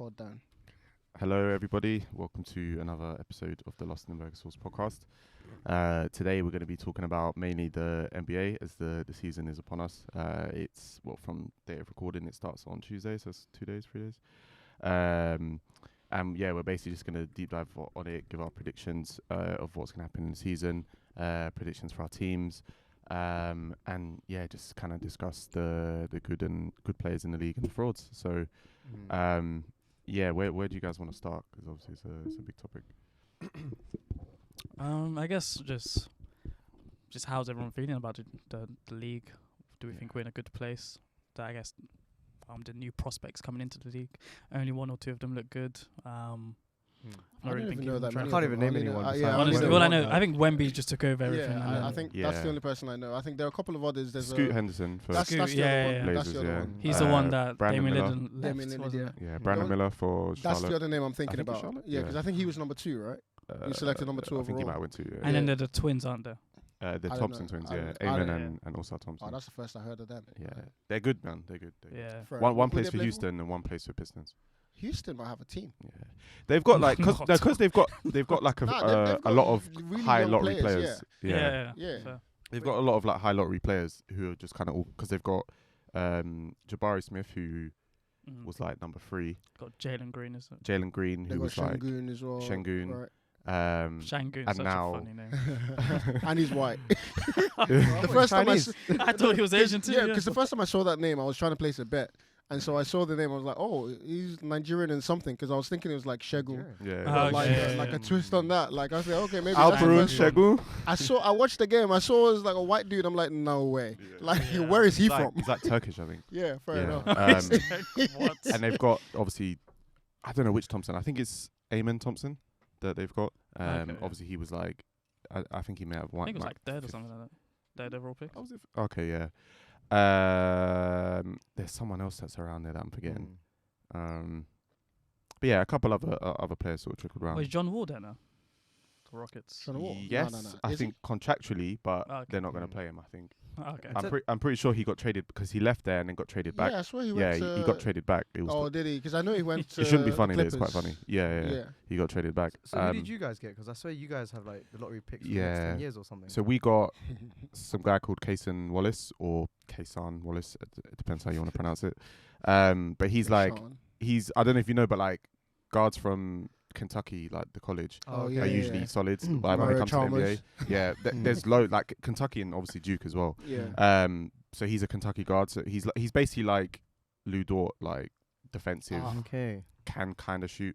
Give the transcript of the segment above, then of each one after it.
Pod down. Hello, everybody. Welcome to another episode of the Lost in Burger Sauce podcast. Today, we're going to be talking about mainly the NBA as the season is upon us. It's from date of recording, it starts on Tuesday, so it's 2 days, 3 days. And yeah, we're basically just going to deep dive on it, give our predictions of what's going to happen in the season, predictions for our teams, and yeah, just kind of discuss the good players in the league and the frauds. So. Yeah, where do you guys want to start? Because obviously it's a big topic. I guess just how's everyone feeling about the league? Do we think we're in a good place? I guess the new prospects coming into the league, only one or two of them look good. I don't even know that many. I can't even name anyone. Honestly, all I know, I think Wemby just took over everything. Yeah, I think that's the only person I know. I think there are a couple of others. There's Scoot Henderson for that's the other one. That's the other one. He's the one that Brandon Damian Miller. Lillard left, wasn't it? Yeah, Brandon Miller for Charlotte. That's the other name I'm thinking I think about. Charlotte? Yeah, because I think he was number 2, right? He selected number 2 I think he overall. might have went to. Yeah. And then there are the twins, aren't there? The I don't Thompson know. twins, I yeah, don't- Eamon and also Thompson. Oh, that's the first I heard of them. Yeah, they're good, man. They're good. Yeah. Fair One Who plays they for play Houston and one plays for Pistons. Houston might have a team. Yeah, they've got like because they've got like They've a got lot of really high young lottery players. players. Yeah. Fair. They've got a lot of like high lottery players who are just kind of all because they've got Jabari Smith who was like number 3, Got Jalen Green, isn't it? Jalen Green They who got was like Şengün as well. Şengün. Right. Shangoon, and such now a funny name. And he's white. The first time I thought he was Asian too. Yeah, because the first time I saw that name, I was trying to place a bet. And so I saw the name, I was like, oh, he's Nigerian and something, because I was thinking it was like Şengün. yeah. Oh, Like, yeah. like a twist on that. Like, I said, okay, maybe that's the Alperun first one. Şengün. I watched the game. I saw it was like a white dude. I'm like, no way. Like, where is he from? He's like Turkish, I think. Yeah, fair enough. What? And they've got obviously, I don't know which Thompson. I think it's Eamon Thompson that they've got. Okay, yeah. Obviously he was like, I think he may have I won. think it was like third or something like that. Third overall pick. Oh, was it? Okay, yeah. There's someone else that's around there that I'm forgetting. But yeah, a couple other players sort of trickled around. Is John Wall there now? The Rockets. John Wall? Yes, No. I Is think contractually, but Okay. they're not going to play him. I think. Okay. I'm pretty sure he got traded because he left there and then got traded back. Yeah, I swear he Yeah, went to... he got traded back. It was. Oh, did he? Because I know he went to It shouldn't be funny, but it's quite Clippers. funny. Yeah. He got traded back. So who did you guys get? Because I swear you guys have like the lottery picks for the next 10 years or something. So we got some guy called Kaysen Wallace or Kaysan Wallace. It depends how you want to pronounce it. But he's like, Sean. I don't know if you know, but like guards from Kentucky, like the college, Oh, are yeah, usually solid. Like when it Mario comes to the Chalmers. NBA. Yeah, there's like Kentucky and obviously Duke as well. Yeah. So he's a Kentucky guard. So he's basically like Lou Dort, like defensive, Okay. can kind of shoot.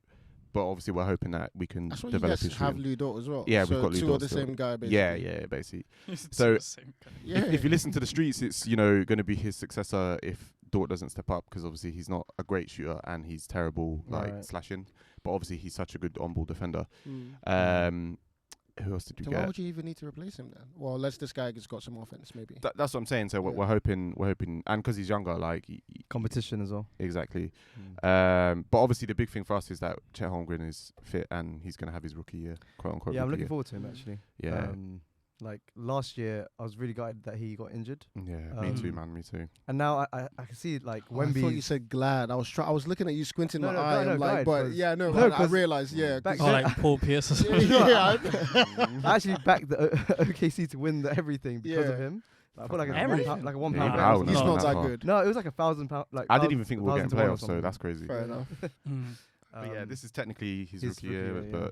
But obviously we're hoping that we can That's what you develop guys his have shooting. Lou Dort as well. Yeah, so we've got Lou two Dort of the still. same guy, basically. Yeah, basically. So Yeah. if you listen to the streets, it's going to be his successor if Dort doesn't step up because obviously he's not a great shooter and he's terrible like slashing. But obviously he's such a good on-ball defender. Who else did you So get? why would you even need to replace him then? Well, unless this guy has got some offense, maybe. That's what I'm saying. So Yeah. we're hoping, and because he's younger, like Competition as well. exactly. But obviously the big thing for us is that Chet Holmgren is fit and he's going to have his rookie year, quote unquote. Yeah, I'm rookie looking year. forward to him actually. Yeah, Like last year, I was really gutted that he got injured, yeah. Me too, man. Me too. and now I can see like Oh, I thought you Wemby. said glad. I was looking at you squinting No, my no, eye. no, I'm like, glad, but 'cause- yeah, no, No, I 'cause realized, yeah. back 'cause- Or like Paul Pierce or something. yeah, I actually backed the OKC to win the everything because of Yeah. him. Like, I put like a Everything? £1 like a £1 Yeah, bet I or would he's not something. not that that far. good. No, it was like £1,000. Like I didn't even think we'll get in 1,000 to 1 or playoffs, so something. that's crazy. Fair enough. But yeah, this is technically his rookie year, rookie year,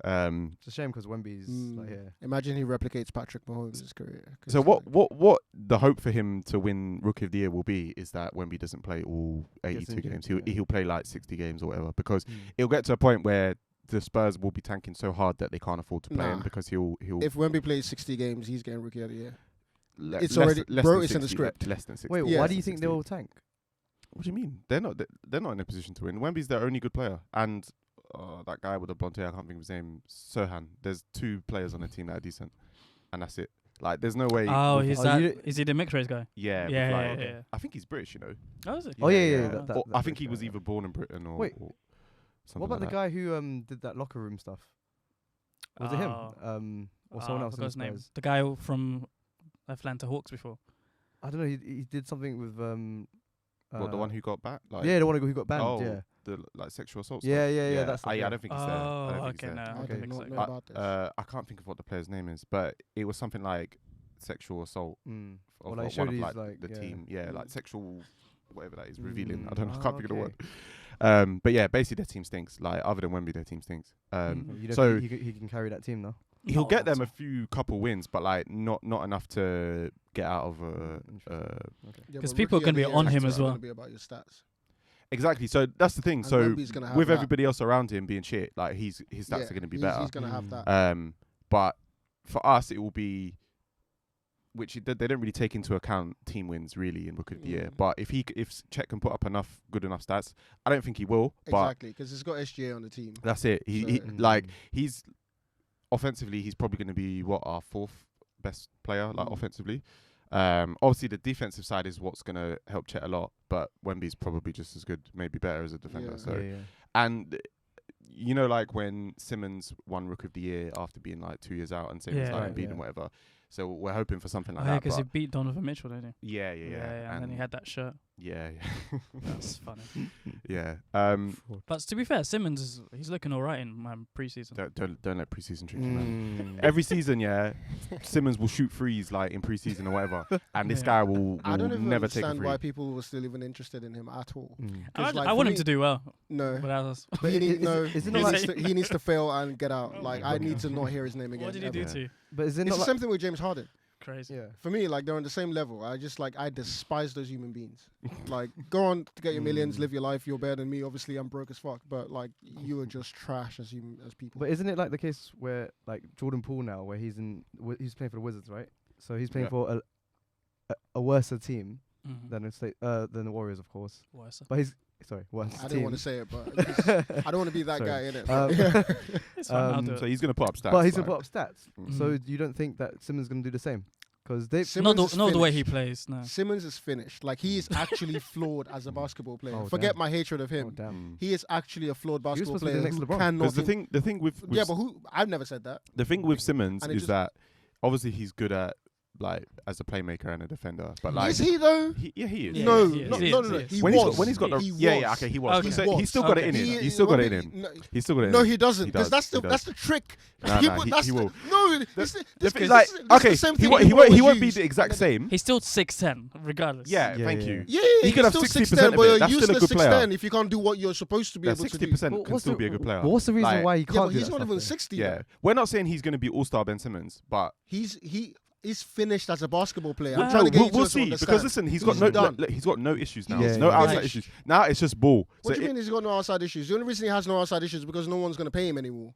but It's a shame because Wemby's like here. Imagine he replicates Patrick Mahomes' career. 'Cause so it's what the hope for him to win Rookie of the Year will be is that Wemby doesn't play all 82 injured, games. yeah. He'll play like 60 games or whatever because it'll get to a point where the Spurs will be tanking so hard that they can't afford to play him Nah. because he'll If Wemby plays 60 games, he's getting Rookie of the Year. le- it's less already- than- less bro, than it's in the 60, script. Less than 60. Wait, Yeah. why less do you than think they 60. will tank? What do you mean? They're not in a position to win. Wemby's their only good player, and that guy with the blonde hair, I can't think of his name, Sohan. There's 2 players on the team that are decent, and that's it. Like, there's no way. Oh, we he's can- that. Is he the mixed race guy? yeah, Yeah, like, yeah, yeah. I think he's British, you know. Oh, is it? Oh, yeah. Or that I think British he was guy, either born in Britain or. Wait, or something What about like the guy who did that locker room stuff? Was it him? Or someone I else in forgot the his name. Spurs? The guy from Atlanta Hawks before. I don't know. He did something with What, the one who got back? Like, yeah, the one who got banned. Oh. Yeah. the like sexual assault. Yeah, stuff? yeah, that's I don't think it's there. I Oh, don't think okay, it's no, there. I I don't do think so. not know about this. I can't think of what the player's name is, but it was something like sexual assault Mm. of Well, like, one showed of his, like like, the yeah. team. Yeah, like Mm. sexual, whatever that is, revealing. Mm. I don't know. I can't think of the okay. word. But yeah, basically their team stinks. Like other than Wemby, their team stinks. Mm. You don't So think he can carry that team now? he'll No, get them a that's- few couple wins, but like not enough to get out of Interesting. Yeah, 'Cause but people are rookie gonna of be the year on is him not as well. gonna be about your stats. exactly. So that's the thing. And So Wemby's gonna have with that. everybody else around him being shit, like his stats Yeah, are going to be he's- better. He's gonna have Mm. that. But for us, it will be, which they don't really take into account team wins really in Rookie of the Year. Mm. But if Chet can put up good enough stats, I don't think he will. But Exactly, because he's got SGA on the team. that's it. He So- like he's offensively, he's probably going to be our fourth best player, like Mm. offensively. Obviously, the defensive side is what's going to help Chet a lot, but Wemby's probably just as good, maybe better as a defender. Yeah. So, yeah. and you know, like when Simmons won Rook of the Year after being like 2 years out and saying he's Yeah. like Right, beaten yeah. whatever. So we're hoping for something Oh, like yeah, that. because he but beat Donovan Mitchell, didn't he? yeah, And then he had that shirt. yeah. That's funny. Yeah. But to be fair, Simmons he's looking all right in my preseason. Don't let preseason trick you, man. Mm. Every season, yeah, Simmons will shoot threes like in preseason or whatever, and this Yeah. guy will I don't even never take a understand free. why people were still even interested in him at all. Mm. 'Cause, like, I for want him me- to do well. No, But that was, but he, Is- no, is he, it not needs like- to, he needs to fail and get out. Oh Like my I need God. to not hear his name again. what did he ever. do Yeah. to you? But is it It's not the like, same thing with James Harden. Crazy. yeah? For me, like they're on the same level. I just like I despise those human beings. Like go on to get your millions, Mm. live your life. You're better than me. Obviously, I'm broke as fuck. But like you are just trash as people. But isn't it like the case where like Jordan Poole now, where he's he's playing for the Wizards, right? So he's playing Yeah. for a worse team Mhm. than the Warriors, of course. Worse. But he's worse. I didn't team. want to say it, but I don't want to be that Sorry. guy in it. It's fine. I'll Um, do it. So he's gonna put up stats. But he's like, gonna put up stats. Mm. So you don't think that Simmons gonna do the same? Because they Simmons Not is the way he finished. plays. No. Simmons is finished. Like he is actually flawed as a basketball player. Oh, Forget damn. my hatred of oh, him. damn. He is actually a flawed He was basketball supposed to be the player next who LeBron. cannot. Because the thing with Yeah, but who? I've never said that. the thing with Simmons And it is just- that obviously he's good at like as a playmaker and a defender, but like Is he though? he is. Yeah, no, he is, no, he no, is, no, he is. He when was. he's got the He yeah, was. okay, he was. Okay. So he's still got it in Okay. him. He's still got it in him. No, He's still got it in no, him. he doesn't. He Because does, he that's the trick. Nah, He nah, would- he that's will. No, this The is thing- like okay, the same he thing won't always be use. the exact And then- same. He's still 6'10", regardless. Yeah, Yeah, thank yeah. you. Yeah, He you could have still 60% 6'10", of but it. you're That's still a useless good player. 6'10" if you can't do what you're supposed to be Yeah, able to do. 60% But can what's still the- be a good player. But what's the reason Like, why he Yeah, can't but do he's that not stuff even then? 60. Yeah, though. we're not saying he's going to be all-star Ben Simmons, but He's finished as a basketball player. Well, I'm trying to get you we'll to see. understand. Because listen, he's got He's no done. he's got no issues now. Yeah, no yeah. outside Finished. issues. Now it's just ball. What So do you mean he's got no outside issues? The only reason he has no outside issues is because no one's going to pay him anymore.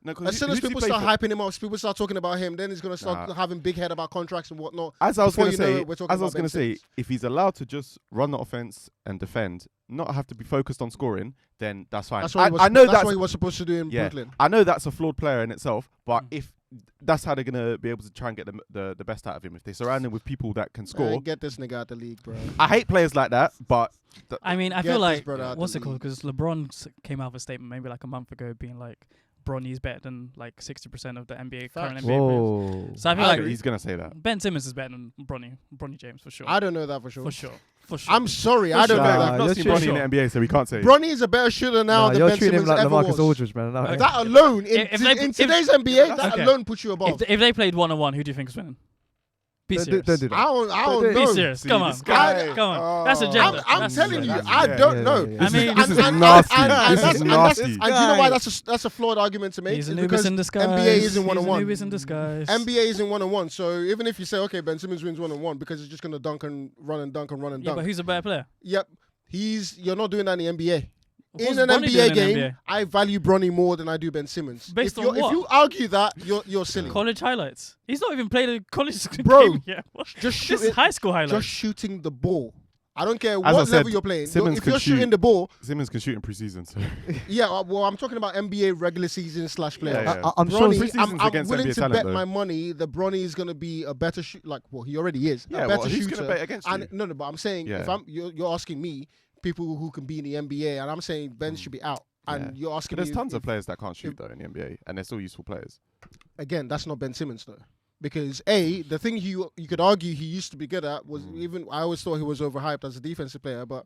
No, As soon as people start hyping him up, people start talking about him, then he's going to start Nah. having big head about contracts and whatnot. As I was Before going to you know say, it, we're talking about Ben Simmons. if he's allowed to just run the offense and defend, not have to be focused on scoring, then that's fine. That's what, I know that's what he was supposed to do in yeah, Brooklyn. I know that's a flawed player in itself, but Mm. if that's how they're gonna be able to try and get the best out of him, if they surround him with people that can score. Get this nigga out the league, bro. I hate players like that, but I mean, I Get feel this like brother out what's the it called? league. Because LeBron came out with a statement maybe like a month ago, being like, Bronny's better than like 60% of the NBA current Facts. NBA players. Whoa. So I feel I like agree. he's gonna say that. Ben Simmons is better than Bronny James for sure. I don't know that for sure. For sure. For sure. I'm sorry, For I don't sure. know Nah, that. I've not you're seen true. Bronny in the NBA, so we can't say. Bronny is a better shooter now than you're Ben treating him Simmons like ever LaMarcus was. Aldridge, man. Okay. That alone, If they- in today's NBA, that Okay. alone puts you above. if they played 1-on-1, who do you think is winning? Be Don't serious. do that. I don't Be know. serious. See, come on. this guy- Come on. That's a Oh. gender. I'm That's telling you, that's- I Yeah, don't yeah, know. yeah. I mean- This is nasty. This is nasty. And do you know why that's a flawed argument to make? He's It's Anubis because in disguise. NBA isn't He's 1-on-1. Anubis in disguise. NBA isn't 1-on-1. So even if you say, okay, Ben Simmons wins 1-on-1 because he's just gonna dunk and run and dunk and run and Yeah, dunk. but who's a better player? Yep, you're not doing that in the NBA. What's In an Bronny NBA doing in game, NBA? I value Bronny more than I do Ben Simmons. Based if on If what? you argue that, you're silly. College highlights. He's not even played a college Bro, game yet. What? Just This shoot is it, high school highlights. just shooting the ball. I don't care As I what said, level you're playing. Simmons If could you're shooting shoot. the ball, Simmons can shoot in preseason, so yeah. Well, I'm talking about NBA regular season / playoffs. Yeah, yeah. I'm sure Bronny, preseason's I'm against willing NBA to talent, bet though. my money that Bronny is going to be a better shoot. Like, well, he already is. yeah. a better Well, who's shooter. gonna bet against you? And no, but I'm saying if Yeah. you're asking me people who can be in the NBA, and I'm saying Ben should be out, and Yeah. you're asking But there's me tons if, of players that can't shoot though in the NBA, and they're still useful players. again, that's not Ben Simmons though. Because the thing you could argue he used to be good at was even I always thought he was overhyped as a defensive player, but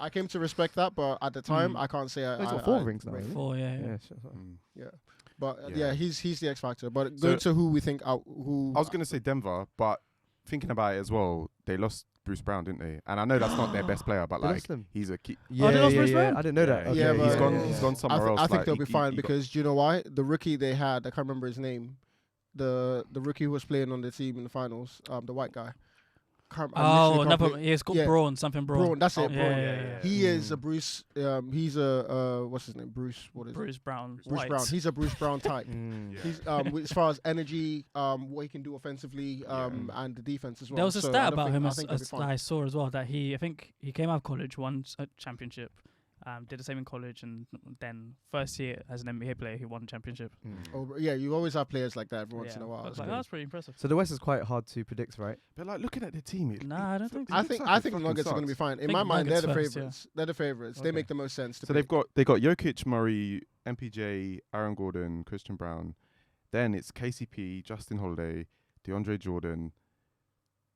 I came to respect that, but at the time, Mm. I can't say He's got I 4 rings now. rate Isn't it. Four, yeah. he? yeah. Yeah, sure, sorry. Mm. Yeah. But Yeah. he's the X factor. But So- going to who we think who I was gonna say Denver, but thinking about it as well, they lost Bruce Brown, didn't they? And I know that's not their best player, but They like lost him. he's a key. Yeah, they lost yeah, Bruce yeah. Brown? I didn't know that. Yeah, Okay, yeah, he's but- gone. He's gone I, somewhere else. I think like, they'll he- be he- fine he got- because do you know why? The rookie they had, I can't remember his name. The rookie who was playing on the team in the finals, the white guy. Oh, another. It's called yeah. Braun. Something Braun. Braun, that's it. Oh, Yeah, Braun, yeah, yeah. He is a Bruce. He's a what's his name? Bruce. What is it? Bruce Brown. Bruce White. Brown. He's a Bruce Brown type. Yeah. He's as far as energy, what he can do offensively, and the defense as well. There was a So I stat don't about think- him I think he'll be that fine. I saw as well that I think he came out of college, won a championship, did the same in college, and then first year as an NBA player, he won a championship. Oh, yeah, you always have players like that every once Yeah. in a while. I was It's like, good. oh, that's pretty impressive. So the West is quite hard to predict, right? But like looking at the team, it, Nah, I don't think so. I looks think like I it think the fucking Nuggets are going to be sucks. fine. In Think my mind, they're the Nuggets first, yeah. favorites. They're the favorites. They Okay. make the most sense. To So pick. they got Jokic, Murray, MPJ, Aaron Gordon, Christian Brown. Then it's KCP, Justin Holiday, DeAndre Jordan,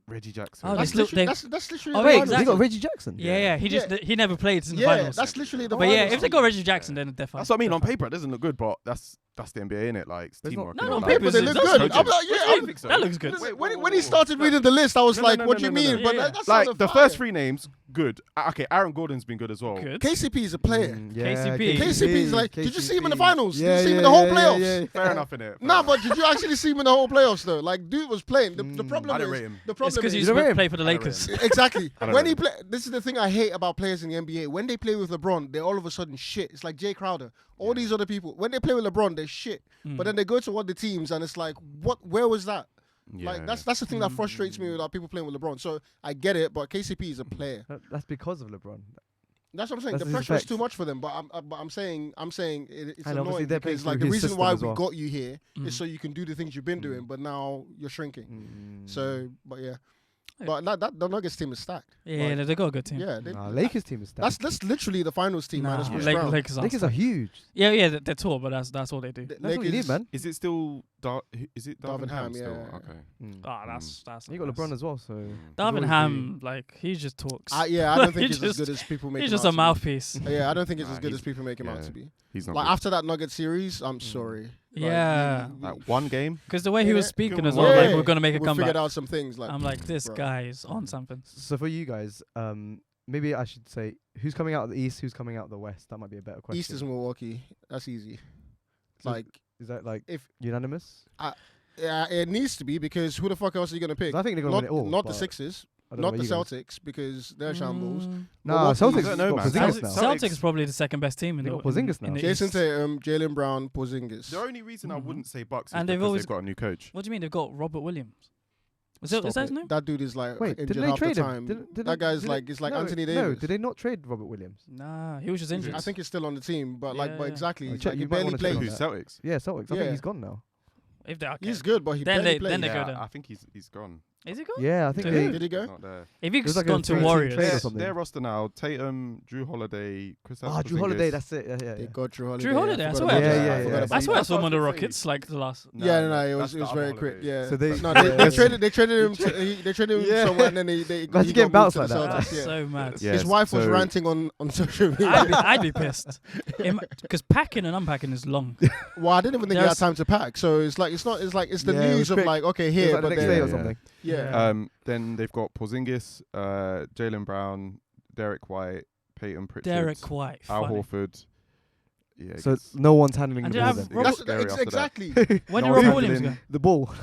Reggie Jackson. Oh, That's they still- literally, that's literally Oh, the wait, finals. They exactly. got Reggie Jackson. Yeah, yeah. He just Yeah. he never played in the Yeah, finals. that's literally the But yeah, finals. if they got Reggie Jackson, then they're fine. That's what I mean. They're On fine. paper, it doesn't look good, but that's the NBA, innit? Like it's But it's teamwork. not- innit? no, on Like, paper they it look does good. good. I'm like, yeah, I I'm- think so. That looks good. When he started reading the list, I was No, like, no, "What do no, you no, mean?" no. But Yeah, that's Like not the fire. first three names, good. Okay, Aaron Gordon's been good as well. Good. KCP is a player. KCP. KCP is like, did you see him in the finals? Yeah, did you see him in yeah, the whole yeah, playoffs? yeah, yeah. Fair enough, innit? No, but did you actually see him in the whole playoffs though? Like, dude was playing. The problem I didn't is rate him. the It's problem because is he's don't rate him? played for the I don't Lakers. rate exactly I don't when know. he play. This is the thing I hate about players in the NBA. When they play with LeBron, they're all of a sudden shit. It's like Jay Crowder. All these other people, when they play with LeBron, they're shit. But then they go to other teams, and it's like, what? Where was that? Like that's the thing that frustrates me about people playing with LeBron. So I get it, but KCP is a player. That's because of LeBron. That's what I'm saying. That's The his pressure is effect. too much for them. But I'm saying it's And obviously annoying they're playing because like through the his reason system why as we well. got you here is so you can do the things you've been doing. But now you're shrinking. So, but yeah. But that the Nuggets team is stacked. Yeah, Like, they got a good team. Yeah, Lakers team is stacked. that's literally the finals team. Nah, minus Bruce Lake- Brown. Lakers are. Lakers are huge. Yeah, they're tall, but that's all they do. The That's what you need, man. Is it still? Is it Darvin Darvin Ham, Ham still? yeah. Okay. Ah, that's. You got LeBron as well, so Darvin always Ham, like he just talks. Yeah, I don't think He he's as good just- as people make He's him just out a to be. mouthpiece. Yeah, I don't think it's Nah, as good he's- as people make him out yeah. to be. He's not. Like good. after that Nugget series, I'm sorry. Like, Yeah. Like one game. Because the way he Yeah, was yeah. speaking Give as him well, one. like we're gonna make a we comeback. figured out some things. Like I'm like, this bro. guy is on something. So for you guys, maybe I should say who's coming out of the East, who's coming out of the West. That might be a better question. East is Milwaukee. That's easy. So Like is that like if unanimous? yeah, it needs to be because who the fuck else are you gonna pick? 'Cause I think they're gonna Not, win it all. not the but Sixers, I don't know not the about you guys. Celtics because they're shambles. Mm. Nah, Milwaukee's- Celtics I don't know, got man. Porzingis Celtics- now. Celtics probably the second best team in They the got Porzingis in now. the Jason East. Tatum, Jalen Brown, Porzingis. The only reason I wouldn't say Bucks is And they've because always- they've got a new coach. What do you mean they've got Robert Williams? Is Stop that his it. name? That dude is like Wait, injured didn't they half the trade time. him? That guy's like it's like Anthony No, Davis. did they not trade Robert Williams? Nah, he was just injured. I think he's still on the team, but like, Yeah, but yeah. exactly, Oh, he's check, like, he you might barely wanna check on plays. Who's that. Celtics? Yeah, Celtics. I Yeah. think he's gone now. if they are, He's good, but he Then barely they- plays. then they go Yeah, down. I think he's gone. Is he gone? Yeah, I think Did they. he? Did he go? He's not there. If he's was like a gone to 13 Warriors, trade or Their, something. their roster now: Tatum, Drew Holiday, Kristaps Drew Porzingis. Holiday. That's it. Yeah, They yeah. got Drew Holiday. Drew Holiday, I forgot swear. about Yeah, that. yeah, I forgot yeah. about I swear I that. saw him on the That's what I'm Rockets like the last. Yeah, no, it that's was the very other quick. Holiday. Yeah. So they- no, Yeah. they traded him. They traded him Yeah. somewhere, and then they Imagine he getting got moved bounced to the like that. Celtics, That's yeah. so mad. Yeah, His wife was so- ranting on social media. I'd be pissed. Because packing and unpacking is long. Well, I didn't even think he had There's- time to pack. So it's like it's not. It's like it's the Yeah, it was news of quick. like okay It was here, like the but next day then or Yeah. something. yeah. Then they've got Porzingis, Jalen Brown, Derek White, Peyton Pritchard, Derek White. Al funny. Horford. Yeah, So it's- no one's handling And the you ball have then. Robert- That's scary after that. exactly. When No did one's Robert Williams handling- go? The ball.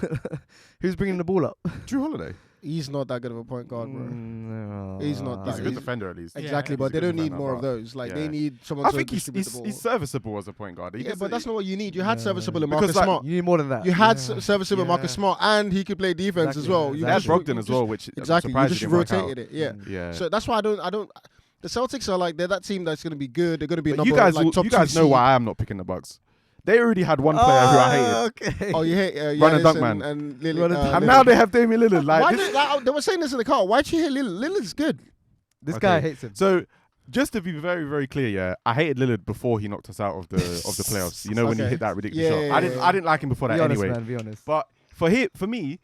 Who's bringing the ball up? Drew Holiday. He's not that good of a point guard, bro. No. He's not He's that a good he's- defender at least. Yeah. Exactly, He's but a they good don't need defender, more of but- those. Like yeah. they need someone I to think distribute the ball. he's serviceable as a point guard. He Yeah, gets but it- that's not what you need. You had Yeah. serviceable in Because, Marcus like, Smart. You need more than that. You had Yeah. serviceable in Marcus Yeah. Smart, and he could play defense as Exactly, well. yeah, You They had just- Brogdon you as just- well, which Exactly, you surprised just didn't work out. rotated it. Yeah. Yeah. So that's why I don't. The Celtics are like they're that team that's going to be good. They're going to be But number you guys, like top you guys 2 know seed. why I'm not picking the Bucks. They already had one player who I hated, Okay. Oh, you hate Run and Giannis dunk man. and Lillard. Run and dunk. and Lillard. now they have Damian Lillard. Why Like, this, they were saying this in the car. Why'd you hate Lillard? Lillard's good. This Okay. guy hates him. so just to be very, very clear, yeah, I hated Lillard before he knocked us out of the playoffs. You know when he Okay. hit that ridiculous Yeah, shot. yeah, I didn't like him before Be that honest, anyway. man. Be honest. But for me,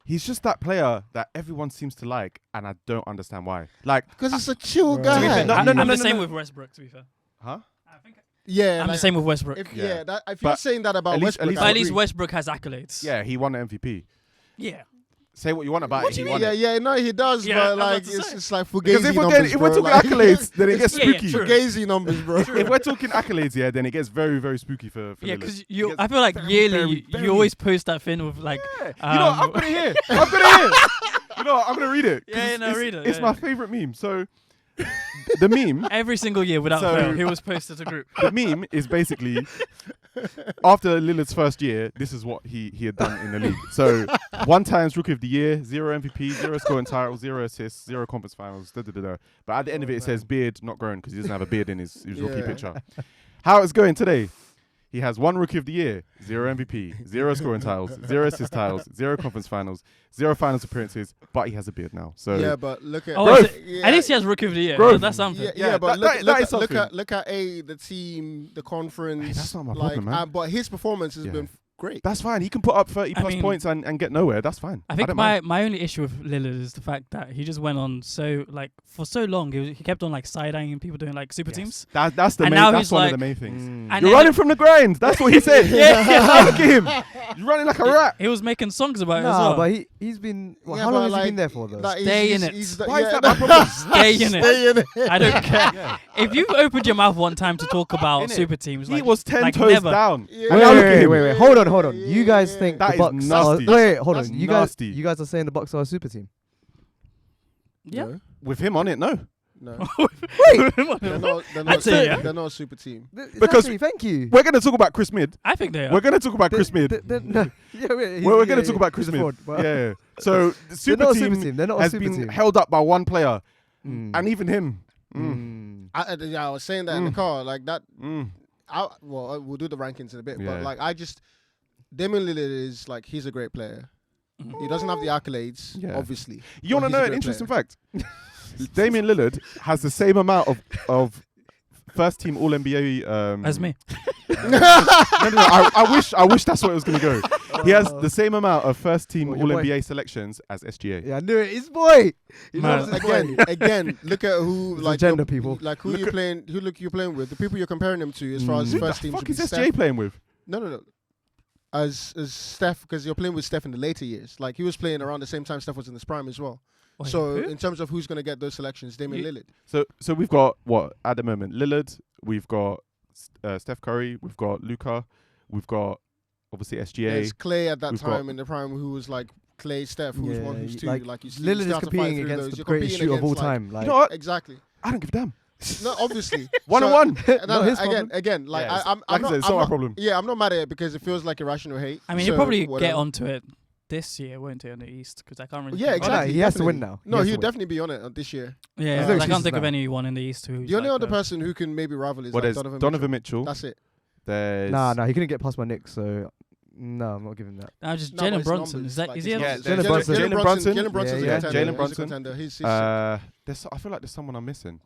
he's just that player that everyone seems to like, and I don't understand why. Like, Because it's a chill Bro. guy. To be fair, No, I'm no, no, the no, same no. with Westbrook. To be fair, huh? I think Yeah, I'm like, the same with Westbrook. If, Yeah. yeah, that, if you're But saying that about at least- Westbrook, But I at least agree. Westbrook has accolades. Yeah, he won the MVP. Yeah. Say what you want about What it. do He you won mean? it. Yeah, no, he does, Yeah, but I was like about to say. it's like fugazi Because if we're numbers, getting, if we're bro, talking like, accolades, then it gets Yeah, yeah, spooky. true. fugazi numbers, bro. If we're talking accolades, yeah, then it gets very, very spooky for Yeah, Lillard. because It gets I feel like very, yearly very, you always post that thing with like. Yeah. You know what? I've got it here. I've got it here. You know what? I'm gonna read it. 'cause Yeah, no, read it, It's yeah. my favorite meme. So the meme, Every single year without So- fail, he was posted a group. the meme is basically after Lillard's first year, this is what he had done in the league. So 1 times Rookie of the Year, 0 MVP, 0 scoring title, 0 assists, 0 conference finals. Da, da, da, da. But at the end of it, it says beard not grown because he doesn't have a beard in his rookie Yeah. picture. How it's going today? He has 1 Rookie of the Year, 0 MVP, 0 scoring titles, 0 assist titles, 0 conference finals, 0 finals appearances, but he has a beard now. So Yeah, but look at Oh, Growth. at least he has Rookie of the Year. Growth. That's something. Yeah, but that look, is something. look at the team, the conference. Hey, that's not my like, problem, man. But his performance has Yeah. been great. that's fine. He can put up 30 I plus mean- points and get nowhere. That's fine. I think don't mind. my only issue with Lillard is the fact that he just went on for so long. He kept on like side-eyeing people doing like super teams. That's the And main. now That's he's one like- of the main things. And You're then running from the grind. That's what he said. Yeah. Look at him. You're running like a rat. he was making songs about it as Nah, well. but he's been. Well, Yeah, how but long has he like, been there for though? Like, Stay in it. Why is yeah, that my problem? Stay in it. Stay in it. I don't care. Yeah. If you opened your mouth one time to talk about Innit? super teams, He like, was 10 like toes never. down. Yeah. And Wait, now look at wait, him. wait, wait. Hold on. Yeah, You guys yeah, think That the is Bucks nasty. are? Wait, hold That's on. nasty. You guys are saying the Bucks are a super team. Yeah. No, With him on it, no. no. Wait, They're not. They're I'd not. say, yeah. They're not a super team. Because- exactly, thank you. We're going to talk about Chris Mid. I think they are. We're going to talk about Chris Mid. No, yeah, wait, We're going to talk about Chris he's a Mid. fraud, but- Yeah. So the They're super not a super team team. They're not a has super been team. held up by one player, Mm. and even him. Yeah, I was saying that in the car, like that. Mm. We'll do the rankings in a bit, Yeah. but like Damian Lillard is like he's a great player. He doesn't have the accolades, Yeah. obviously. You want to He's a know an great interesting player. fact? Damian Lillard has the same amount of first team All NBA As me. No, I wish that's what it was going to go. He has the same amount of first team What, All your boy? NBA selections as SGA. Yeah, I knew it. His boy. He Man. loves his boy. Again, look at who It's like agenda, you're- people. Like who Look you're at- playing. You're playing with. The people you're comparing him to, as far as Who the first team. fuck should is be SGA Steph. playing with? No. As Steph, because you're playing with Steph in the later years. Like he was playing around the same time Steph was in his prime as well. Wait, So who? in terms of who's going to get those selections, Damian You- Lillard. So we've got what at the moment? Lillard. We've got Steph Curry. We've got Luka. We've got obviously SGA. There's Clay at that We've got- time in the prime, who was like Clay, Steph, who's Yeah, one, who's two. like, you Lillard still is have to fight competing through against those. the You're greatest competing shooter of all against, like- time. Like, You know what? Exactly. I don't give a damn. No, obviously. 1-on-1. No, his again, problem. like Yeah, I'm like I not, said, it's I'm not my not- problem. Yeah, I'm not mad at it because it feels like irrational hate. I mean, so he'll probably get whatever. onto it this year, won't he, in the East? Because I can't really. Yeah, think- Oh, no, exactly. he has to win definitely. now. No, He has he'll to win. definitely be on it this year. Yeah, There's no 'cause I excuses can't think of now. anyone in the East who's The only like other that. person who can maybe rival is Well, like there's Donovan, Mitchell. That's it. There's Nah, he couldn't get past my Knicks, so no, I'm not giving that. Just No, but Jalen it's Brunson. numbers, Is that? like, Is it's he? Yeah, a- there's Jalen Brunson. Jalen Brunson. Jalen Brunson's Yeah, a contender. Jalen He's a Brunson. contender. He's I feel like there's someone I'm missing.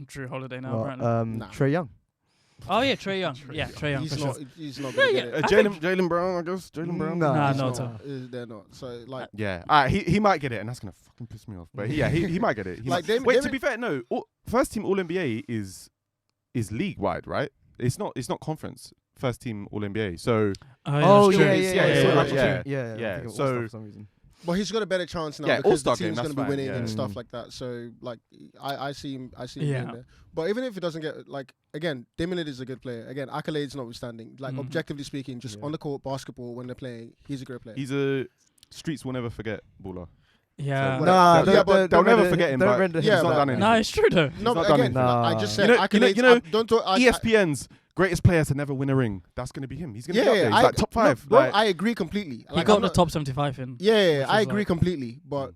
Drew Holiday now, Well, apparently. Nah. Trey Young. Oh yeah, Trey Young. Yeah, Trey Young. he's for not. sure. He's not gonna Yeah, get yeah. it. Jalen Brown, I guess. Jalen Brown. Nah, He's no, not. no. They're not. So like, Yeah, he might get it, and that's gonna fucking piss me off. But yeah, he might get it. He Like, might. Damian- Wait, to Damian- be fair, no. First team All NBA is league wide, right? It's not conference. First team All NBA. So Oh, yeah, yeah, yeah, yeah, yeah, yeah, yeah. yeah. Yeah, I'm thinking so- All-Star for some reason. but he's got a better chance now Yeah, because the All-Star game, team's that's gonna be fine, winning yeah. and stuff Mm. like that. So like, I see him. Yeah. being there. But even if it doesn't get like again, Damian Lillard is a good player. Again, accolades notwithstanding, like Mhm. objectively speaking, just Yeah. on the court basketball when they're playing, he's a great player. he's a streets will never forget baller. Yeah. So- Nah, Yeah, but they'll never forget him, Don't but render Yeah, he's not but- done anything. No, it's true though. no, not but done again, it. I just said You know- accolades. you know, don't talk. ESPN's greatest player to never win a ring. That's gonna be him. He's gonna be up there. He's I, like top 5. No, bro, like, I agree completely. He Like, got I'm the not- top 75 in. Yeah, which I is agree like- completely. But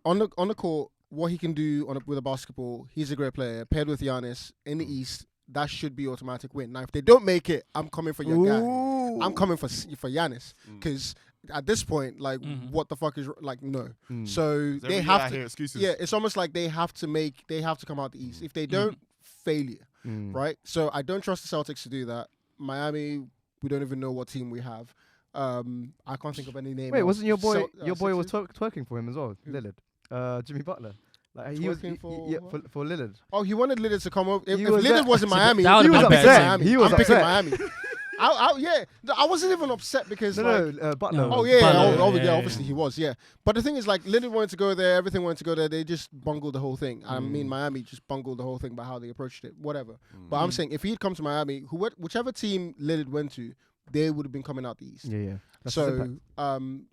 on the court, what he can do with a basketball, he's a great player. Paired with Giannis in the East, that should be automatic win. Now, if they don't make it, I'm coming for your guy. I'm coming for Giannis Mm. because at this point, like, Mhm. what the fuck is like no. Mm. So Is they every have year I to. hear excuses. Yeah, it's almost like they have to come out the East. If they don't, failure, Mm. right? So I don't trust the Celtics to do that. Miami, we don't even know what team we have. I can't think of any name. Wait, else. wasn't your boy? Your boy was Sixers? twerking for him as well, Lillard. Jimmy Butler. Like He's he was working for yeah, what? for Lillard. Oh, he wanted Lillard to come over. If He if was Lillard there. was in Miami, That would've been I'm better. picking Miami. He was I'm picking upset. Miami. Yeah. I wasn't even upset because like. Butler. No. Oh was yeah, Butler, yeah, obviously he was, yeah. But the thing is, like, Lillard wanted to go there, everything wanted to go there. They just bungled the whole thing. I mean, Miami just bungled the whole thing by how they approached it. Whatever. But I'm saying if he'd come to Miami, whichever team Lillard went to, they would have been coming out the East. Yeah. That's his impact.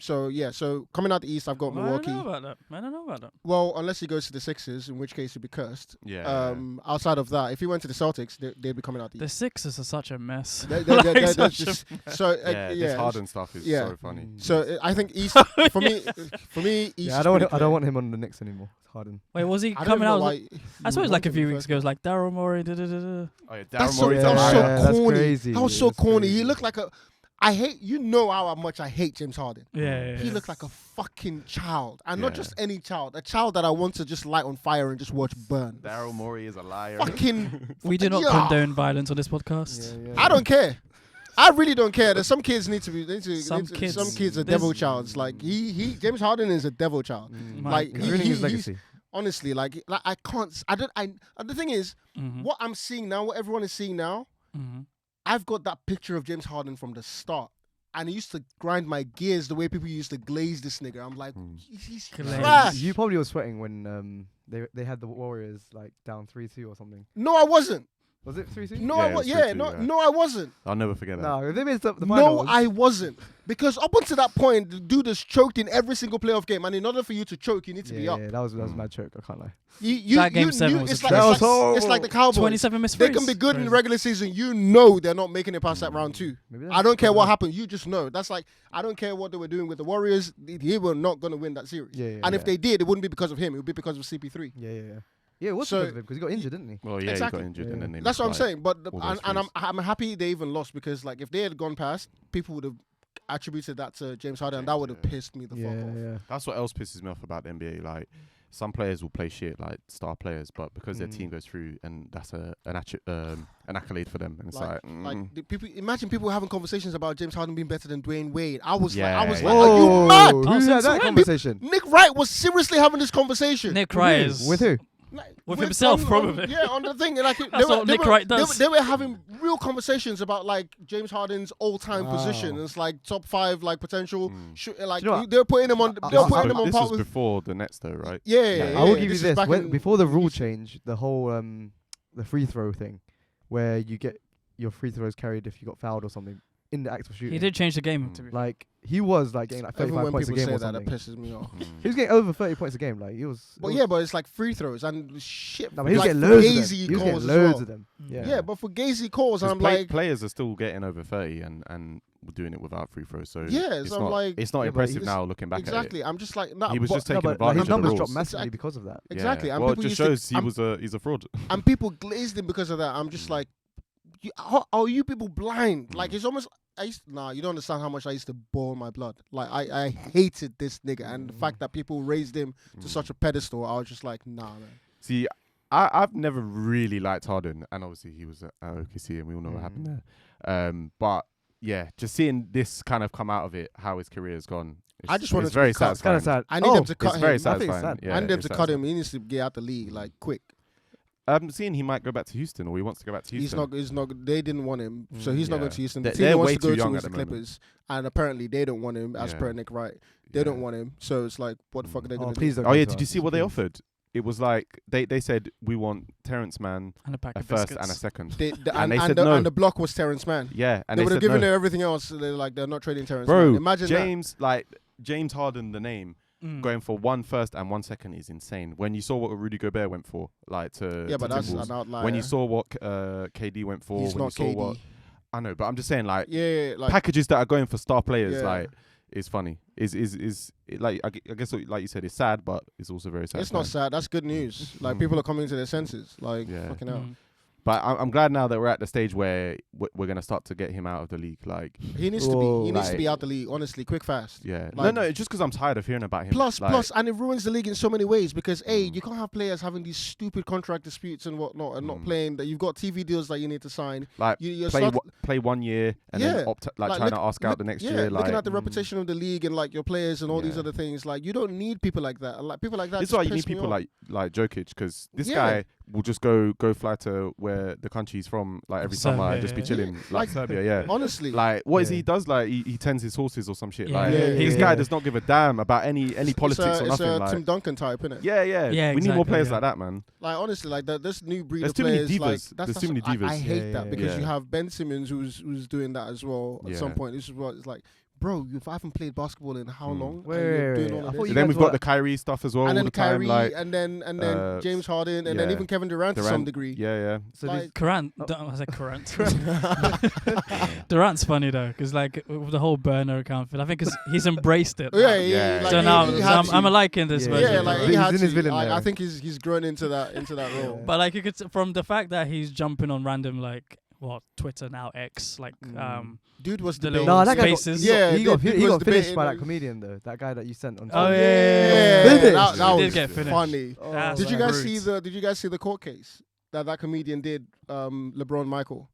So coming out the East, I've got I don't Milwaukee. know about that. I don't know about that. Well, unless he goes to the Sixers, in which case he'd be cursed. Yeah. Outside of that, if he went to the Celtics, they'd be coming out the The East. Sixers are such a mess. They're such a just, so This Harden stuff is yeah. so funny. So I think East for me. East. Yeah, is I don't pretty want clear. him on the Knicks anymore. It's Harden. Wait, was he I don't coming even know out? why I you suppose would like a want few him weeks first. ago, it was like Daryl Morey. Oh, yeah, That's Daryl so, Morey's that's alright. so that's corny. crazy. That was so That's corny. He crazy. looked like a. I hate. You know how much I hate James Harden. Yeah. He looked like a fucking child, and not Yeah. just any child. A child that I want to just light on fire and just watch burn. Daryl Morey is a liar. Fucking. We do not Yeah. condone violence on this podcast. I don't care. I really don't care. There's some kids need to be. Some Some kids- kids are there's- devil childs. Like he James Harden is a devil child. My Like, God. He's ruining his he's- legacy. Honestly, like I can't. I don't. The thing is, Mhm. what I'm seeing now, what everyone is seeing now, Mhm. I've got that picture of James Harden from the start. And it used to grind my gears the way people used to glaze this nigga. I'm like, he's Glaze. trash. You probably were sweating when they had the Warriors like down 3-2 or something. No, I wasn't. Was it 3-2? No, Yeah, I it was. was Yeah, 3-2, no, yeah. no, I wasn't. I'll never forget that. No, if they missed the No, finals. I wasn't. Because up until that point, the dude has choked in every single playoff game. And in order for you to choke, you need to be up. Yeah, that was mad choke. I can't lie. That game 7 was it's a like, That it's was like, horrible. it's like the Cowboys. 27 missed They threes. can be good in Crazy. regular season. You know they're not making it past that round 2. Maybe I don't care what happened. You just know. That's like, I don't care what they were doing with the Warriors. They were not going to win that series. Yeah, And if they did, it wouldn't be because of him. It would be because of CP3. Yeah, it was So- because of him because he got injured, didn't he? Well, yeah, Exactly. he got injured Yeah. and then they That's what I'm missed, like, saying. But all those and threes. I'm happy they even lost because like if they had gone past, people would have attributed that to James Harden, and that would have Yeah. pissed me the fuck off. Yeah. That's what else pisses me off about the NBA. Like, some players will play shit, like star players, but because their team goes through, and that's an accolade for them. And it's like, Like the people, imagine people having conversations about James Harden being better than Dwayne Wade. I was Yeah, like, yeah. are you mad? Who Oh, had since that when? conversation? Nick Wright was seriously having this conversation. Nick Wright is With who? Like, With himself, probably. Yeah, on the thing. Like, That's what Nick Wright does. They were having real conversations about like James Harden's all-time Wow. position. It's like top 5 like potential. Like Do you know what? they were putting him on. They were putting him on this par was with. before the Nets, though, right? Yeah, I will give you is this. back in- Before the rule change, the whole the free throw thing, where you get your free throws carried if you got fouled or something in the act of shooting. He did change the game. To be fair. Like he was like getting like Even 35 when points a people game say or that, that something. pisses me off. He was getting over 30 points a game. Like he was. But yeah, but it's like free throws and shit. no, but he was like getting loads of them. Fugazi He was calls getting as loads well. of them. Yeah. Yeah, but for Gazy calls, and I'm like, players are still getting over 30 and doing it without free throws. So Yeah, it's so I'm not, like- it's not Yeah, but impressive he now looking back exactly. I'm just like, nah, at it. He was but- just No, taking but like, advantage his numbers of the dropped rules. massively because of that. exactly. Yeah. And Well, it people just used to- shows he's a fraud. and people glazed him because of that. I'm just like, are you people blind? Like it's almost. You don't understand how much I used to boil my blood. Like I hated this nigga, and the fact that people raised him to such a pedestal, I was just like, nah, man. See, I've never really liked Harden, and obviously he was at OKC, and we all know what happened there. But yeah, just seeing this kind of come out of it, how his career has gone. I just wanted it's to very be cut. It's kind satisfying. of sad. I need them to cut It's very him. I think it's satisfying. sad. Yeah, I need them it's to cut him. satisfying. He needs to get out the league like quick. I'm seeing he might go back to Houston, or he wants to go back to Houston. He's not. They didn't want him, so he's not Yeah. going to Houston. The They're team he wants way to go too to young is at the the moment. Clippers, and apparently they don't want him, as Yeah. per Nick Wright. They don't want him, so it's like, what the fuck are they Oh, going to please do? don't. Oh go yeah, to did you us, see what they please. offered? It was like they said we want Terrence Mann, And a pack a of first biscuits. and a second. And they said the, no. and the block was Terrence Mann. Yeah, and They they would have said given no. her everything else. They're like, they're not trading Terrence Bro, Mann. Imagine James Harden, the name, Mm. going for 1 first and 1 second is insane. When you saw what Rudy Gobert went for, like to that. Yeah, but to that's Timberwolves. an outlier. When you saw what KD went for, he's when not you saw KD. what I know, but I'm just saying like like packages that are going for star players, Yeah. like is funny. Is it, like I guess like you said, it's sad, but it's also very sad. it's not sad. That's good news. Like people are coming to their senses. Like Yeah. fucking hell. Mm. But I'm glad now that we're at the stage where we're gonna start to get him out of the league. Like, He needs to be. He needs to be out the league. Honestly, quick, fast. yeah, Like- no, it's just because I'm tired of hearing about him. Plus, like, and it ruins the league in so many ways because you can't have players having these stupid contract disputes and whatnot and not playing. That you've got TV deals that you need to sign. like You're play 1 year and then opt trying to ask out the next year. Like, looking at the reputation of the league and like your players and all these Yeah. other things. Like you don't need people like that. Like people like that. this is just why you piss need me people off. like Jokic, because this Yeah. guy will just go fly to where the country he's from like every summer Serbia, and just be yeah. chilling like Serbia. Yeah. Honestly, Like, what is Yeah. he does? Like, he tends his horses or some shit. Yeah. Like, Yeah, this yeah, guy yeah. does not give a damn about any politics or it's nothing. a Like, Tim Duncan type, innit? yeah. Yeah, We need more exactly, players yeah. like that, man. Like honestly, like this new breed There's of too many players. Like, divas. that's There's too many divas. I hate Yeah, that yeah, because yeah. you have Ben Simmons who's doing that as well at some Yeah. point. This is what it's like, bro. You haven't played basketball in how long? Wait, and you're wait, doing wait. all I of thought this? you And then guys we've were- got the Kyrie stuff as well and all then the time. Kyrie, Like, and then James Harden, and then yeah. even Kevin Durant to some Durant, degree. Yeah. So Like- this, Durant, I said Durant. Durant's funny though, because like with the whole burner account, I think 'cause he's embraced it. Oh, yeah, now. Yeah. like, So now he had I'm to. liking this Yeah, version. Yeah, of like Durant. he He's had in his to. villain Like, I there. think he's grown into that role. But like you could from the fact that he's jumping on random like Twitter now X like Dude was the debating. little no, that guy got, spaces. Yeah, he got, dude he was got finished debating, by like- that comedian though. That guy that you sent on. Oh Twitter. yeah. Did it? That He did was get finished. funny. Oh, Did you like guys see rude. Did you guys see the court case that comedian did? LeBron Michael.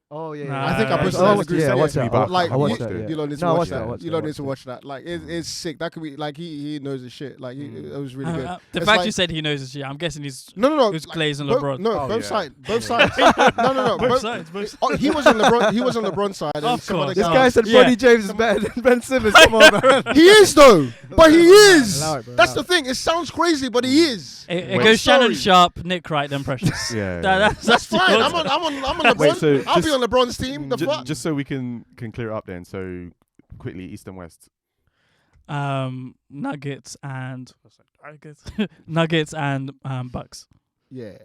Oh yeah. Nah, I think I posted Oh, that I in the watched group it. Yeah, I chat. watched that. But Like I watched you, that. you don't need to No, I watch watched that, I that. watched You that, don't I need to watched watch that. Like it's sick. That could be like he knows his shit. Like it was really good. The It's fact like- you said he knows his shit, I'm guessing he's No. who's glazing Both- LeBron. No, Oh, both yeah. sides. Both sides. No. Both sides. Oh, he was on LeBron. He was on LeBron's side. And Of some other course. This guy- guy said Yeah. Bronny James is better than Ben Simmons. Come on, man. He is though, but he is. Allow it, bro, That's allow the thing. It sounds crazy, but he is. It Wait, goes Shannon sorry. Sharp, Nick Wright, then Precious. Yeah. That's That's fine. the I'm on LeBron. Wait, so I'll be just- on LeBron's team. The fuck. Just so we can clear it up then. So quickly, East and West. Nuggets and Nuggets and Bucks. Yeah,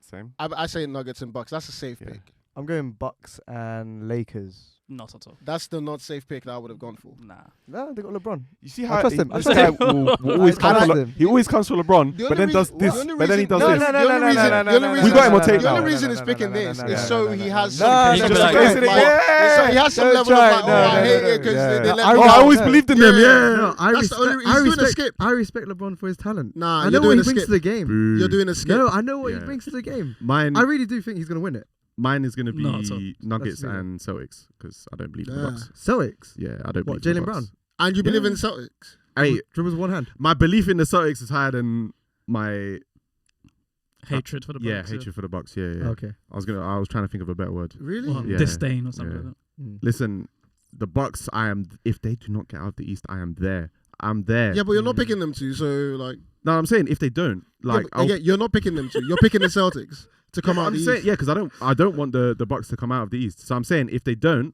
Same. I say Nuggets and Bucks. That's a safe Yeah. pick. I'm going Bucks and Lakers. Not at all. That's the not safe pick that I would have gone for. Nah. No, they got LeBron. You see I how trust him. I this trust guy him. will always I come trust for him. he always comes for LeBron, The but only then does reason- this, the only but then he reason- does No, this. no, no, no, no, no, no, We got him on tape The now. only reason he's picking this is so he has No, some. He no, could be no, like, no, "Yes, no, it no, is." So he has some Don't level of try like, it. oh, No, I no, hate no, it because yeah. they No, let I me will down. always believed in them, yeah. No, I That's the only respect. he's doing a skip. I respect LeBron for his talent. Nah, I you're know doing what a he brings skip. to the game. You're doing a skip. No, I know what Yeah. he brings to the game. Mine, I really do think he's gonna win it. mine is gonna Not at all. be Nuggets That's and Celtics because I don't believe in the Yeah. Bucks. Celtics. Yeah, I don't. What, believe in Jaylen the Brown? Bucks. And you believe Yeah. in Celtics? Hey, Dribbles one hand. my belief in the Celtics is higher than my Hatred for the Bucks. hatred for the Bucks. Yeah. Okay. I was trying to think of a better word. Really? Or Yeah. disdain or something Yeah. like that. Listen, the Bucks. If they do not get out of the East, I am there. I'm there. Yeah, but you're not picking them to. So like, No, I'm saying if they don't, like, yeah, again, you're not picking them to. You're picking the Celtics to come out. I'm the saying, East. yeah, because I don't want the Bucks to come out of the East. So I'm saying if they don't,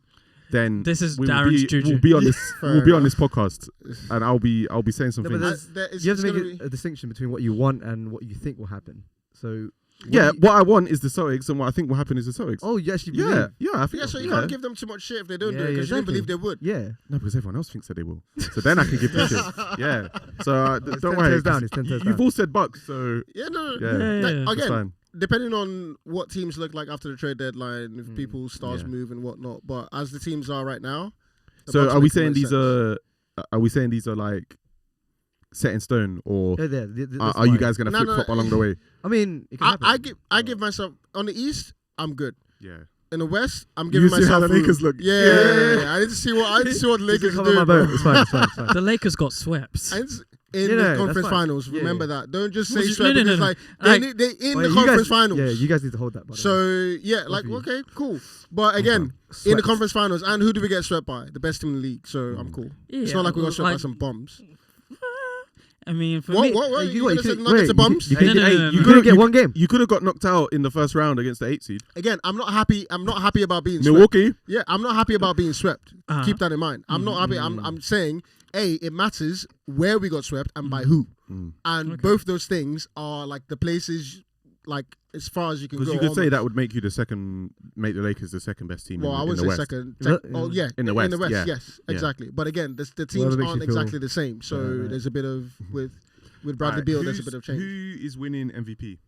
then This is we will Darren's be, juju. we'll be on this Fair we'll be on enough. this podcast, and I'll be saying some No, but things. there's- It's You have to gonna make be- a distinction between what you want and what you think will happen. So Yeah, what I want is the Celtics, and what I think will happen is the Celtics. Oh, you actually believe? I think Yeah, so you can't give them too much shit if they don't do it Yeah, because you didn't exactly. believe they would. Yeah. No, because everyone else thinks that they will. So then I can give them shit. Yeah. So It's don't 10 worry. toes down, it's 10 toes You've down. all said Bucks, so Yeah, no, yeah, Yeah. Like, that's again, fine. depending on what teams look like after the trade deadline, if people's stars Yeah. move and whatnot. But as the teams are right now, the So Bucks are we make the saying most these sense. are we saying these are like set in stone, or Yeah, there. are you guys gonna No, flip no, flop along the way? I mean, it can happen. I give myself on the East. I'm good. Yeah. In the West, I'm You giving see how myself the Lakers room. look. Yeah. I need to see what the Lakers Come do. on my bro. boat. It's fine. It's fine. It's fine. The Lakers got swept. And in Yeah, the that's conference fine. finals, Yeah, remember yeah. that. Don't just Well, say no, swept no, because no. like Like- they in Well, the you conference guys, finals. Yeah, you guys need to hold that. By the way. So yeah, like Both of you. okay, cool. But again, in the Swept. conference finals, and who do we get swept by? The best team in the league. So I'm cool. It's not like we got swept by some bums. I mean, for What? me, What? Hey, You what, gonna say could- Nuggets are bums? You No, can no, get, no, hey, no, you no. couldn't get one game. You could have got knocked out in the first round against the 8 seed. Again, I'm not happy. I'm not happy about being swept. Milwaukee. Yeah, I'm not happy about being swept. Uh-huh. Keep that in mind. I'm not happy. I'm saying, it matters where we got swept and by who. And Okay. both those things are like the places, like as far as you can go. Because you could say almost. that would make the Lakers the second best team Well, I in would the say West. second. Well, Oh yeah, In the West, yeah. yes, Yeah. exactly. But again, the Whatever teams makes aren't you feel- exactly the same. So Right. there's a bit of with Bradley Alright, Beal. There's a bit of change. Who is winning MVP?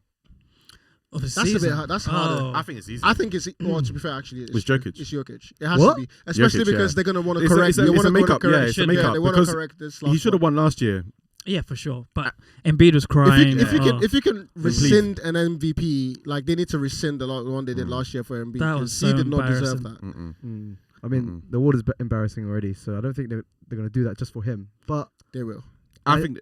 Of the That's a season. bit hard. That's harder. Oh. I think it's easy. I think it's well. To be fair, actually, it's With true. Jokic. It's Jokic. It has What? to be, especially Jokic, because yeah. they're gonna want to It's a- correct. it's a- They it's want a to makeup, correct. yeah, it's a Yeah, makeup, they want to because correct this. He should have won last year. Yeah, for sure. But Embiid was crying. If you can rescind an MVP, like they need to rescind a lot of the one they did last year for Embiid, That because was he so did not deserve embarrassing. that. I mean, the award is embarrassing already, so I don't think they're going to do that just for him. But They will. I think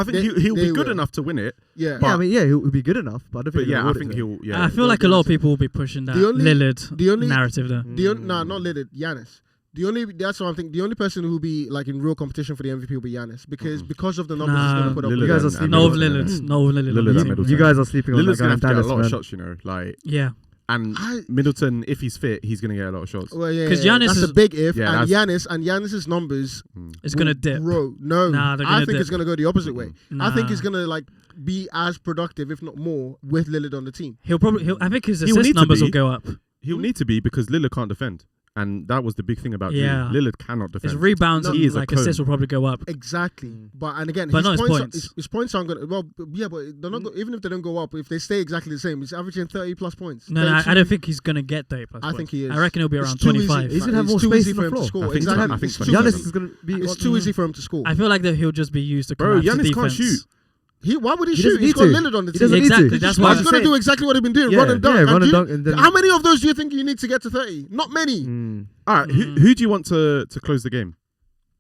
They- he'll they be good will. enough to win it. Yeah. yeah, I mean, yeah, he'll be good enough. But I don't think. But they're yeah, gonna I award it think to him. he'll. Yeah, I feel like a lot of people will be pushing that The only- Lillard the only- narrative there. Not Lillard, Giannis. That's what I'm thinking. The only person who will be like in real competition for the MVP will be Giannis because of the numbers he's Nah. going to put up. Lillard You guys are and sleeping No on of Middleton, Lillard. yeah. No of Lillard. Lillard on the and team. Middleton. You guys are sleeping on that Lillard's guy gonna in have to get a Dallas, lot of man. shots, you know, like, Yeah. and I- Middleton, if he's fit, he's gonna get a lot of shots. Well, yeah, 'Cause yeah, Giannis that's is- a big if, Yeah, and Giannis's numbers It's going to will dip. grow. No, Nah, they're I gonna think dip. it's going to go the opposite way. I think Nah. he's going to like be as productive, if not more, with Lillard on the team. I think his He'll assist need to numbers be. will go up. He'll need to be because Lillard can't defend, and that was the big thing about Yeah. Lillard. Lillard cannot defend. His rebounds No, and he is a like cone. assists will probably go up. Exactly, but and again, But his not his points. points. His points aren't going to. Well, yeah, but they're not. Even if they don't go up, if they stay exactly the same, he's averaging 30+ points. No, I 32. don't think he's going to get 30 plus I think points. he is. I reckon he'll be It's around too easy. 25. He's gonna have It's more too space easy on for the him to floor. score. I think so. Exactly. I think It's so. too Giannis easy. is going to be. It's too easy for him to score. I feel like that he'll just be used to Bro, collapse the Giannis can't defense. shoot. Why would he He shoot? doesn't He's need got to. Lillard on the He team. doesn't need Exactly, to. that's He's why going I'm to do exactly what he's been doing. Yeah, Run and dunk. yeah, run and do dunk, and then- how many of those do you think you need to get to 30? Not many. All right, who do you want to close the game?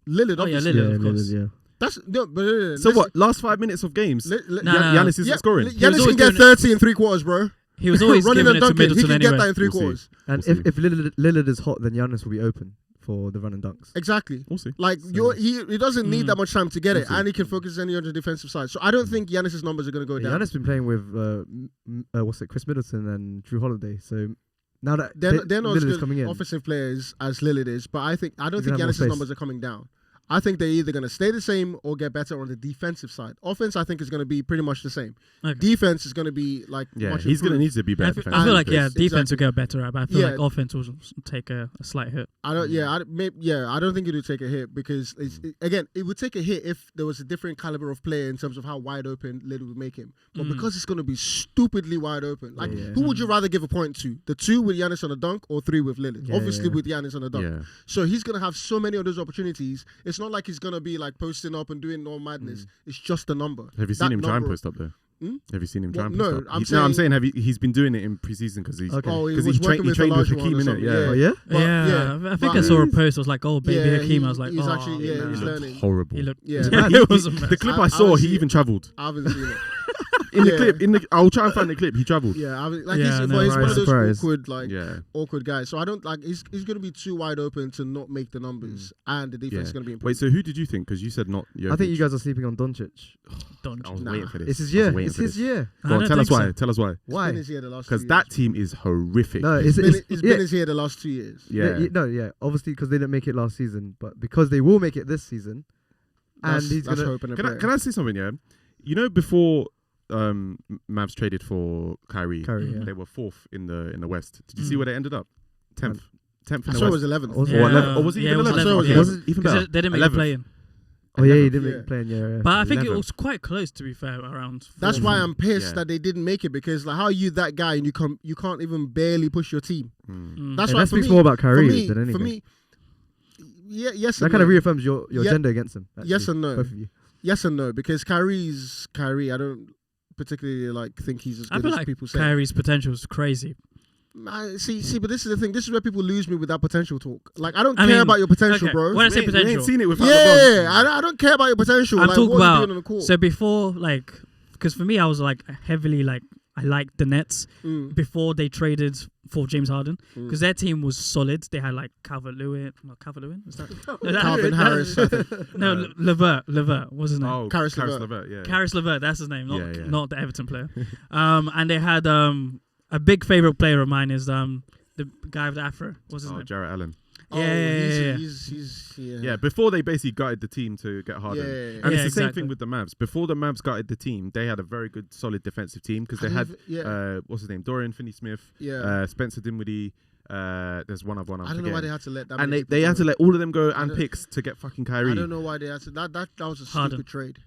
Lillard, Oh, yeah, obviously. Lillard, of course. yeah. That's no, but So what? Last 5 minutes of games, Nah, Giannis isn't scoring. was Giannis can always get doing 30 in 3 quarters, bro. He was always running giving and it to dunking. He Middleton can get that anyway. in 3 We'll see. quarters. And We'll if Lillard is hot, then Giannis will be open for the run and dunks. Exactly. We'll see. Like he doesn't need that much time to get it, We'll see. and he can focus any on the defensive side. So I don't think Giannis's numbers are going to go down. Giannis been playing with Chris Middleton and Drew Holiday. So now that They're not as Lillard's good coming in, offensive players as Lillard is, but I don't He's think gonna have more Giannis's space. numbers are coming down. I think they're either going to stay the same or get better on the defensive side. Offense, I think, is going to be pretty much the same. Okay. Defense is going to be like Yeah, much he's going to improved. need to be better. I feel defensively like because- defense will get better at, but I feel Yeah. like offense will take a slight hit. I don't. Yeah, I don't think it would take a hit because it would take a hit if there was a different caliber of player in terms of how wide open Lillard would make him. But because it's going to be stupidly wide open, like who would you rather give a point to? The 2 with Giannis on a dunk or 3 with Lillard? Yeah, Obviously yeah. with Giannis on a dunk. Yeah. So he's going to have so many of those opportunities. It's not like he's going to be like posting up and doing all madness. It's just a number. Have you seen That him try and number- post up there? Hmm? Have you seen him Well, try and no, post up? I'm saying- he's been doing it in preseason because he's Okay. Oh, he because was working with trained with Olajuwon Hakeem or in it. something, Yeah. Oh yeah. But, I think I but- saw a post. It was like, oh, baby Yeah, Hakeem. I was like, he's oh, actually nah. he's He looked learning. horrible. He looked. Yeah. it was a The mess. clip I I saw, haven't he seen even it. travelled. I haven't seen it. In the Yeah. clip, I'll try and find the clip. He travelled. Yeah, Yeah, he's no, one of right. those Surprise. awkward guys. So I don't like he's going to be too wide open to not make the numbers, and the defense is going to be Wait, improved. so who did you think? Because you said not. I think you guys are sleeping on Doncic. Don't. I was Nah. waiting for this. It's his I was year. waiting It's for his this. year. I Go on, don't tell us think why. so. Tell us why. Why? Been his year the last 2 Because years. that team is horrific. No, It's it's been his year the last 2 years. yeah. No, obviously because they didn't make it last season, but because they will make it this season, and That's he's gonna. hope and a prayer. Can I say something? Yeah. You know, before Mavs traded for Kyrie, Kyrie, yeah. they were 4th in the West. Did you see where they ended up? 10th. 10th I in saw the it West. was 11th. Was it? Or 11th. Or was it Yeah, even it was 11th? 11th, Okay, yeah. was it even better? They didn't make 11th. the play-in. Oh yeah, he 11th. didn't make Yeah. the play. Yeah. But I think it 11th. was quite close, to be fair, around. That's 4th. why I'm pissed Yeah. that they didn't make it because like how are you that guy and you can't even barely push your team. That's Hey, why that for speaks me, more about Kyrie for me, than anything. For me, yes that and kind of no. reaffirms your Yeah. agenda against him. Actually, Yes and no. both of you. Yes and no because Kyrie's Kyrie. I don't particularly like think he's as I good feel as like people say. Kyrie's potential is crazy. See, but this is the thing. This is where people lose me with that potential talk. Like, I don't I care mean, about your potential, okay, bro. when I say We ain't potential, seen it without Yeah, LeBron. I don't care about your potential. I'm like, talking what are you about. doing on the court? So before, like, because for me, I was like heavily like I liked the Nets before they traded for James Harden because their team was solid. They had like Calvert-Lewin. Is that Calvin Harris, I think. No, Levert. What's his name? Oh, Karis Karis LeVert. LeVert, yeah. Karis LeVert. That's his name. Not Yeah, yeah. not the Everton player. And they had a big favorite player of mine is the guy with the afro. What's his name? Jarrett Allen. Yeah. He's Yeah, before they basically gutted the team to get Harden. Yeah. And Yeah, it's the exactly. same thing with the Mavs. Before the Mavs gutted the team, they had a very good, solid defensive team because they had, what's his name? Dorian Finney-Smith, Spencer Dinwiddie. There's one other one. I don't know why they had to let that. And many they had to people let all of them go and don't- picks to get fucking go. Kyrie. I don't know why they had to. That was a Harden. stupid trade.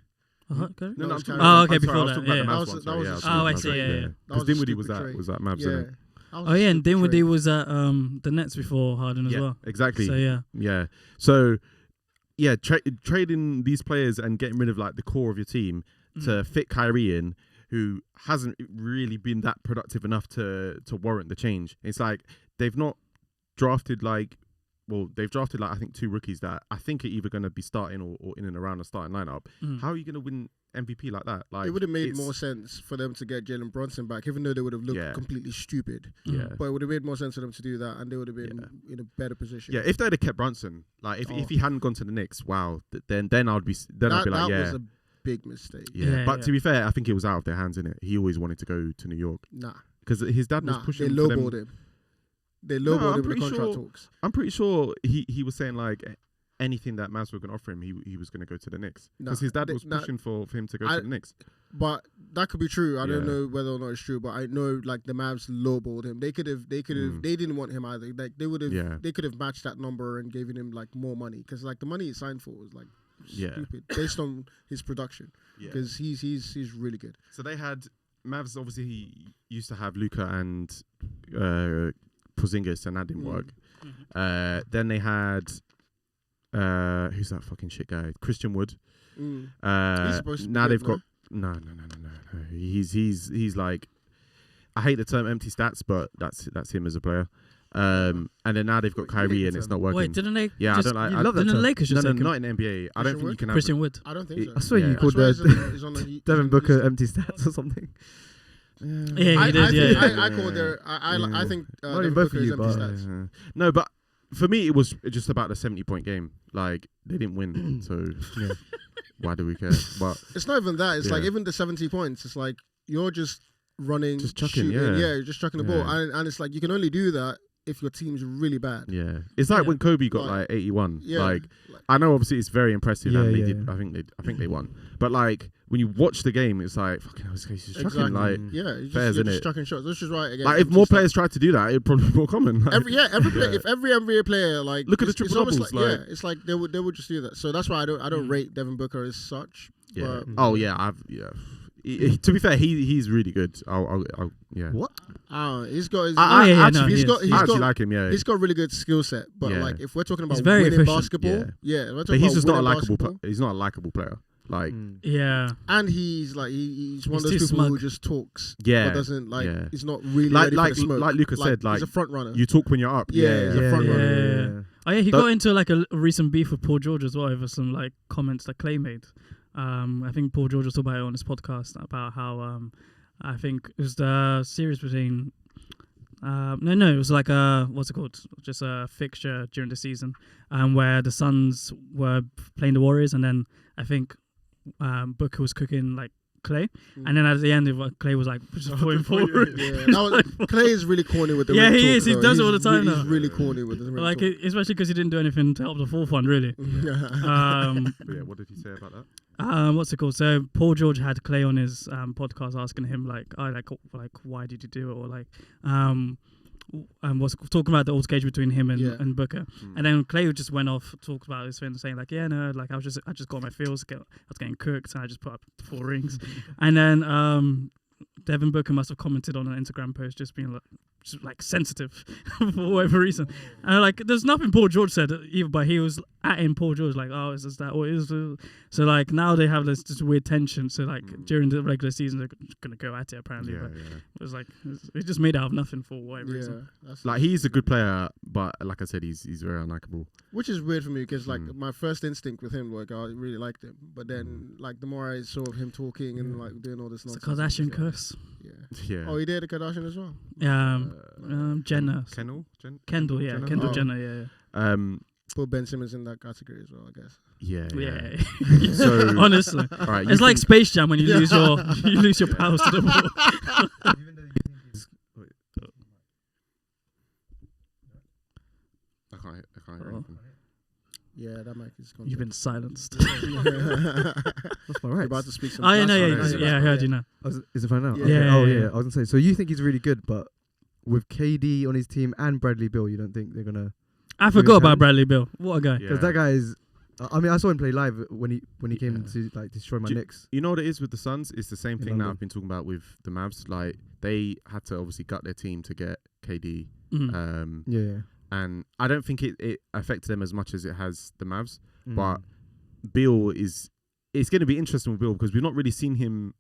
Curry? No, I'm it's talking Kyrie. Oh, okay, I'm sorry, before I was that, talking about yeah. the That Mavs was- one, that sorry, was yeah, a I was stupid Oh, I talking see, about yeah, that, yeah. That Because was a Dinwiddie was stupid at trade. was at Mavs, Yeah. innit? That was Oh a yeah, and stupid Dinwiddie trade. was at the Nets before Harden as Yeah, well. exactly. So yeah. Yeah. So, yeah, trading these players and getting rid of like the core of your team to fit Kyrie in, who hasn't really been that productive enough to warrant the change. It's like they've not drafted like, well, they've drafted like I think 2 rookies that I think are either going to be starting or in and around the starting lineup. How are you going to win MVP like that? Like, It would have made it's- more sense for them to get Jalen Brunson back, even though they would have looked Yeah. completely stupid. Yeah. But it would have made more sense for them to do that, and they would have been in a better position. Yeah, if they'd have kept Brunson, like if he hadn't gone to the Knicks, wow, then I'd be that like, that yeah, was a big mistake. yeah. Yeah, But yeah. to be fair, I think it was out of their hands, innit? He always wanted to go to New York Nah, because his dad was they pushing for them. lowballed him. They lowballed I'm him with the pretty contract sure- talks. I'm pretty sure he was saying like anything that Mavs were going to offer him, he was going to go to the Knicks because his dad was pushing for him to go to the Knicks. But that could be true. I don't Yeah. know whether or not it's true, but I know like the Mavs lowballed him. They could have, they didn't want him either. Like they would have, Yeah. they could have matched that number and given him like more money because like the money he signed for was like Yeah. stupid based on his production because he's really good. So they had Mavs. Obviously, he used to have Luka and Porzingis, and that didn't work. Then they had who's that fucking shit guy? Christian Wood. Mm. Now supposed to be they've good, got no. He's like, I hate the term empty stats, but that's him as a player. And then now they've got Kyrie and it's not working. Wait, didn't they? Yeah, just, I don't like. you I, love that Didn't the term. Lakers just no, take him? not in the NBA. I don't think you can have. Christian Wood. I don't think so. I swear Yeah. you I called swear the he's on the- Devin Booker empty stats or something. Yeah, I he did. think Yeah. I called their. I think Not in Devin both Booker of is you, empty but- stats. No, but for me, it was just about the 70-point game. Like they didn't win, so why do we care? But It's not even that. It's like Yeah. even the 70 points. It's like you're just running, Just chucking, shooting. yeah. You're just chucking the ball, Yeah. and it's like you can only do that if your team's really bad. yeah, it's like Yeah. when Kobe got Like, like 81. Yeah, Like I know, obviously, it's very impressive, and Yeah, they yeah, did. yeah. I think they won. But like when you watch the game, it's like fucking hell, this guy's just chucking. Exactly. Like, yeah, you're fairs, just innit? chucking shots. Which is right. Again, like if more players tried to do that, it'd probably be more common. Like, Every play, if every NBA player like Look at the it's triple almost doubles, like, like- yeah, it's like they would just do that. So that's why I don't rate Devin Booker as such. yeah. But Oh yeah, to be fair, he's really good. I'll yeah. What? he's got his, I yeah, actually, no, he he's is. got he's I actually got like him. Yeah. he's got really good skill set. But Yeah. like if we're talking about He's very winning efficient. basketball, Yeah. yeah, we're But talking he's about just not a winning likable. basketball. He's not a likable player. Like Yeah. And he's like he's one He's of those too people who smug. just talks, Yeah, but doesn't like. yeah. He's not really Like- ready like- for the smoke. like Luka said, like, he's a front runner. you talk when you're up. Yeah, he's a front yeah, runner. yeah. Oh yeah, he But- got into like a recent beef with Paul George as well over some like comments that Clay made. I think Paul George was talking about it on his podcast about how I think it was the series between it was like a what's it called? Just a fixture during the season, where the Suns were playing the Warriors, and then I think Booker was cooking like Clay, and then at the end, Clay was like just pulling forward. Yeah, Clay is really corny with the Yeah, rim he talk, is. He though. does it He's all the time Really, now. he's really corny with the rim Like, talk. especially because he didn't do anything to help the fourth one, really. But yeah, what did he say about that? What's it called? So Paul George had Clay on his podcast asking him like why did you do it, or like was talking about the altercation between him and Booker, and then Clay just went off, talked about his friend, saying like, yeah, no, like I just got my feels, I was getting cooked, and I just put up 4 rings, and then Devin Booker must have commented on an Instagram post just being like sensitive for whatever reason, and like there's nothing Paul George said either, but he was atting Paul George like, oh, is this that or is this? So like now they have this weird tension, so like during the regular season they're gonna go at it apparently, but it was like it just made out of nothing for whatever reason. Like he's a good player, but like I said, he's very unlikable. Which is weird for me because like my first instinct with him, like I really liked him, but then like the more I saw of him talking and like doing all this It's nonsense, the Kardashian yeah. curse. Yeah. Oh, he did a Kardashian as well. Jenner. Kendall, yeah, Jenner? Kendall Oh. Jenner, yeah. Put Ben Simmons in that category as well, I guess. Yeah. So Honestly, all right, it's like Space Jam when you lose your powers to the ball. I can't hear anything. Yeah, that mic is. You've been silenced. That's my You're right. about to speak some. Oh yeah, no, class on it. yeah, I heard you now. Is it fine now? Yeah. Okay. Yeah, Oh yeah, yeah. yeah. I was gonna say. So you think he's really good, but with KD on his team and Bradley Beal, you don't think they're gonna? I Really forgot about challenge? Bradley Beal. What a guy. Yeah. Because that guy is I mean, I saw him play live when he came Yeah. to like destroy my Do- Knicks. You know what it is with the Suns? It's the same In thing that London. I've been talking about with the Mavs. Like they had to obviously gut their team to get KD, Mm. Yeah. and I don't think it affected them as much as it has the Mavs. Mm. But Beal it's going to be interesting with Beal because we've not really seen him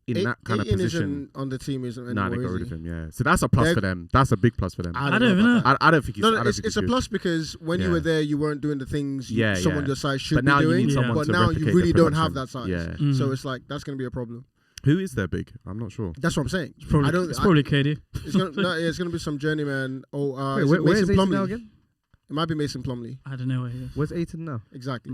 in that kind of Ayton position. isn't on the team isn't Nah, they anymore, got rid is of he? him. Yeah, so that's a plus They're- for them. That's a big plus for them. I don't even about know. that. I don't think he's. No, I don't it's think it's he's a good. plus because when you Yeah. were there, you weren't doing the things Yeah, someone yeah. your size should But be now you doing. need Yeah. someone But to now you replicate really the don't have production. that size. Yeah. Mm. So it's like that's going to be a problem. Who is their big? I'm not sure. That's what I'm saying. It's probably, I don't. it's probably KD. It's gonna, no, it's going to be some journeyman. Oh, Wait, is where it is Mason Ayton Plumlee? now again? It might be Mason Plumlee. I don't know where he is. Where's Ayton now? Exactly.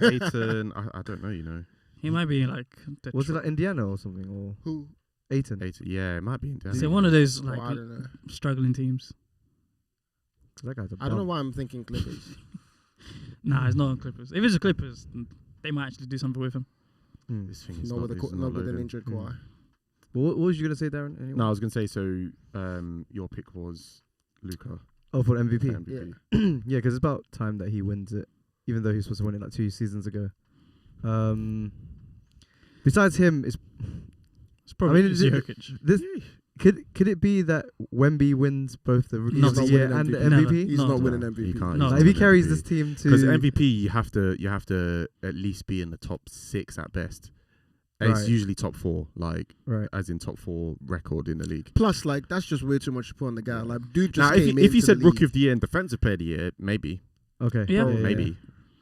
Ayton, I don't know. You know, He might be like. Was it like Indiana or something or Who? Ayton? Ayton. Yeah, it might be. Is it one of those like I don't know. struggling teams? That guy's a I don't know bum. why I'm thinking Clippers. Nah, it's not on Clippers. If it's the Clippers, then they might actually do something with him. Mm. This thing is Not with this is not with an loading. injured Mm. Kawhi. What was you gonna say, Darren? Anyway? No, I was gonna say. So, your pick was Luka Oh, for for MVP. MVP. Yeah, because it's about time that he wins it, even though he was supposed to win it like 2 seasons ago. Besides him, It's probably mean, just it- Jokic. this could it be that Wemby wins both the Rookie Not of the this Year year. and the Never. MVP? He's No. not winning No, MVP. he can't. No. He's Like, not if he an carries MVP. this team to Because MVP, you have to at least be in the top 6 at best. And Right. It's usually top 4, like right. as in top 4 record in the league. Plus, like that's just way too much to put on the guy. Like, dude just Now, came if you into said the Rookie league. of the Year and Defensive Player of the Year, maybe, Okay. Yeah. maybe,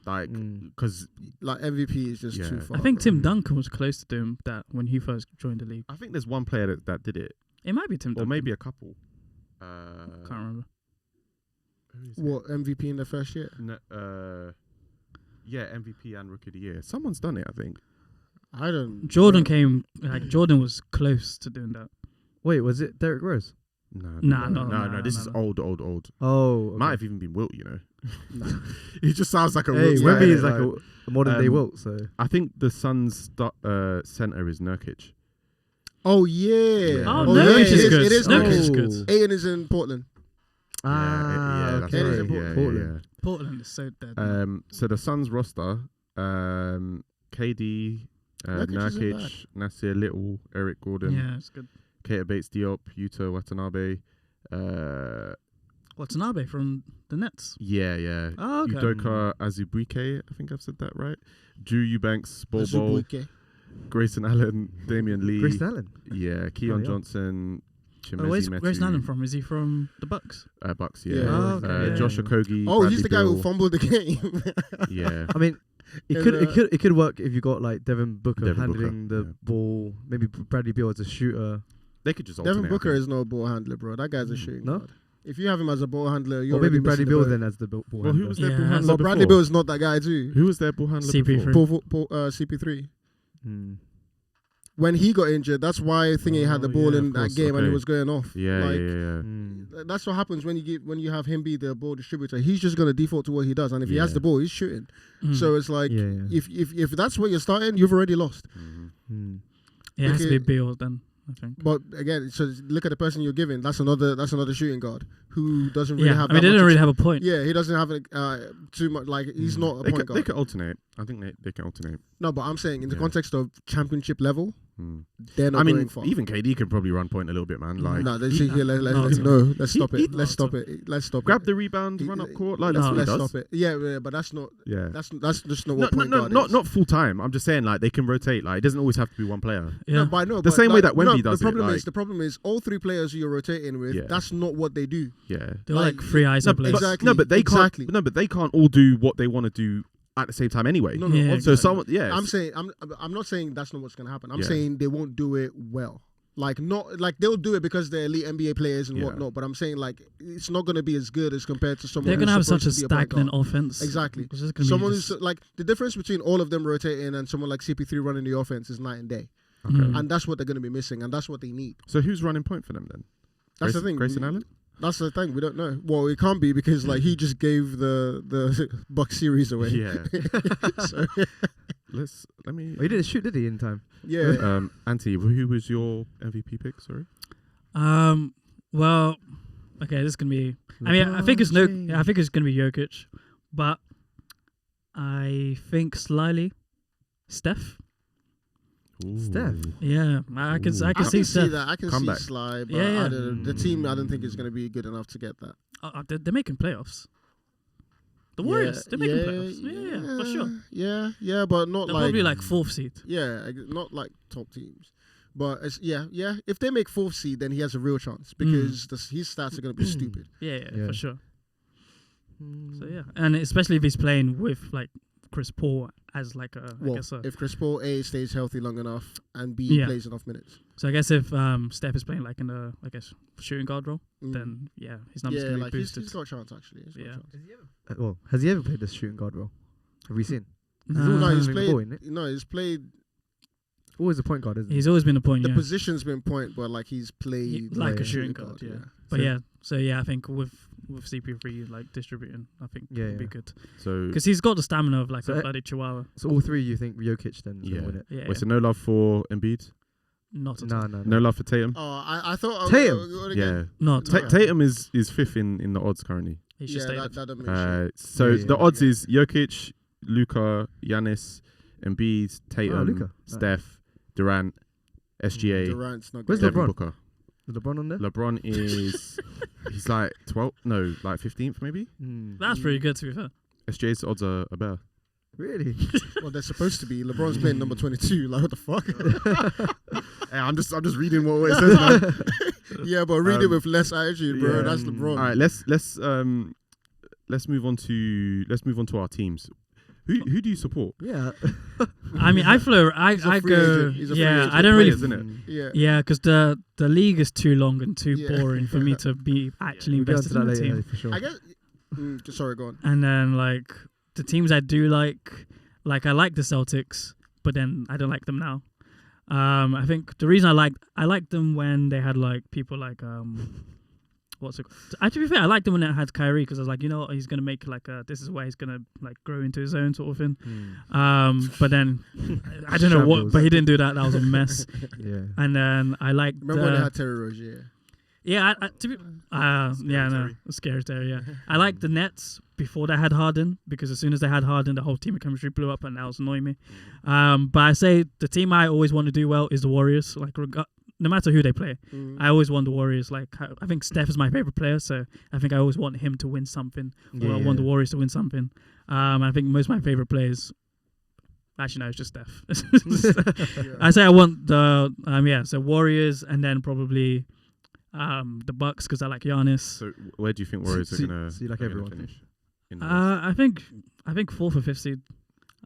like Mm. because Like MVP is just Yeah. too far. I think bro. Tim Duncan was close to doing that when he first joined the league. I think there's one player that did it, It might be Tim or Duncan. maybe a couple. Can't remember. Who is it? What MVP in the first year? Yeah, MVP and Rookie of the Year. Someone's done it, I think. I don't. Jordan know. came like Jordan was close to doing that. Wait, was it Derrick Rose? No, Nah, This no, is no. old. Oh, okay. Might have even been Wilt, you know. Nah. He just sounds like a Hey, Wilt. Wemby guy, is like a modern day Um, Wilt, so I think the Suns' center is Nurkic. Oh yeah. Yeah. Oh, Oh, Nurkic yeah, is it good. It is Nurkic Nurkic. is Oh. good. Ayton is in Portland. Yeah, that's okay. It is right. important. Portland. Portland is so dead. So the Suns roster, KD, Nurkic isn't bad. Nurkic, Nasir Little, Eric Gordon, Yeah, it's good. Keita Bates Diop, Yuta Watanabe. Watanabe from the Nets. Yeah. Oh, okay. Udoka Azubuike, I think I've said that right. Drew Eubanks, Bobo, Azubuike. Grayson Allen, Damian Lee. Grayson Allen. Yeah, Keon yeah. Johnson, Chimezi Where's Metu, Grayson Allen from? Is he from the Bucks? Bucks, Yeah. yeah. Oh, okay, yeah, Josh yeah. Okogie. Oh, he's Bradley the guy who Beal. fumbled the game. Yeah. I mean, Yeah, it could work if you got like Devin Booker Devin handling Booker, the yeah. ball. Maybe Bradley Beal as a shooter. They could just alternate. Devin I Booker think. is no ball handler, bro. That guy's a shooting No? guard. If you have him as a ball handler, you're Or maybe already Bradley missing Beal the then as the ball Well, handler. who was their Yeah. ball handler No, Bradley before? Beal is not that guy too. Who was their ball handler CP3. before? CP3. Hmm. When he got injured, that's why Thingy had the Oh, ball yeah, in of that course, game and he okay. was going off. Yeah, Like, yeah. Hmm. That's what happens when you have him be the ball distributor. He's just gonna default to what he does, and if he has Yeah. the ball, he's shooting. Mm. So it's like Yeah, yeah. if that's where you're starting, you've already lost. Mhm. Hmm. it has to be okay. Beal then, I think. But again, so look at the person you're giving. That's another shooting guard who doesn't really Yeah, have. I mean, that they much didn't really have a point. Yeah, he doesn't have too much. Like he's not a They point could, guard. they could alternate. I think they can alternate. No, but I'm saying in the Yeah. context of championship level, Mm. they're not I mean, going far. even KD could probably run point a little bit, man. Like, no, they he- say here. Let's No. let's stop He- it. Let's stop it. Let's stop grab it. the rebound, run up court. Like that's No. what he Let's does. stop it. Yeah, but that's not. Yeah. That's just not No, what point guard is. not full time. I'm just saying, like they can rotate. Like it doesn't always have to be one player. Yeah. No, but I know, The but same way like, that Wemby no, does the problem it, is the problem is all three players who you're rotating with. Yeah. That's not what they do. Yeah. They're like like, free eyes No, up but, players. Exactly. no, but they Exactly. can't. No, but they can't all do what they want to do at the same time anyway. No, Yeah, obviously. So someone, yeah. I'm saying I'm not saying that's not what's gonna happen. I'm Yeah. saying they won't do it well. Like not like they'll do it because they're elite NBA players and Yeah. whatnot. But I'm saying like it's not gonna be as good as compared to someone. They're who's gonna have supposed such a to be point stagnant guard. offense. Exactly. It's just gonna be Someone just- who's like the difference between all of them rotating and someone like CP3 running the offense is night and day, Okay. Mm. and that's what they're gonna be missing, and that's what they need. So who's running point for them then? That's the thing. Grayson Allen. That's the thing. We don't know. Well, it can't be because like he just gave the Bucks series away. Yeah. So, Let me. Oh, he didn't shoot, did he, in time? yeah. Anthony, who was your MVP pick? Sorry. Well, okay, this is gonna be. I mean, I think it's gonna be Jokic, but I think slyly, Steph. Steph? Yeah, I can I see can see Steph. that. I can Comeback. see Sly, but Yeah. I don't know. The team, I don't think is going to be good enough to get that. They're making playoffs. The Warriors, they're making playoffs. Yeah, for sure. Yeah, but not They're like probably like 4th seed. yeah, not like top teams. But it's, yeah. If they make 4th seed, then he has a real chance because his stats are going to be stupid. Yeah, Yeah. for sure. So yeah, and especially if he's playing with like Chris Paul as like a, I Well, guess if Chris Paul A stays healthy long enough and B Yeah. plays enough minutes, so I guess if Steph is playing like in the I guess shooting guard role, Mm. then yeah, his numbers yeah, gonna like be he's boosted. got a chance actually. He's got a Yeah. chance. Well, has he ever played this shooting guard role? Have we seen? No, he's been played. before, innit? No, he's played. Always a point guard, isn't He's always been a point, The yeah. position's been point, but like he's played Like a shooting guard, yeah. yeah. But So- yeah, so yeah, I think with CP3 like distributing, I think Yeah, it'll be yeah. good So because he's got the stamina of like So, a bloody chihuahua. So all three, you think Jokic then is Yeah. gonna win it? Yeah, wait, so no love for Embiid, not at all. No. no love for Tatum. Oh, I thought Tatum? Yeah, Not at all. Tatum is 5th in the odds currently. He should Yeah, stay. that don't make So Yeah, the yeah. odds is Jokic, Luka, Giannis, Embiid, Tatum, Luka. Steph, Durant, SGA, Durant's not Where's good. Devin LeBron? Booker. Is LeBron on there? LeBron is he's like 12th, no, like 15th maybe. That's pretty good to be fair. SGA's odds are better. Really? Well, they're supposed to be. LeBron's playing number 22. Like what the fuck? Hey, I'm just reading what it says, man. Yeah, but read it Um, with less attitude, bro. yeah. That's LeBron. All right, let's move on to our teams. Who do you support? Yeah. I mean, I go. He's a free agent. He's a free Yeah, agent. I don't really. Players, isn't it? Yeah. Yeah, because the league is too long and too Yeah. boring for me to be actually We'll get onto invested that in the later team. for sure. I guess. Sorry, go on. And then like the teams I do like I like the Celtics, but then I don't like them now. I think the reason I liked them when they had like people like what's it? To be fair, I liked them when it had Kyrie because I was like, you know what, he's gonna make like this is where he's gonna like grow into his own sort of thing. But then I don't know what, Shambles. but he didn't do that. That was a mess. Yeah. And then I like Remember when they had Terry Rozier? yeah, no, scary Terry. Yeah, I like the Nets before they had Harden because as soon as they had Harden, the whole team chemistry blew up, and that was annoying me. But I say the team I always want to do well is the Warriors. Like, no matter who they play, I always want the Warriors. Like, I think Steph is my favorite player, so I think I always want him to win something, or I want the Warriors to win something. I think most of my favorite players. Actually, no, it's just Steph. I say I want the so Warriors, and then probably. The Bucks because I like Giannis. So where do you think Warriors are gonna? so you like are gonna everyone? finish? In the West? I think 4th or 5th seed.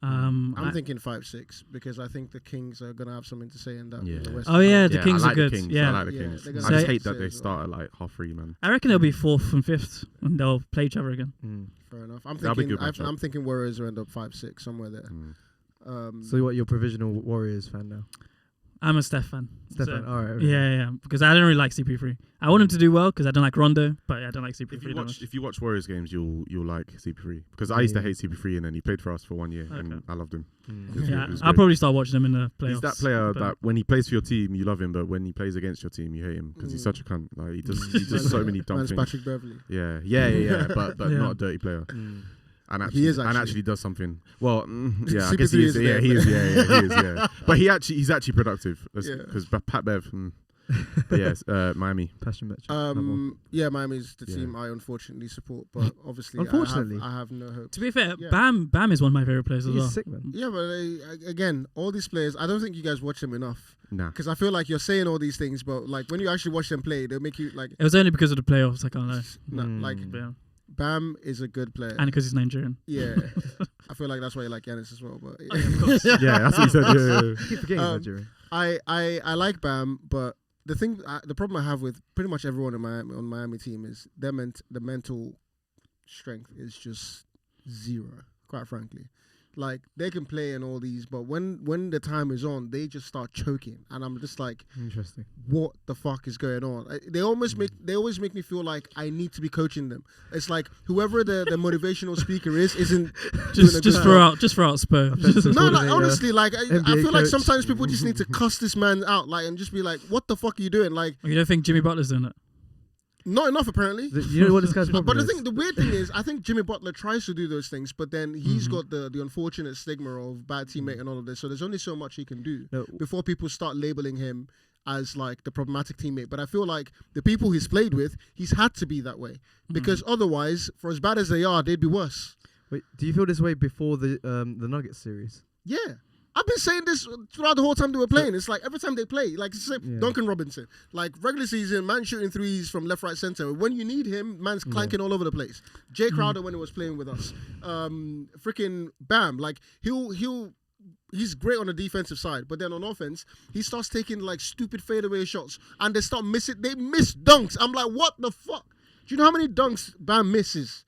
I'm thinking 5-6 because I think the Kings are gonna have something to say in that. Yeah. In the West. Oh, yeah, the Yeah, Kings I are like good. The Kings. Yeah. I like the Yeah, Kings. they're I gonna just say- hate that say they as well. start at like half 3, man. I reckon they'll be 4th and 5th, and they'll play each other again. Fair enough. I'm That'll be thinking. good matchup. I'm thinking Warriors will end up 5-6 somewhere there. So what? You're a provisional Warriors fan now? I'm a Steph fan. Stefan. So- All right. Yeah, because I don't really like CP3. I want him to do well because I don't like Rondo, but I don't like If CP3 you that watch much. if you watch Warriors games, you'll like CP3 because I used to Yeah. hate CP3 and then he played for us for 1 year and Okay. I loved him. Mm. It was Yeah, great. I'll probably start watching them in the playoffs. He's that player but- that when he plays for your team you love him, but when he plays against your team you hate him because he's such a cunt. Like he does so many dumb Man's things. Patrick Beverly. Yeah, but Yeah. not a dirty player. Mm. And He is and actually. actually does something. Well, yeah, I guess CP3 he is. is Yeah, there. he is. Yeah, he is. Yeah, but he's actually productive Yeah. because Pat Bev. But yes, Miami. Passion match. Yeah, Miami's the Yeah. team I unfortunately support, but obviously, Unfortunately? I have no hope. To be fair, Yeah. Bam is one of my favorite players as He's well. sick, man. Yeah, but again, all these players, I don't think you guys watch them enough Nah. because I feel like you're saying all these things, but like when you actually watch them play, they'll make you like, It was only because of the playoffs. I can't lie. no, Mm. like But, yeah. Bam is a good player. And because he's Nigerian. Yeah, I feel like that's why you like Giannis as well. But Yeah, that's what he said. Yeah. Keep forgetting Um, Nigerian. I like Bam, but the problem I have with pretty much everyone in Miami team is the mental strength is just zero, quite frankly. Like they can play and all these, but when the time is on, they just start choking, and I'm just like, Interesting. what the fuck is going on? They always make me feel like I need to be coaching them. It's like whoever the motivational speaker isn't doing a good job. just throw out Spur. Offensive No, like coordinator, honestly, like I NBA feel like coach. sometimes people just need to cuss this man out, like, and just be like, "What the fuck are you doing?" Like, You don't think Jimmy Butler's doing it? Not enough, apparently. You know what this guy's problem But is? the weird thing is, I think Jimmy Butler tries to do those things, but then he's got the unfortunate stigma of bad teammate and all of this. So there's only so much he can do No. before people start labeling him as like the problematic teammate. But I feel like the people he's played with, he's had to be that way because otherwise, for as bad as they are, they'd be worse. Wait, do you feel this way before the Nuggets series? Yeah. I've been saying this throughout the whole time they were playing. It's like every time they play, like it's the same. Yeah. Duncan Robinson, like regular season, man shooting threes from left, right, center. When you need him, man's clanking all over the place. Jay Crowder when he was playing with us, freaking Bam, like he's great on the defensive side, but then on offense, he starts taking like stupid fadeaway shots, and they start missing. They miss dunks. I'm like, what the fuck? Do you know how many dunks Bam misses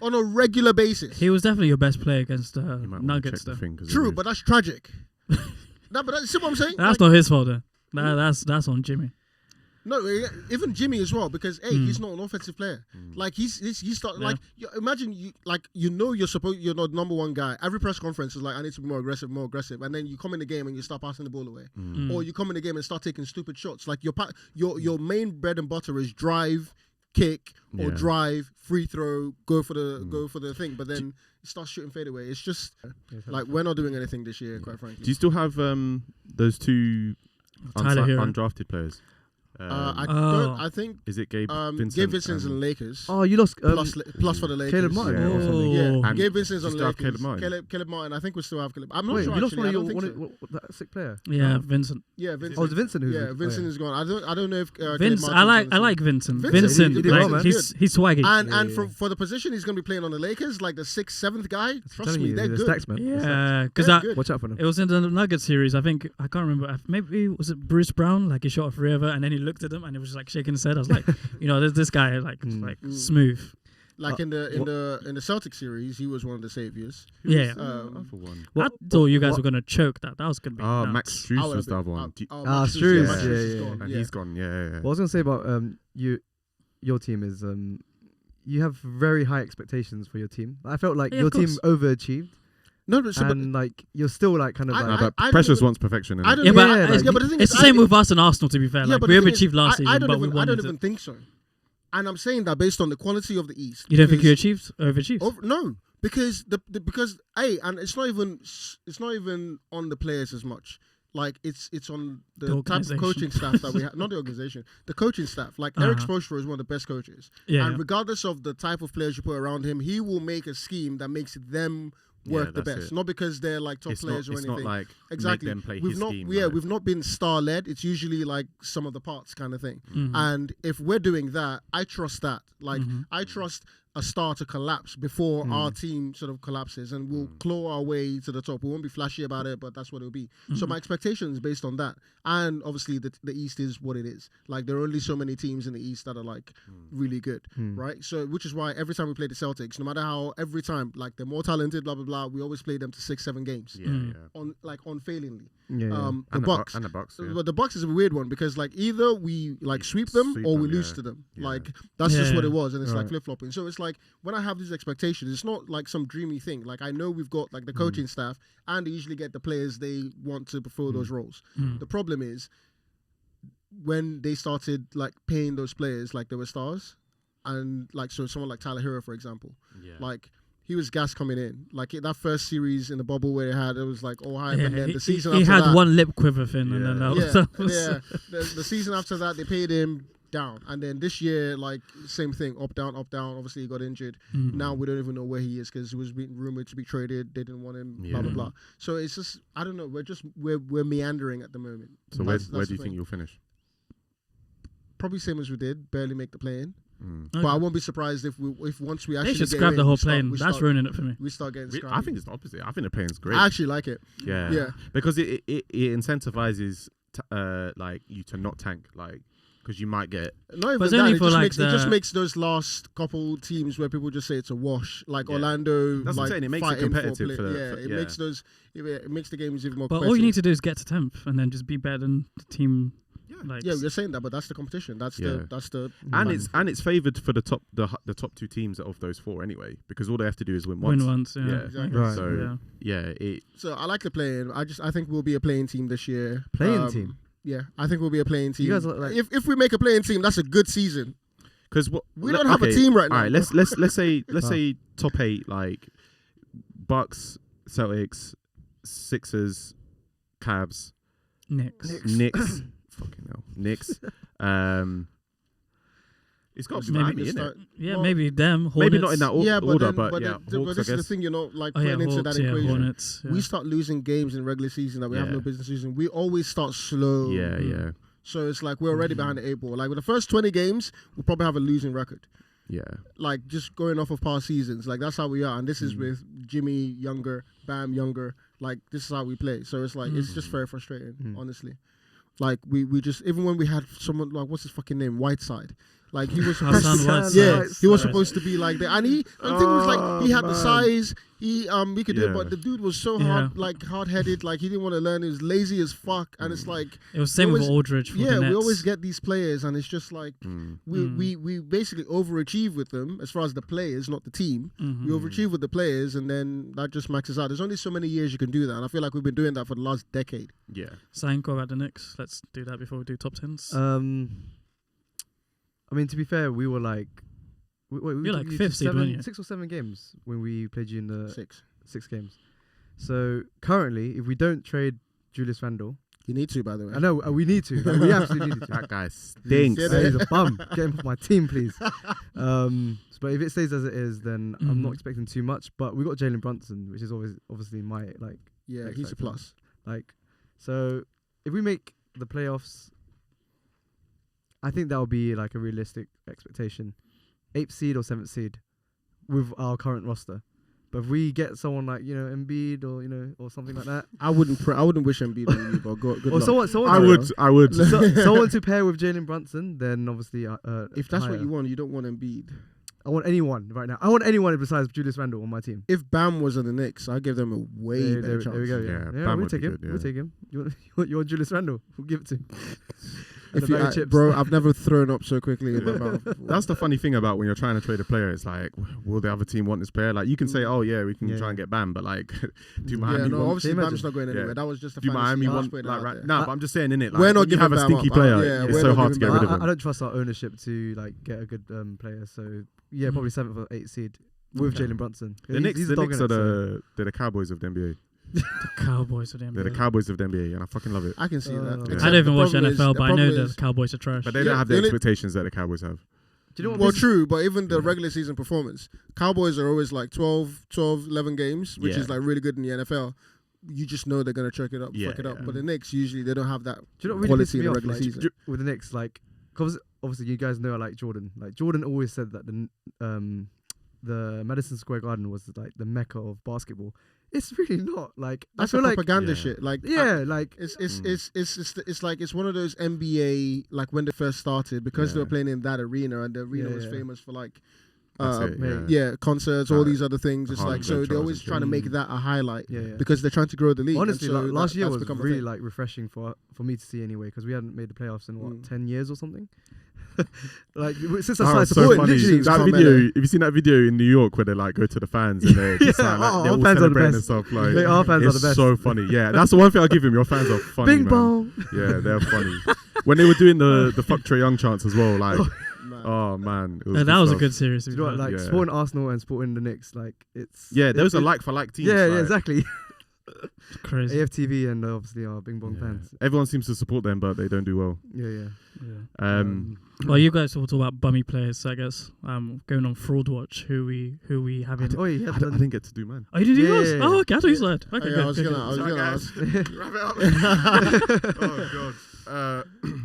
on a regular basis? He was definitely your best player against You might wanna Nuggets, check the though. thing 'cause True, it but that's tragic. No, but see what I'm saying? That's Like, not his fault, though. That's on Jimmy. no, even Jimmy as well, because he's not an offensive player. Like he start Yeah. like imagine you're not number one guy. Every press conference is like, I need to be more aggressive, and then you come in the game and you start passing the ball away, or you come in the game and start taking stupid shots. Like your main bread and butter is drive, kick, or Yeah. drive, free throw, go for the thing. But then you start shooting fadeaway. It's just like we're not doing anything this year, quite frankly. Do you still have those two Tyler Hero. undrafted players? I think Is it Gabe Vincent? Gabe Vincent's in and- the Lakers. Oh, you lost Plus for the Lakers. Caleb Martin Yeah. or something. Yeah, And Gabe Vincent's you on the still have Lakers. Caleb Martin? Caleb Martin. I think we still have Caleb. I'm not Wait, sure. you lost actually. I don't think that sick player. Yeah, Vincent. Yeah, Vincent. Oh, it's Vincent who's Yeah, Vincent is gone. I don't know if Caleb Vince, Martin's I on like the team. Vincent. Vincent, Vincent, he did like, well, man. he's swaggy. And Yeah. for the position he's going to be playing on the Lakers, like the 6th, 7th guy. Trust telling me, you, they're the good. stacks, man. Yeah, because They're good. Watch out for them. it was in the Nuggets series. I think I can't remember. Maybe was it Bruce Brown? Like he shot a three over, and then he looked at him, and he was just like shaking his head. I was like, this guy like smooth. Like in the Celtic series, he was one of the saviors. Yeah. For one. I thought you guys were gonna choke that. That was gonna be. Oh, nuts. Max Strus was the other one. Max Strus, Strus, Max yeah, Strus is yeah, gone, And yeah. he's gone. Yeah. What I was gonna say about your team is you have very high expectations for your team. I felt like Yeah, your of team course. overachieved, No, but and like you're still like kind of I- like But I Precious don't- wants perfection. I innit? don't Yeah, know. but Yeah, but the thing It's is, the same with us and Arsenal. To be fair, Yeah, like but we the thing overachieved is, last I season, don't but we even, I wanted don't to. even think so. And I'm saying that based on the quality of the East. You don't think because- you overachieved? No, because and it's not even on the players as much. Like it's on the type of organisation. coaching staff that we have, not the organization, the coaching staff. Like Eric Spoelstra is one of the best coaches, Yeah. and regardless of the type of players you put around him, he will make a scheme that makes them work the that's best. it. Not because they're like top It's players not, or it's anything. not like Exactly. make them play we've his not, scheme. yeah, like- we've not been star led. It's usually like some of the parts kind of thing. Mhm. And if we're doing that, I trust that. Like Mhm. I trust a star to collapse before our team sort of collapses, and we'll claw our way to the top. We won't be flashy about it, but that's what it'll be. So my expectation is based on that. And obviously the East is what it is. Like there are only so many teams in the East that are like really good, right? So which is why every time we play the Celtics, no matter how every time like they're more talented, blah blah blah, we always play them to 6-7 games Yeah. unfailingly. yeah. The And the Bucks. And the Bucks. Yeah. But the Bucks is a weird one because like either we like sweep them Sweep or we them, lose yeah. to them. Yeah. Like that's just what Yeah. it was, and it's like Right. flip flopping. So it's like when I have these expectations, it's not like some dreamy thing. Like I know we've got like the coaching staff, and they usually get the players they want to fulfill those roles. The problem is when they started like paying those players like they were stars, and like so someone like Tyler Hero, for example, Yeah. like. He was gas coming in. Like that first series in the bubble where they had, it was like all hype. Yeah, And then he the season he after had that, one lip quiver thing, and then Yeah. that was. yeah. The season after that, they paid him down, and then this year, like same thing, up down, up down. Obviously, he got injured. Now we don't even know where he is because he was being rumored to be traded. They didn't want him. Blah blah Yeah. blah. So it's just I don't know. We're meandering at the moment. So That's where the do you thing. think you'll finish? Probably same as we did, barely make the play in. Mm. But I won't be surprised if once we actually They should get scrap in, the whole we start- plane. we That's start- ruining it for me. We start getting I scrappy. think it's the opposite. I think the playing's great. I actually like it. Yeah. Yeah. Because it incentivizes like you to not tank, like because you might get Not even But it's that. only It for, just, like, makes, it just the- makes those last couple teams where people just say it's a wash, like Yeah. Orlando. That's what I'm like saying, it makes it fighting competitive play- for the- yeah, for- it yeah. makes those. It makes the games even more. But competitive. all you need to do is get to 10th, and then just be better than the team. Yeah. Like Yeah, you're saying that, but that's the competition. That's the. and like- it's favoured for the top two teams of those four anyway, because all they have to do is win win once. once. Yeah. Yeah. Exactly. Right. So Yeah. So I like the playing. I think we'll be a playing team this year. Playing team? Yeah, I think we'll be a playing team. You guys are like- if we make a playing team, that's a good season. Because what We don't have a team right now. All right, let's say top 8 like Bucks, Celtics, Sixers, Cavs, Knicks. fucking hell, Knicks. It's got to be Maybe Miami, the isn't it? start- Yeah, well, maybe them. Hornets. Maybe not in that order, then, but yeah, but Hawks, I this is the guess. thing, like Oh yeah, putting into Hawks, that yeah, equation. Hornets. Yeah. We start losing games in regular season that we have Yeah. no business losing. We always start slow. Yeah. So it's like we're already behind the 8 ball. Like with the first 20 games, we'll probably have a losing record. Yeah. Like just going off of past seasons. Like that's how we are. And this is with Jimmy younger, Bam younger. Like this is how we play. So it's like it's just very frustrating, honestly. Like we just even when we had someone like what's his fucking name? Whiteside. Like he was supposed Hassan to, Whiteside. yeah, he was Right. supposed to be like that, and the thing was like he had the size, he could do it, Yeah. but the dude was so Yeah. hard headed, like he didn't want to learn. He was lazy as fuck, and it's like It was same we with always- Aldridge. For the yeah, we Nets. always get these players, and it's just like we basically overachieve with them as far as the players, not the team. We overachieve with the players, and then that just maxes out. There's only so many years you can do that, and I feel like we've been doing that for the last decade. Yeah. Sanko about the Knicks. Let's do that before we do top 10s. I mean, to be fair, we were like, You're like you 50, weren't you? 6 or 7 games when we played you in the 6 6. games. So currently, if we don't trade Julius Randle, You need to, by the way. I know we need to. Like, we absolutely need to. That guy stinks. Yeah, He's a bum. Get him off my team, please. But if it stays as it is, then I'm not expecting too much. But we got Jalen Brunson, which is obviously my like. Yeah, X he's a factor. plus. Like, so if we make the playoffs, I think that would be like a realistic expectation. 8th seed or 7th seed with our current roster. But if we get someone like, Embiid or, or something like that. I wouldn't wish Embiid on you, but good Or luck. someone I would. someone to pair with Jalen Brunson, then obviously If that's higher. what you want, you don't want Embiid. I want anyone right now. I want anyone besides Julius Randle on my team. If Bam was on the Knicks, I'd give them a way better chance. There we go. Yeah, Yeah, Bam we'll would be take him. good, yeah. We'll take him. You want Julius Randle? We'll give it to him. If you, bro, I've never thrown up so quickly in my mouth. before. That's the funny thing about when you're trying to trade a player. It's like, will the other team want this player? Like, you can say, oh yeah, we can try and get Bam, but like, do Miami Yeah, no, want? obviously Can you Bam's imagine? not going anywhere. Yeah. That was just a Do fantasy. Miami I was want putting it like out right? there. No, but I'm just saying, innit? Like, We're not when you have a giving Bam stinky up. player. Yeah, It's we're so not hard to giving get Bam rid of I him. don't trust our ownership to like get a good player. So yeah, probably 7th or 8th seed with Okay. Jalen Brunson. The Knicks, he's the a dog Knicks in are it, so- they're the Cowboys of the NBA. The Cowboys of the They're the NBA. Cowboys of the NBA, and I fucking love it. I can see that. Yeah. Except I don't even the watch problem is- NFL, but I know problem the is- Cowboys are trash. But they Yeah, don't have the the only- expectations that the Cowboys have. Do you know what? Well, this- true, but even the regular season performance, Cowboys are always like 12, 11 games, which Yeah. is like really good in the NFL. You just know they're gonna chuck it up, Yeah, fuck it up. yeah. But the Knicks usually they don't have that Do you know what really quality pisses in me the off regular like, season. with the Knicks? Like, cause obviously you guys know I like Jordan. Like Jordan always said that the Madison Square Garden was like the mecca of basketball. It's really not. Like That's I feel like propaganda Yeah. shit. Like like it's like it's one of those NBA like when they first started because they were Yeah. playing in that arena and the arena was Yeah. famous for like That's it, mate. yeah concerts, all these other things. It's Harlem like so Globetrotters they're always and trying to shit. make that a highlight yeah. because they're trying to grow the league. Honestly, and so like, last year that's was become a really thing. like refreshing for me to see anyway because we hadn't made the playoffs in what 10 years or something. Like since I Oh, started it's so supporting, funny. literally, That from video, LA. have you seen that video in New York where they like go to the fans and they're just Yeah, like, our they're all fans are the celebrating and best. stuff? Like, Mate, our fans are it's the best. so funny. Yeah, that's the one thing I'll give him. Your fans are funny, Bing man. bong. Yeah, they're funny. When they were doing the fuck Trae Young chants as well, like, Man. oh man, it That was a stuff. good series. To Do be you know what, fair. like Yeah. supporting Arsenal and supporting the Knicks, like it's Those are it- like for like teams. yeah, like, exactly. It's crazy. AFTV and obviously our Bing Bong yeah. fans. Everyone seems to support them, but they don't do well. Yeah. Yeah. Well, you guys will talk about bummy players, I guess. Going on Fraud Watch, who we having. Oh, yeah, I didn't get to do mine. Oh, you did Yeah, yours? yeah, yeah. Oh, okay. I thought you said. Okay, Oh, yeah, good, I was good, gonna good. ask. Wrap it up. Oh god.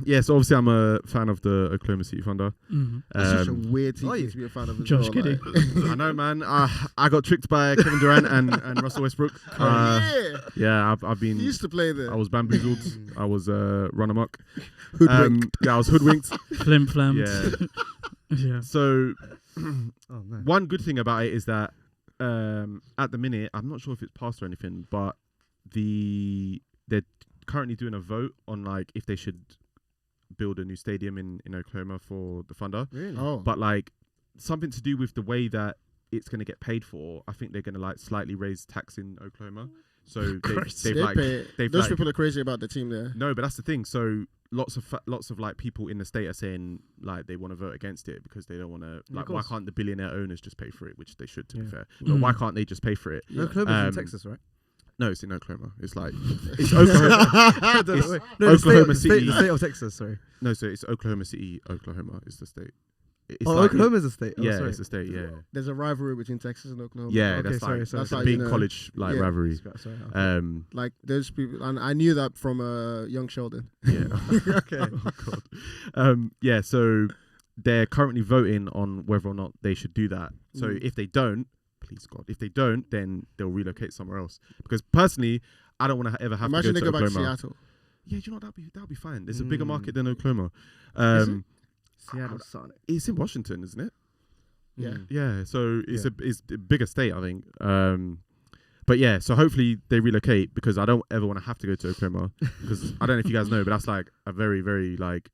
Yeah, so obviously I'm a fan of the Oklahoma City Thunder. Mhm. That's such a Um, weird are team you? to be a fan of. As Josh well, Giddey. like. I know, man. I got tricked by Kevin Durant and Russell Westbrook. Yeah, Yeah, I've he been. used to play there. I was bamboozled. I was run amok. Hoodwinked. Yeah, I was hoodwinked. Flim flammed. Yeah. Yeah. So Oh man. one good thing about it is that at the minute, I'm not sure if it's passed or anything, but they're currently doing a vote on like if they should build a new stadium in Oklahoma for the Thunder. Really? Oh, But like something to do with the way that it's going to get paid for. I think they're going to like slightly raise tax in Oklahoma. So Christ. they've they like pay. they've Those like people are crazy about the team there. no, but that's the thing. So lots of like people in the state are saying like they want to vote against it because they don't want to like why course. can't the billionaire owners just pay for it, which they should, to be Yeah. fair, but Mm. why can't they just pay for it? Oklahoma's in Um, Texas, right? No, it's in Oklahoma. It's like it's Oklahoma. I don't know, it's wait. No, Oklahoma the City. state of Texas. Sorry. No, so it's Oklahoma City. Oklahoma is the state. It's Oh, like- Oklahoma's a state. Oh, Yeah, sorry. it's a state. Yeah, There's a rivalry between Texas and Oklahoma. yeah. Okay, That's sorry, like sorry, that's sorry. a big You know, college like yeah. rivalry. Sorry. Okay. Like those people, and I knew that from Young Sheldon. Yeah. Okay. Oh, God. Yeah. So they're currently voting on whether or not they should do that. So Mm. if they don't, please God, if they don't, then they'll relocate somewhere else. Because personally, I don't want to ever have Imagine to they go go to back to Oklahoma. Seattle. Yeah, do you know what, that'll be fine. There's a bigger Mm. market than Oklahoma. Is it? Seattle Sonic. It's in Washington, isn't it? Yeah. Mm. Yeah, so Yeah. it's a bigger state, I think. But yeah, so hopefully they relocate because I don't ever want to have to go to Oklahoma because I don't know if you guys know, but that's like a very, very like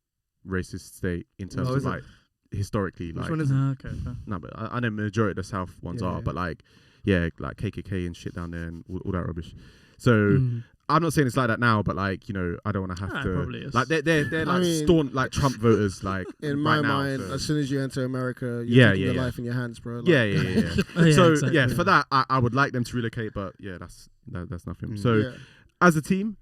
racist state in terms Oh, of is it? like historically. Which like one is it? Okay. fair. no, but I know majority of the South ones Yeah, are, yeah. but like yeah, like KKK and shit down there and all that rubbish. So Mm. I'm not saying it's like that now, but like I don't want to have Ah, it to. probably is. Like they're I like mean, staunch like Trump voters like In right my now, mind, so- as soon as you enter America, you're Yeah, taking yeah, your yeah. life in your hands, bro. Like, yeah, yeah, yeah, yeah. Oh, yeah, So exactly. yeah, for that I would like them to relocate, but yeah, that's nothing. Mm. So yeah. as a team,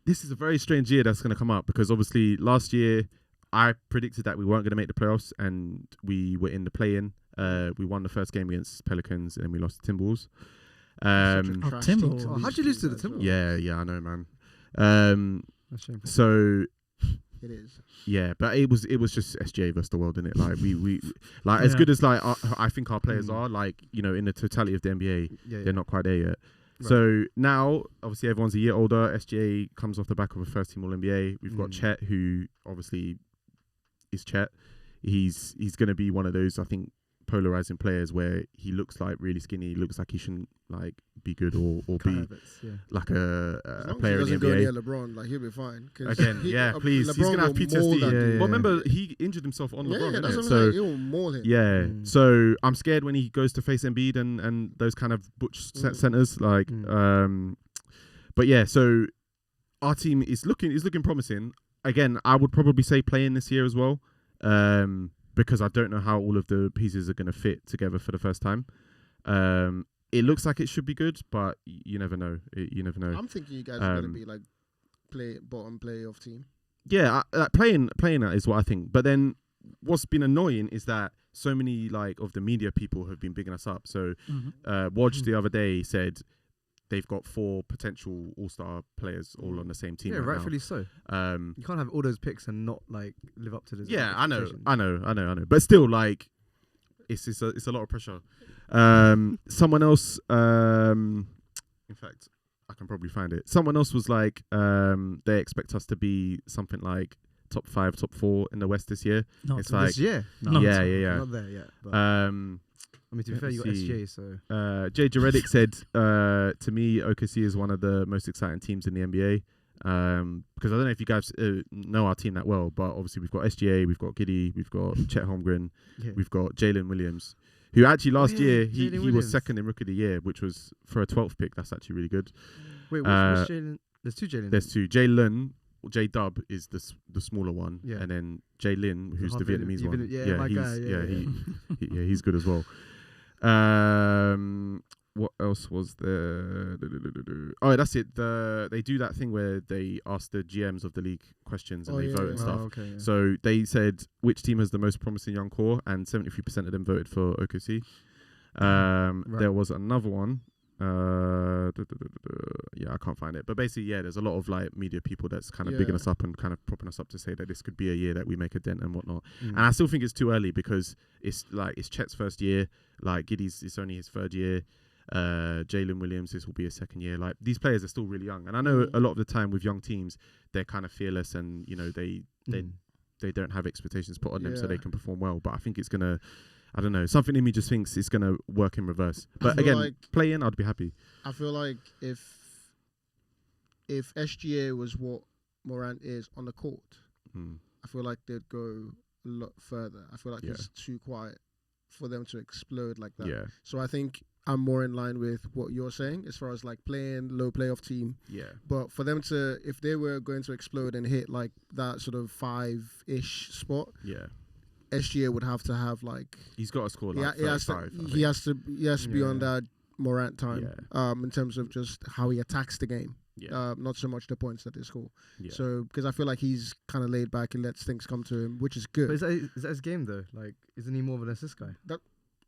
this is a very strange year that's going to come up because obviously last year I predicted that we weren't going to make the playoffs and we were in the play-in. We won the first game against Pelicans and then we lost to Timberwolves. Such a Oh, trash Timberwolves. team to Oh, lose how'd you to, lose to the as well. Timberwolves? Yeah, I know, man. That's shameful. So It is. yeah, but it was just SGA versus the world, innit? Like we like as Yeah. good as like I think our players Mm. are, like in the totality of the NBA, Yeah, they're not quite there yet. Right. So now, obviously, everyone's a year older. SGA comes off the back of a first-team All-NBA. We've got Mm. Chet, who obviously is Chet. He's going to be one of those, I think, polarizing players where he looks like really skinny. He looks like he shouldn't like be good or be Habits, yeah. like As a long as he player in the doesn't go near NBA. LeBron, like he'll be fine. 'Cause Again, he- yeah, please. He's LeBron gonna have will PTSD. maul that Yeah, dude. yeah. Well, remember he injured himself on Yeah, LeBron, yeah, that's innit? what I'm So saying. He'll maul him. yeah, Mm. so I'm scared when he goes to face Embiid and those kind of butch centers. Like, Mm. but yeah, so our team is looking promising. Again, I would probably say playing this year as well, because I don't know how all of the pieces are going to fit together for the first time. It looks like it should be good, but you never know. You never know. I'm thinking you guys are gonna Um, be like bottom playoff team. Yeah, playing that is what I think. But then what's been annoying is that so many like of the media people have been bigging us up. So Mhm. Woj the other day said they've got 4 potential all-star players all on the same team. Yeah, right rightfully so. now. You can't have all those picks and not like live up to the. Yeah, I know. expectations. But still, like, it's a lot of pressure. Someone else, in fact, I can probably find it. Someone else was like, they expect us to be something like top 5, top 4 in the West this year. Not It's to like, This year. No, yeah, it's- yeah, yeah. Not there yet. But I mean, to be let fair, me you got see. SGA, so Jay Jaredic said, to me, OKC is one of the most exciting teams in the NBA. Because I don't know if you guys know our team that well, but obviously we've got SGA, we've got Giddy, we've got Chet Holmgren, yeah. we've got Jalen Williams, who actually last yeah, year he Jalen was Williams. second in Rookie of the Year, which was for a 12th pick. That's actually really good. Wait, which Jalen? There's 2 Jalen. There's 2. Jalen, J Dub is the smaller one, Yeah. and then Jalen, who's the half Vietnamese Vietnam- one. yeah, my he's guy, yeah, yeah. he's good as well. What else was there? Oh, that's it. They do that thing where they ask the GMs of the league questions and Oh, they yeah, vote yeah. and stuff. Oh, okay, yeah. So they said which team has the most promising young core, and 73% of them voted for OKC. There was another one. Yeah, I can't find it. But basically, yeah, there's a lot of like media people that's kind of bigging Yeah. us up and kind of propping us up to say that this could be a year that we make a dent and whatnot. Mm. And I still think it's too early because it's Chet's first year. Like Giddy's, it's only his 3rd year. Jalen Williams, this will be his 2nd year. Like these players are still really young, and I know a lot of the time with young teams, they're kind of fearless and they don't have expectations put on them, so they Yeah. can perform well. But I think it's gonna, I don't know, something in me just thinks it's gonna work in reverse. But feel again, like- playing, I'd be happy. I feel like if SGA was what Morant is on the court, Mm. I feel like they'd go a lot further. I feel like Yeah. it's too quiet for them to explode like that. Yeah, So I think I'm more in line with what you're saying as far as like playing low playoff team. Yeah. But for them to, if they were going to explode and hit like that sort of 5-ish spot, Yeah. SGA would have to have like He's got to score he, like he has to 35. I he has to be on Yeah. that Morant time. Yeah. In terms of just how he attacks the game. Yeah. Not so much the points that they score. Yeah. So because I feel like he's kind of laid back and lets things come to him, which is good. But is that his game though? Like, isn't he more of an assist guy?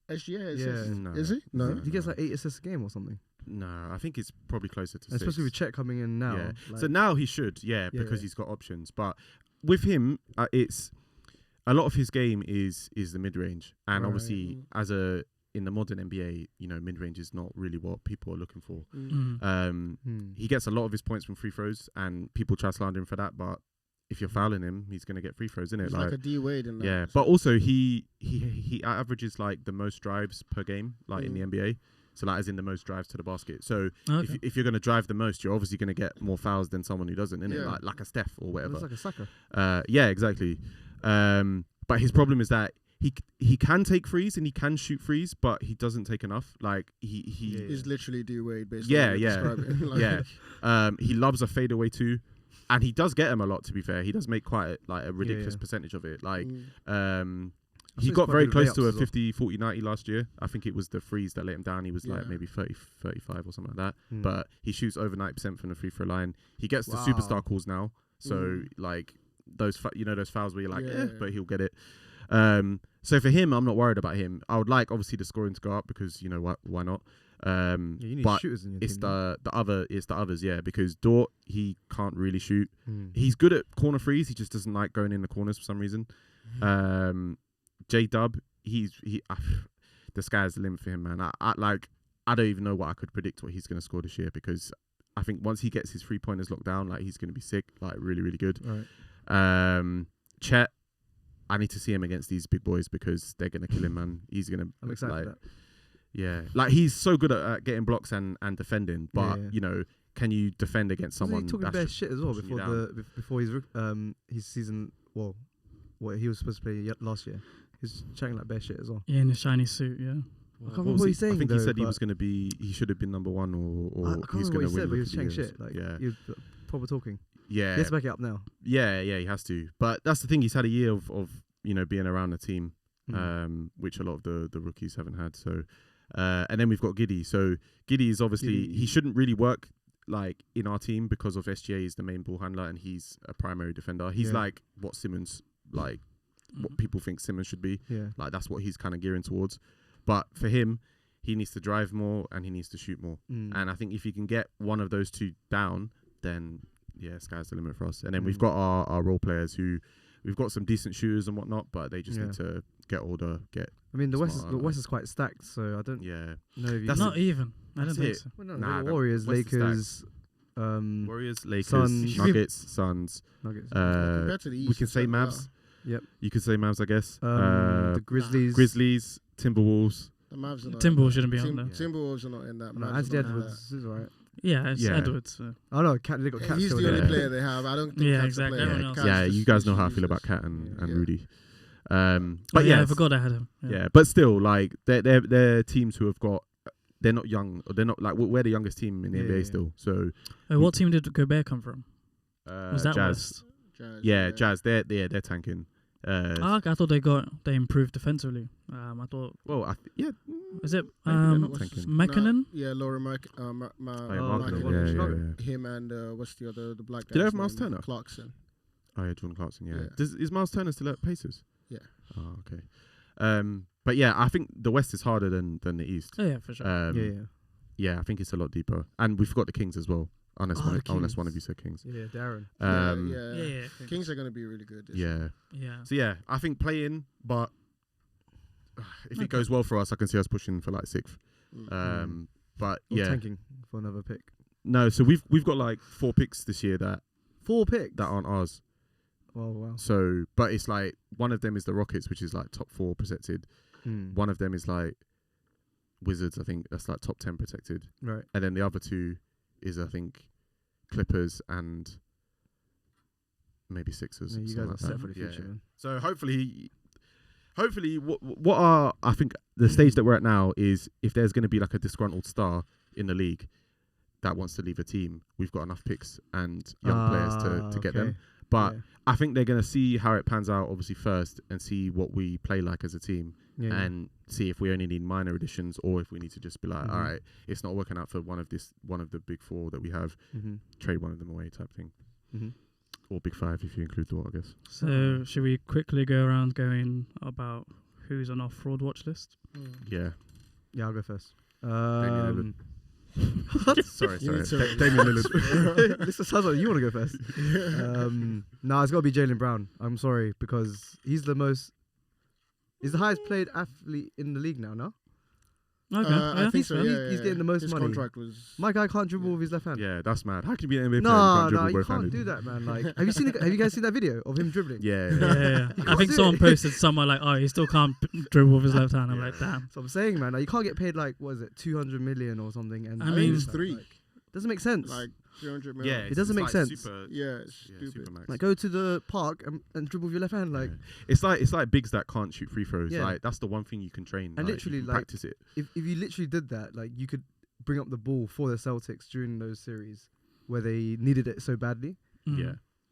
SGA is, Yeah. No. is he? No. He gets like 8 assists a game or something. No, I think it's probably closer to 6. Especially with Chet coming in now. Yeah. Like, So now he should, Yeah, because yeah. he's got options. But with him, it's a lot of his game is the mid range, and Right. obviously in the modern NBA, mid range is not really what people are looking for. Mm. He gets a lot of his points from free throws, and people try slander him for that. But if you're fouling him, he's gonna get free throws, isn't it? He's like a D Wade in that. Yeah, but also he averages like the most drives per game, like in the NBA. So like as in the most drives to the basket. So Okay. if you're going to drive the most, you're obviously going to get more fouls than someone who doesn't, innit? Yeah. Like a Steph or whatever. Looks like a sucker. Yeah, exactly. But his problem is that he can take threes and he can shoot threes, but he doesn't take enough. Like He's literally D Wade basically. Yeah, when you yeah. describe it. Like, yeah. He loves a fadeaway too, and he does get them a lot. To be fair, he does make quite a ridiculous yeah. percentage of it. Like Mm. I he thought got he's very quite good close to layups a as well. 50, 40, 90 last year. I think it was the threes that let him down. He was like Yeah. maybe 30, 35 or something like that. Mm. But he shoots over 90% from the free throw line. He gets the Wow. superstar calls now. So Mm. like those those fouls where you're like, Yeah. but he'll get it. So for him, I'm not worried about him. I would like obviously the scoring to go up because why not? Yeah, you need but shooters in your it's team. the others, yeah, because Dort, he can't really shoot. Mm. He's good at corner threes. He just doesn't like going in the corners for some reason. J Dub, the sky's the limit for him, man. I don't even know what I could predict what he's going to score this year, because I think once he gets his 3-pointers locked down, like he's going to be sick, like really, really good. Right. Chet, I need to see him against these big boys because they're going to kill him, man. He's going to. I'm excited like, for that. Yeah, like he's so good at getting blocks and defending, but Yeah. can you defend against someone? Wasn't he talking that's bare just shit as well pushing you before down? before his season? Well, what he was supposed to play last year. He was chatting like bare shit as well. Yeah, in a shiny suit, yeah. I can't What remember was what he- he's saying. I think though, he said he but was going to be. He should have been number one, or I can't he's remember going what to he win. said, but he was Rookie chatting of the Year. shit. Like yeah, he was proper talking. yeah, He has to back it up now. yeah, he has to. But that's the thing. He's had a year of being around the team, Mm. which a lot of the rookies haven't had. So, and then we've got Giddy. So Giddy is obviously Giddey. he shouldn't really work like in our team because of SGA is the main ball handler and he's a primary defender. He's Yeah. like what Simmons what people think Simmons should be. Yeah. Like that's what he's kind of gearing towards. But for him, he needs to drive more and he needs to shoot more. Mm. And I think if he can get one of those two down, then yeah, sky's the limit for us. And then we've Mm. got our role players who we've got some decent shooters and whatnot, but they just Yeah. need to get older, I mean, the smarter, West is quite stacked, so I don't yeah. know if you. That's Not even. I that's don't think it. so. Well, no, Nah, the Warriors, West is Lakers, Warriors, Lakers, Suns. Nuggets, Suns. Nuggets. Compared to the East, We can it's say like Mavs. Yep. You could say Mavs, I guess. The Grizzlies. Grizzlies, Timberwolves. The Mavs are not Timberwolves in that. shouldn't be on there. Timberwolves are not in that. No, Mavs are Anthony not in Edwards is alright. Yeah, it's Yeah. Edwards. Oh no, they got that. Cat He's still the only there. player they have. I don't think Yeah, Cat's a exactly. player. Everyone else. Cat's Yeah, just you guys know how I useless. feel about Cat and Yeah. Rudy. But But yeah, I yes, forgot I had him. yeah, but still, like they're teams who have got. They're not young, or they're not like we're the youngest team in the Yeah, NBA yeah. still. So What team did Gobert come from? Was that Jazz? West? Jazz, Yeah, Jazz. They're tanking. Okay, I thought they improved defensively. I thought Well, is it they're not tanking. Mekinen? Yeah, Laurie Oh, yeah, Oh, Markkanen, okay. yeah. Him and what's the other, the black guy? Did they have Miles Turner? Clarkson. Oh yeah, Jordan Clarkson. Yeah. Yeah. Is Miles Turner still at Pacers? Yeah. Oh, okay. But yeah, I think the West is harder than the East. Oh, yeah, for sure. Yeah, I think it's a lot deeper, and we've got the Kings as well. Unless Oh, the unless one of Kings. you said Kings. Yeah, Darren. Yeah. yeah. Kings are going to be really good. This Yeah. Yeah. So yeah, I think play in, but if Okay. it goes well for us, I can see us pushing for like 6th. Mm. But Or yeah, tanking for another pick. no. So we've got like 4 picks this year that 4 picks. aren't ours. Oh wow. So, but it's like one of them is the Rockets, which is like top 4 protected. Mm. One of them is like Wizards, I think that's like top 10 protected, Right. and then the other 2 is I think Clippers and maybe Sixers. Yeah, you something guys are like set that. for the Yeah, future, yeah. man. So hopefully hopefully, I think the stage that we're at now is if there's going to be like a disgruntled star in the league that wants to leave a team, we've got enough picks and young players to get them. But I think they're going to see how it pans out, obviously, first, and see what we play like as a team, and see if we only need minor additions or if we need to just be like, all right, it's not working out for one of the big four that we have, trade one of them away type thing. Or big five if you include Dort, I guess. So should we quickly go around going about who's on our fraud watch list? Yeah. Yeah, I'll go first. Damian Sorry. You need to Damian Lillard. This sounds like you want to go first. No, it's got to be Jaylen Brown. I'm sorry, because he's the highest paid athlete in the league now, no? Okay, I think so. He's getting the most His money. contract was. My guy can't dribble with his left hand. Yeah, that's mad. How can you be an NBA player No, and dribble you both can't handed? do that, man. Like, have you guys seen that video of him dribbling? Yeah. Yeah. I think do someone it. posted somewhere like, oh, he still can't dribble with his left hand. I'm like, damn. So I'm saying, man, like, you can't get paid like, what is it, 200 million or something? And I I mean, mean, it's 3. Like, doesn't make sense. Like 300 Yeah, million. It doesn't make sense. Yeah, it's stupid. Super max. Like, go to the park and dribble with your left hand. Like, It's like bigs that can't shoot free throws. Yeah. Like that's the one thing you can train. And like, literally, you can like, practice it. if you literally did that, like, you could bring up the ball for the Celtics during those series where they needed it so badly. Mm.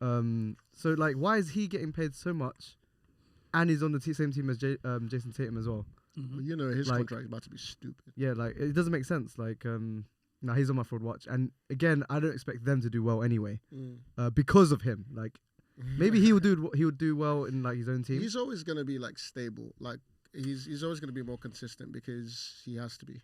Yeah. So like, why is he getting paid so much, and he's on the same team as Jason Tatum as well? Mhm. You know, his Like- contract is about to be stupid. Yeah, like, it doesn't make sense. Like, no, he's on my fraud watch, and again, I don't expect them to do well anyway, because of him. Like, maybe he would do well in like his own team. He's always gonna be like stable. Like he's always gonna be more consistent because he has to be.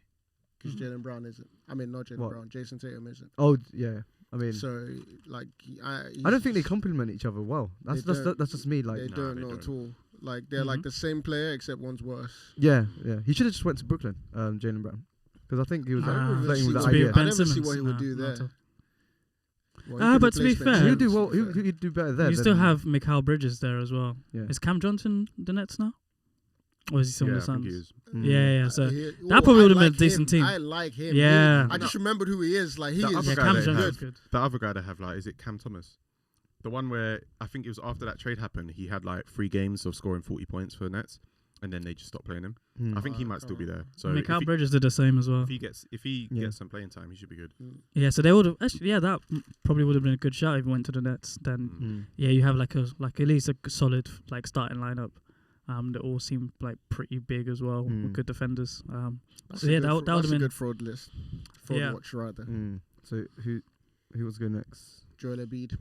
Because Jaylen Brown isn't. I mean, not Jaylen What? Brown. Jason Tatum isn't. Oh yeah, I mean, So like, I don't think they complement each other well. That's don't. just me. Like, They No, don't they know don't. at all. Like they're like the same player except one's worse. yeah. He should have just went to Brooklyn, Jaylen Brown, because I think he was I like, never flirting with see the what to be he- a idea. I Ben never see Simmons. what he would No, do not there. at all. Well, he could But to be replace Ben fair- Simmons, He'd do to well. be fair. He'd do better there. You than- still have Mikal Bridges there as well. Yeah. Is Cam Johnson the Nets now? Or is he still Yeah, in I the think he Suns? is. Yeah. So He- that probably I would've been a like decent him. team. I like him. Yeah. I just remembered who he is. Like he The is other yeah, guy Cam they Johnson have- is good. The other guy they have, like, is it Cam Thomas? The one where I think it was after that trade happened, he had like 3 games of scoring 40 points for the Nets, and then they just stopped playing him. I think he might still be there. So if Mikal he, Bridges did the same as well. if he gets some playing time, he should be good. Yeah, so they would have actually. Yeah, that probably would have been a good shot if he went to the Nets. Then yeah, you have like at least a solid like starting lineup. They all seem like pretty big as well, with good defenders. That's So yeah, a good that would have that's a been. good fraud list. Fraud Yeah. watch rather. So who was going next? Joel Embiid.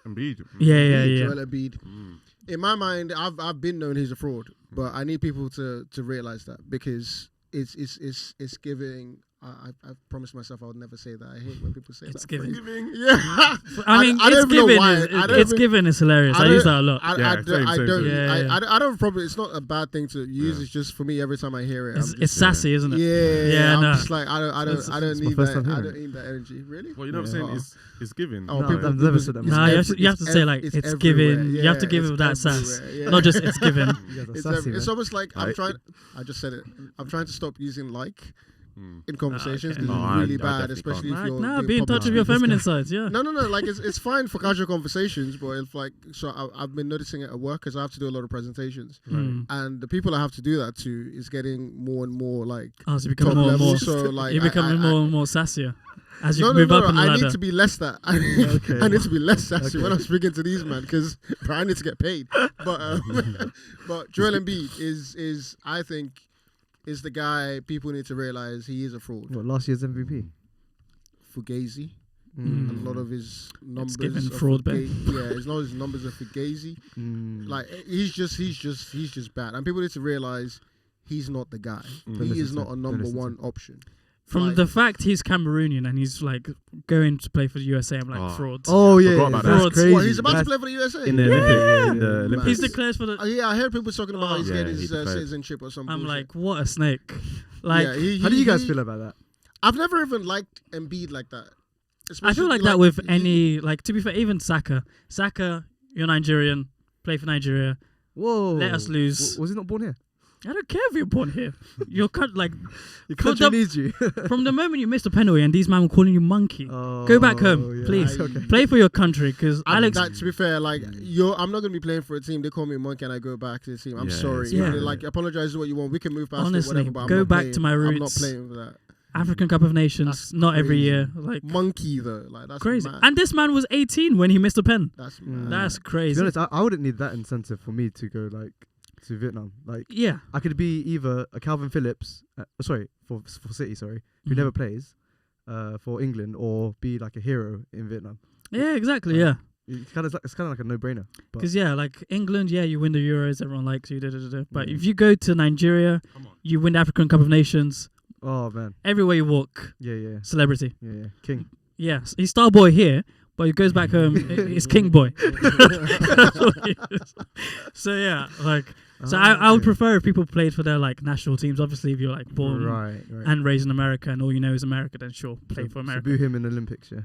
Embiid. Yeah. Joel Embiid. In my mind, I've been known he's a fraud, but I need people to realize that because it's giving. I promised myself I would never say that. I hate when people say It's that. giving. Yeah. I mean, I it's don't even know given. why. Is, I don't it's even- given. It's hilarious. I I use don't- that a lot. I Yeah, don't. same, I same, don't. same. Yeah. I don't probably. It's not a bad thing to use. Yeah. It's just for me. Every time I hear it, It's, I'm it's just, sassy, isn't it? yeah. I'm no. just like I don't It's need my that. first time I hearing don't need that energy. Really? Well, you know what I'm saying? It's given. Oh, No, people, I've never said that it's Nah, you have to- every- you have to it's say, ev- like, it's everywhere. given. You have to Yeah, give it's it that sass. everywhere, yeah. Not just it's given. You guys are It's, sassy, it's man. almost like I'm I- trying. I just said it. I'm trying to stop using like in conversations okay. because No, it's I really bad, definitely especially can't. if you're. Nah, doing be in touch public with your speaking. feminine sides. Yeah. No, like it's fine for casual conversations, but it's like I've been noticing it at work because I have to do a lot of presentations, and the people I have to do that to is getting more and more like Oh, so you top become more and level. more. So like You're becoming I, more and more sassier as you no, move up in the I ladder. need to be less that. I need to be less sassy when I'm speaking to these men because I need to get paid. But but Joel Embiid is I think is the guy people need to realize he is a fraud. What, last year's MVP? Fugazi. Mm. A lot of his numbers. given are fraud, Yeah, his numbers are Fugazi. Like he's just bad, and people need to realize he's not the guy. He is not a number one option. From like- the fact he's Cameroonian and he's like going to play for the USA, I'm like Oh. fraud. Oh yeah, Forgot about that's that. crazy. What, he's about to That's- play for the USA. in the Olympics. He's declared for the. Yeah, I heard people talking about Oh. he's Yeah, getting he his declared. citizenship or something. I'm like, what a snake! Like, How do you guys feel about that? I've never even liked Embiid like that. I feel Especially, like that with he- any, like, to be fair, even Saka. Saka, you're Nigerian, play for Nigeria. Whoa. Let us lose. Was he not born here? I don't care if you're born here. You're like Your For country the- needs you. from the moment you missed a penalty and these men were calling you monkey. Go back home, yeah. please. Okay. Play for your country, because Alex. That, to be fair, like I'm not gonna be playing for a team. They call me a monkey and I go back to the team. I'm Yeah, sorry. yeah. Like apologize what you want. We can move past Honestly, it, whatever. But go I'm not back playing. to my I'm not roots. playing for that. African Cup of Nations, That's not every crazy. year. Like Monkey though, like that's crazy. Mad. And this man was 18 when he missed a pen. That's Mm. mad. That's To be crazy. honest, I wouldn't need that incentive for me to go like to Vietnam. Like Yeah. I could be either a Calvin Phillips, for City, who Mhm. never plays, for England, or be like a hero in Vietnam. Yeah, exactly. Like, Yeah. It's kind of like a no-brainer. But Because like England, you win the Euros, everyone likes you. But Mm. if you go to Nigeria, Come on. you win the African Cup of Nations. oh man, Everywhere you walk, yeah, celebrity. King. Yes, he's star boy here, but he goes back home, he's king boy. That's what he is. So yeah, like, so I would okay. prefer if people played for their like national teams. Obviously, if you're like born Right. and raised in America and all you know is America, then sure, play for So America. boo him in the Olympics, yeah.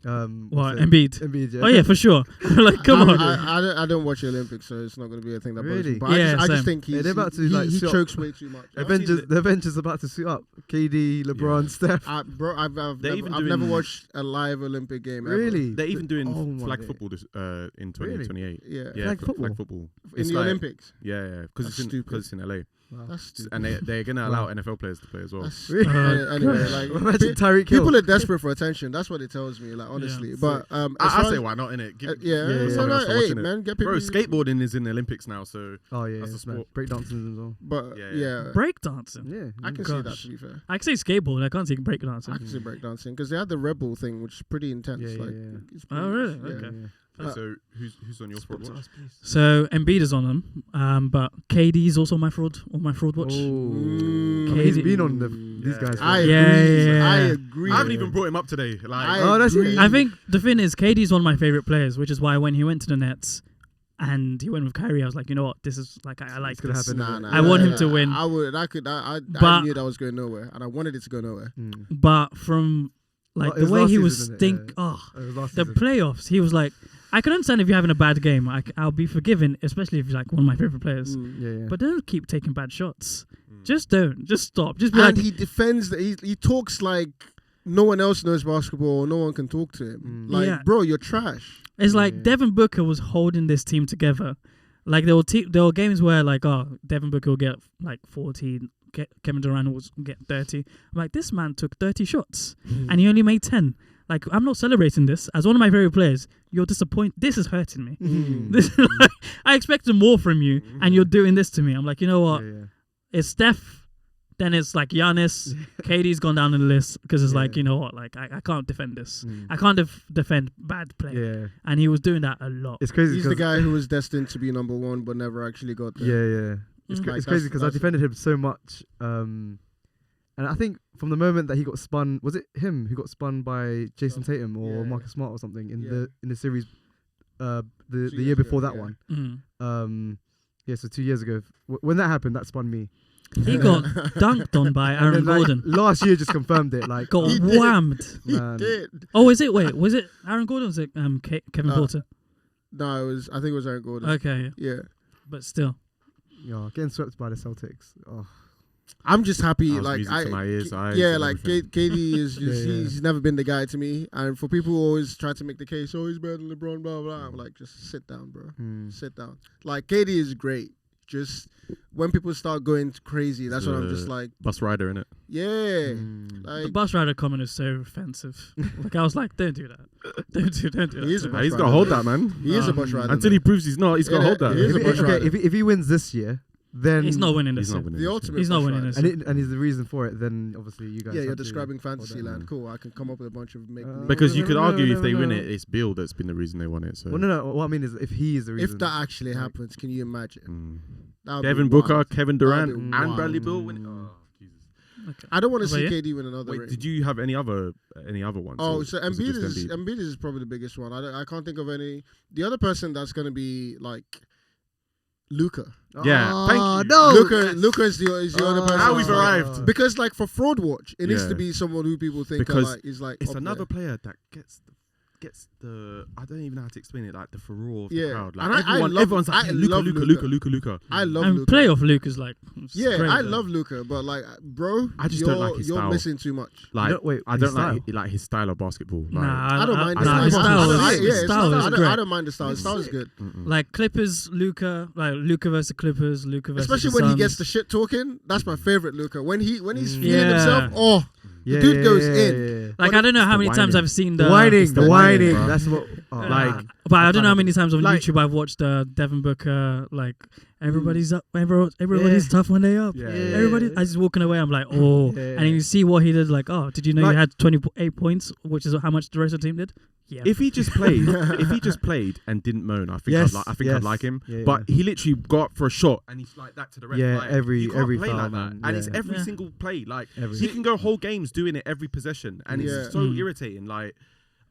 What, what's it? Embiid? Embiid, yeah. Oh yeah, for sure. Like, come on. I don't watch the Olympics, so it's not going to be a thing that bothers me. Really? But Yeah, I just same. think Yeah, they're about to, like, he shut- chokes way too much. The Avengers about to suit up. KD, LeBron, Steph. Bro, I've They're even never doing- watched a live Olympic game ever. Really? They're even doing Oh my flag days. football this, in Really? 2028. Yeah. Yeah, Flag football? Flag football. In It's the like- Olympics. Yeah, because That's it's in stupid. because it's in LA, That's stupid. and they're gonna allow NFL players to play as well. That's Really? anyway, like Imagine Tyreek Hill. people are desperate for attention. That's what it tells me. Like honestly, Yeah. but as I far say as- why not in it? yeah, yeah, so something like, else to watch, hey innit? man, get people. Bro, skateboarding is in the Olympics now, so Oh yeah, That's it's a mad. sport. Breakdancing as well. But Yeah, yeah, yeah. Breakdancing. Yeah. I can see that. Gosh. To be fair, I can say skateboard. I can't say breakdancing. I can see breakdancing because they had the Rebel thing, which is pretty intense. Yeah, like, yeah. it's Oh, pretty- really? yeah. Okay. so who's on your fraud watch? So Embiid is on them, but KD is also on my fraud watch. Mm. I mean, he's KD. been on these Yeah. guys. For I Yeah, agree. yeah, yeah. I agree. I haven't even brought him up today. Like, I Oh, that's it. agree. I think the thing is, KD is one of my favorite players, which is why when he went to the Nets and he went with Kyrie, I was like, you know what, this is like I like It's gonna this. happen. Nah, I want him to win. I would. I could. I But- knew that was going nowhere, and I wanted it to go nowhere. Mm. But from like Well, it the was way last he season, was isn't it? stink, Yeah. oh, It was last the season. playoffs, he was like, I can understand if you're having a bad game, I'll be forgiven, especially if you're like one of my favorite players. Mm. Yeah, yeah. But don't keep taking bad shots. Mm. Just don't. Just stop. Just be And like, he defends. He talks like no one else knows basketball. No one can talk to him. Mm. Like, Yeah. bro, you're trash. it's like Yeah. Devin Booker was holding this team together. Like there were games where like, oh, Devin Booker will get like 14, Kevin Durant will get 30. I'm like, this man took 30 shots and he only made 10. Like, I'm not celebrating this as one of my favorite players. You're disappointed. This is hurting me. Mm. This is like, I expected more from you, and you're doing this to me. I'm like, you know what? Yeah, yeah. It's Steph. Then it's like Giannis. KD's gone down in the list because it's like, Yeah. you know what? Like, I can't defend this. Mm. I can't defend bad play. Yeah. And he was doing that a lot. It's crazy. He's the 'cause- guy who was destined to be number one, but never actually got there. Yeah, yeah. It's, Mm. cra- Like, it's crazy because I that's- defended him so much. And I think from the moment that he got spun, was it him who got spun by Jason Tatum or Yeah. Marcus Smart or something in Yeah. the series, the 2 year years before ago, that yeah. one. Mm. Yeah, so 2 years ago, when that happened, that spun me. He got dunked on by And Aaron then, like, Gordon. last year just confirmed it. Like, Got He did. whammed. He Man. did. Oh, is it? Wait, was it Aaron Gordon? Or was it Kevin Uh, Porter? No, it was. I think it was Aaron Gordon. Okay, Yeah. but still. getting swept by the Celtics. Oh, I'm just happy. That was Like music to my ears, eyes, yeah, and like everything. KD is just Yeah, yeah. he's never been the guy to me. And for people who always try to make the case, oh, he's better than LeBron, blah blah. I'm like, just sit down, bro. Sit down. Like KD is great. Just when people start going crazy, that's when I'm just like, Bus rider in it. yeah. Mm. The Like, bus rider comment is so offensive. Like I was like, don't do that. Don't do that. He is a to bus me. He's got to rider. hold that, man. he is a bush rider. Until he proves he's not, he's got to Yeah, hold that. he is a If, bush rider. if he wins this year, then He's not winning this. He's not year. winning. the this ultimate. He's not bush winning rider. this. and he's the reason for it. Then obviously you guys. Yeah, you're have to describing hold fantasy that. land. Cool. I can come up with a bunch of make. Uh, Because you could No, argue no, if they no, win no. it, it's Bill that's been the reason they won it. So Well, no. What I mean is, if he is the reason, if that actually like- happens, can you imagine? Mm. That would Devin be Booker, wild. Kevin That'd Durant, be and wild. Bradley Beal win. Oh, Jesus. Okay. I don't want to What see about KD win another Wait, ring. did you have any other ones? Oh, or so was it Embiid just is Embiid is probably the biggest one. I can't think of any. The other person that's gonna be like Luka. Yeah, thank you. No, Luka is the other person. Now we've that's like- arrived. Because like for fraud watch, it needs Yeah. to be someone who people think Because is like It's up another there. player that gets the gets the I don't even know how to explain it, like the furore of Yeah. the crowd. Like And I love- everyone's like, I yeah, love Luka. I love And Luka. playoff Luke is like, Yeah, great, I though. love Luka, but like, bro, I just don't like his you're style. missing too much. Like wait, I his don't style? like his style of basketball. Like, Nah, I don't mind. Nah, his I style don't- is I- yeah, his it's style not- is I great. don't mind the style. His style is good. Like Clippers, Luka, like Luka versus Clippers, Luka versus Especially the when he gets the Suns. shit talking. That's my favorite Luka. When he's feeling Yeah. himself, oh, Yeah, dude goes yeah, in. yeah, yeah. Like I don't know how the many times whining. I've seen The the whining, the the whining, whining. bro. That's what. Like, but I don't know how can't many times on like- YouTube I've watched Devin Booker like everybody's up, everybody's tough when they up. Yeah. Everybody, I just walking away. I'm like, oh, Yeah. and then you see what he did. Like, oh, did you know Like- you had 28 points, which is how much the rest of the team did? Yeah. if he just played and didn't moan, I think Yes, I'd yes. like him. Yeah, but he literally got up for a shot and he's like that to the ref. Yeah, like, every- you can't every play foul, like that, man. and it's Yeah. every Yeah. single play. Like Every- he can go whole games doing it every possession, and Yeah. it's so Mm. irritating. Like,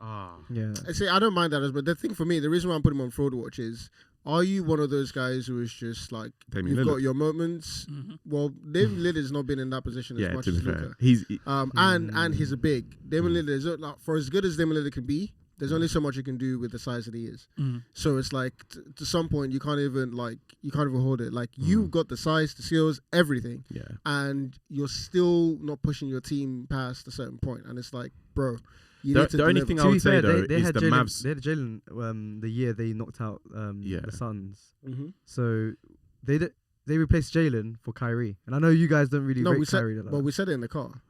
Yeah. I say I don't mind that, but the thing for me, the reason why I'm putting him on Fraud Watch is, are you one of those guys who is just like Damian you've Lillard. got your moments? Mhm. Well, David Lillard's not been in that position as yeah, much to be as fair, Luka. he's And he's a big. Damon Lillard is like, for as good as Damon Lillard can be, there's only so much you can do with the size that he is. Mm. So it's like to some point you can't even hold it. Like you've got the size, the skills, everything, yeah. and you're still not pushing your team past a certain point. And it's like, bro, you The- need to the only deliver. thing I To be would say, fair, though, they is had the Jalen. Mavs- They had Jalen the year they knocked out Yeah. the Suns. Mhm. So they replaced Jalen for Kyrie, and I know you guys don't really No, rate we said, Kyrie like but that. we said it in the car.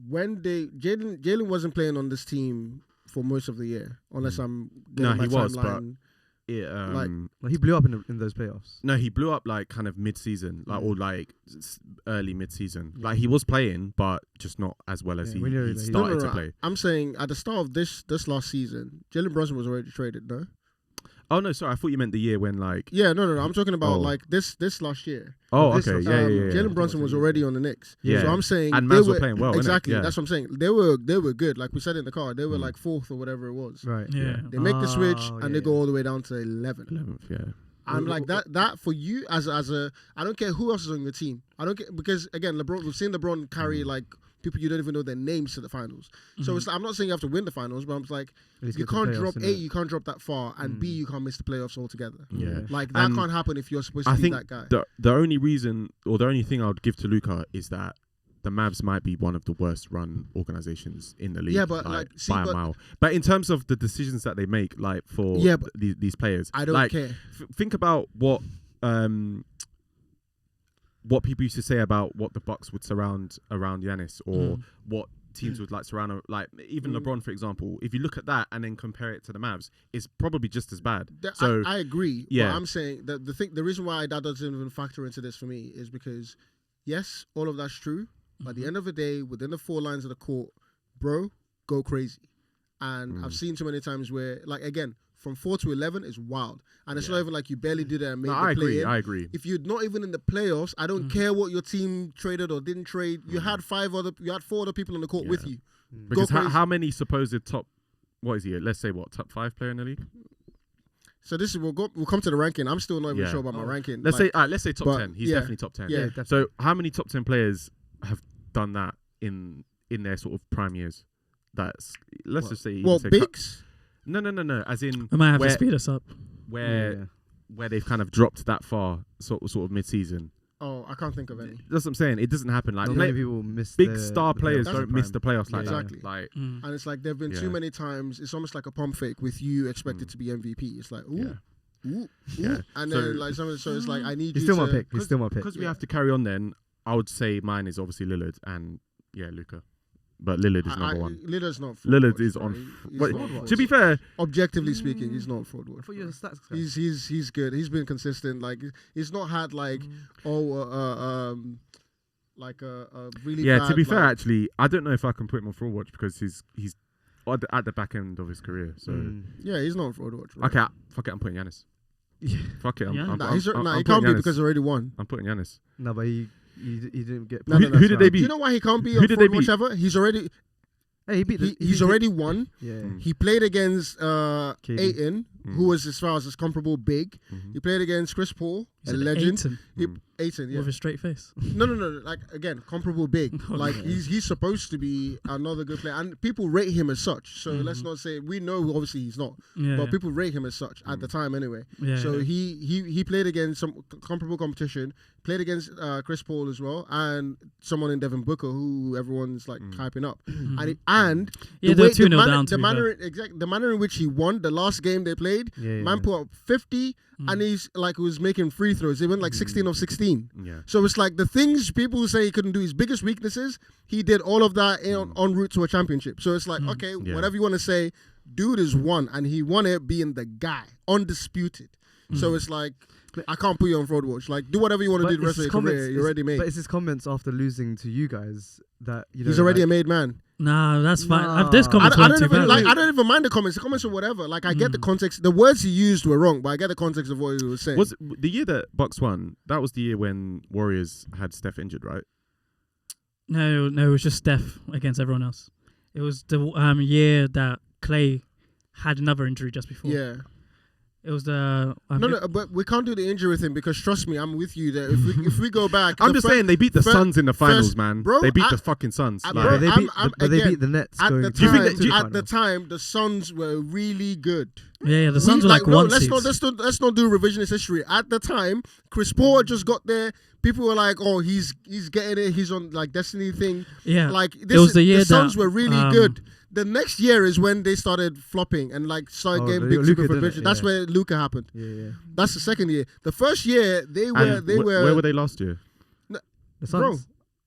When Jalen wasn't playing on this team for most of the year, unless I'm No, getting my he was, but- timeline. Like, Like, he blew up in those playoffs. no, he blew up like kind of mid-season, like or like early mid-season. Like he was playing, but just not as well as Yeah, we know he that he- started No, to play. I'm saying at the start of this last season, Jalen Brunson was already traded, no? Oh no, sorry, I thought you meant the year when like. Yeah, no. I'm talking about Oh. like this last year. Oh, this okay, was- yeah, yeah, yeah. Jalen Brunson was already on the Knicks. Yeah. So I'm saying And they Mavs were playing well, innit? Exactly, Yeah. that's what I'm saying. They were good. Like we said in the car, they were Mm. like fourth or whatever it was. Right. Yeah. They make the switch Oh, and they yeah. go all the way down to 11. 11th, yeah. I'm like that for you as a I don't care who else is on your team. I don't care because again we've seen LeBron carry like people you don't even know their names to the finals. So it's like, I'm not saying you have to win the finals, but I'm like At least you get to the can't playoffs, drop innit? A, you can't drop that far, and B, you can't miss the playoffs altogether. Yeah. Like that And can't happen if you're supposed I to be think that guy. the only reason or the only thing I would give to Luka is that the Mavs might be one of the worst run organizations in the league. Yeah, but, like, see, by a but- mile. But in terms of the decisions that they make, like for Yeah, but these players, I don't like, care. Think about what people used to say about what the Bucks would surround around Giannis, or what teams would like surround, like even LeBron, for example. If you look at that and then compare it to the Mavs, it's probably just as bad. So I agree. yeah. But I'm saying that the reason why that doesn't even factor into this for me is because yes, all of that's true. But at the end of the day, within the four lines of the court, bro, go crazy. And I've seen too many times where, like, again, from 4 to 11 is wild. And it's not even like you barely did it and made no, the I play agree. in. I agree. If you're not even in the playoffs, I don't care what your team traded or didn't trade. You had 4 other people on the court with Yeah. you. Because Go crazy. how many supposed top? What is he? Let's say top 5 player in the league. So this is we'll come to the ranking. I'm still not even Yeah. sure about my ranking. Let's Like, say top but 10. He's yeah. definitely top 10. Yeah. definitely. So how many top 10 players have done that in their sort of prime years? Let's just say. even well, say bigs. No. As in I might have where, to speed us up. where they've kind of dropped that far, sort of mid-season. Oh, I can't think of any. That's what I'm saying. It doesn't happen. Like Not many people miss big the star players That's don't the miss the playoffs like Yeah, that. exactly. Like Mm. And it's like there've been too Yeah. many times. It's almost like a pump fake with you expected to be MVP. It's like ooh, ooh, Yeah. and So- then like so it's like I need He's you still to. my pick. He's still my pick. because we have to carry on. Then I would say mine is obviously Lillard and Luka, but Lillard is number one. Lillard's not. Lillard fraud is watch, on. bro. He's Wait, not fraud to be watch. fair, Objectively speaking, he's not fraud. I watch, thought you were bro. a stats guy. He's good. He's been consistent. Like he's not had like like a really yeah. bad, To be fair, like, actually, I don't know if I can put him on fraud watch because he's at the back end of his career. So yeah, he's not fraud watch. Bro. okay, fuck it, I'm putting Giannis. Fuck it, Yeah. I'm Nah, he putting can't be Giannis. because he already won. I'm putting Giannis. No, but he didn't get. No, Who- no, who did they Do beat? you know why he can't be Who on did they fraud watch beat? ever? He's already Hey, he beat. he's already won. Yeah. Mm. He played against KD. Ayton, who was as far as his comparable big. He played against Chris Paul, a legend. Aiton, yeah. With a straight face. No. Like again, comparable big. Like he's supposed to be another good player, and people rate him as such. So let's not say we know obviously he's not, but people rate him as such at the time anyway. So he played against some comparable competition. Played against Chris Paul as well, and someone in Devin Booker who everyone's like hyping up. And the manner in which he won the last game they played, put up 50, and he's like was making free throws. He went like 16 of 16. Yeah. So it's like the things people say he couldn't do, his biggest weaknesses, he did all of that en route to a championship. So it's like, okay, whatever you want to say, dude is won, and he won it being the guy, undisputed. So it's like, I can't put you on fraud watch. Like, do whatever you want to do the rest of your career. You're already made. But it's his comments after losing to you guys that he's already a made man. Nah, that's fine. This comments I weren't too bad. I don't even mind the comments. The comments are whatever. Like, I get the context. The words he used were wrong, but I get the context of what he was saying. Was the year that Bucks won? That was the year when Warriors had Steph injured, right? No, it was just Steph against everyone else. It was the year that Clay had another injury just before. Yeah. It was the no, but we can't do the injury thing because trust me, I'm with you there. If we go back, I'm just saying they beat the Suns in the finals, man. Bro, they beat the fucking Suns. But they beat the Nets. At the time, the Suns were really good. Yeah, the Suns were like one seeds. Let's not do revisionist history. At the time, Chris Paul just got there. People were like, "Oh, he's getting it. He's on like Destiny thing." Yeah, like it was the year the Suns were really good. The next year is when they started flopping and like started getting big super provision. That's where Luka happened. Yeah. That's the second year. The first year they were Where were they last year? The Suns. Bro,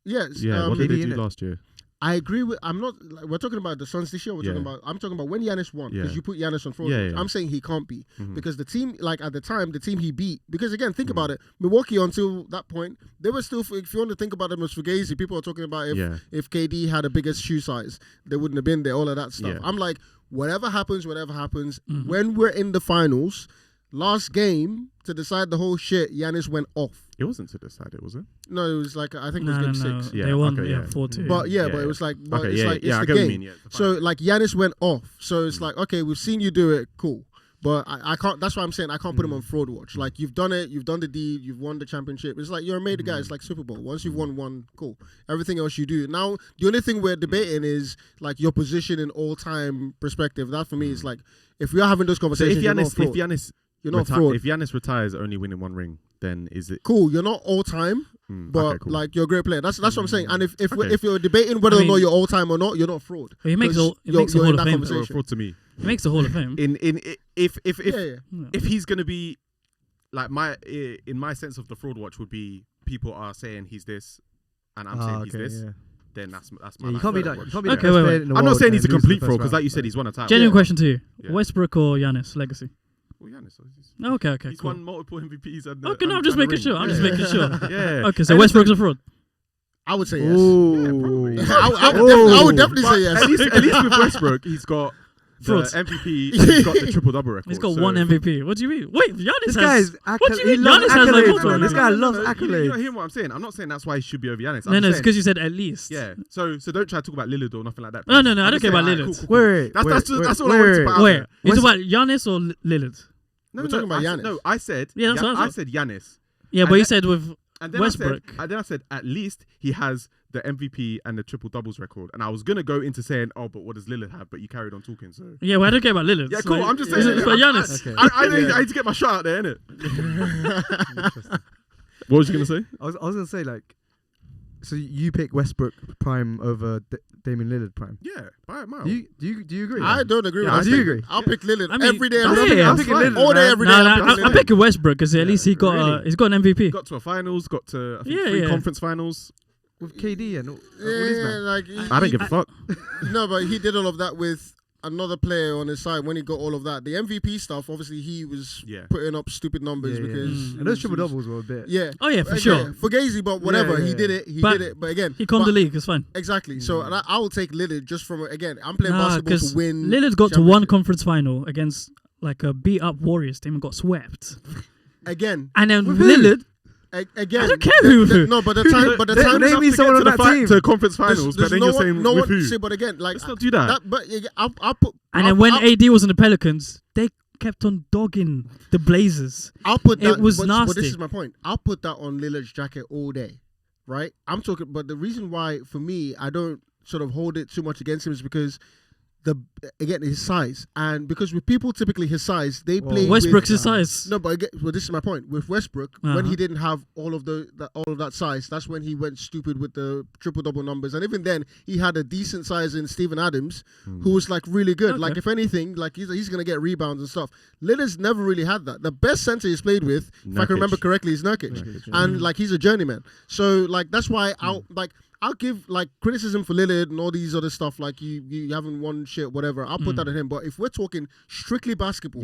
yes. Yeah, what did they do last year? I agree with. I'm not. Like, we're talking about the Suns this year. I'm talking about when Giannis won because you put Giannis on fraud. I'm saying he can't be because the team, like at the time, the team he beat. Because again, think about it. Milwaukee until that point, they were still. If you want to think about them as Fugazi, people are talking about if KD had a bigger shoe size, they wouldn't have been there. All of that stuff. I'm like, whatever happens. When we're in the finals, last game to decide the whole shit, Giannis went off. It wasn't to decide it, was it? No, it was like I think it was game 6. Yeah, they won 4-2. But but it was like it's the game. So like Giannis went off. So it's like, okay, we've seen you do it, cool. But I can't. That's why I'm saying I can't put him on fraud watch. Like you've done it, you've done the deed, you've won the championship. It's like you're a made guy. It's like Super Bowl. Once you've won one, cool. Everything else you do. Now the only thing we're debating is like your position in all time perspective. That for me is like if we are having those conversations, you're not fraud. If Giannis retires only winning one ring, then is it cool? You're not all time. But cool. Like you're a great player. That's what I'm saying. And if you're debating whether or not you're all time or not, you're not fraud. Well, it makes a Hall of Fame. Fraud to me. It makes a Hall of Fame. If he's gonna be like in my sense of the fraud watch would be people are saying he's this and I'm saying he's this. Yeah. Then that's my. You can't be like. Okay, wait. I'm not saying he's a complete fraud because, like you said, he's won a title. Genuine question to you: Westbrook or Giannis legacy? Well, Giannis. Okay, he's cool. won multiple MVPs. I'm just making sure. Yeah. Okay, so Westbrook's a fraud. I would say yes. Yeah, I would definitely say yes. At least with Westbrook, he's got the MVP. He's got the triple double record. He's got one MVP. What do you mean? Wait, Giannis this has. What do you mean? Giannis has like multiple. This guy loves accolades. You don't hear what I'm saying. I'm not saying that's why he should be over Giannis. No, it's because you said at least. Yeah. So don't try to talk about Lillard or nothing like that. No. I don't care about Lillard. Wait. That's all I wanted to put out Wait. there. You talking about Giannis or Lillard? No, we're talking about Giannis. No, I said. Yeah, that's what I said Giannis. Yeah, but you said with Westbrook. And then I said at least he has the MVP and the triple doubles record. And I was gonna go into saying, oh, but what does Lillard have? But you carried on talking. So yeah, well, I don't care about Lillard. Yeah, cool. I'm just saying. It's about Giannis. I need to get my shot out there, innit? What was you gonna say? I was gonna say like, so you pick Westbrook prime over Damian Lillard prime? Yeah, by a mile. Do you agree? I don't agree. Do you agree? I'll pick Lillard every day. I'm picking Lillard all day, every day. I'm picking Westbrook because at least he's got an MVP. Got to a finals. Got to I think 3 conference finals with KD and all these man. I don't give a fuck. No, but he did all of that with another player on his side when he got all of that. The MVP stuff, obviously, he was putting up stupid numbers because and those triple doubles were a bit. Yeah. Oh yeah, for sure. Fugazi, but whatever, he did it. He did it. But again, he calmed the league. It's fine. Exactly. So I will take Lillard just from again. I'm playing basketball to win. Lillard got to one conference final against like a beat up Warriors team and got swept. Again. And then Lillard. Again, I don't care who. No, but the time. Name me someone on that team to conference finals, but then you're saying with who? See, but again, like let's not do that. But I'll put. And then when AD was in the Pelicans, they kept on dogging the Blazers. I'll put that. It was but nasty. this is my point. I'll put that on Lillard's jacket all day, right? I'm talking, but the reason why, for me, I don't sort of hold it too much against him is because again his size, and because with people typically his size, they play Westbrook's with, his size. No, but again, well, this is my point. With Westbrook, when he didn't have all of that size, that's when he went stupid with the triple-double numbers. And even then, he had a decent size in Steven Adams, who was like really good. Okay. Like if anything, like he's gonna get rebounds and stuff. Lillard's never really had that. The best center he's played with, if I can remember correctly, is Nurkic, and like he's a journeyman. So like that's why I'll give like criticism for Lillard and all these other stuff, like you haven't won shit, whatever. I'll put that on him. But if we're talking strictly basketball,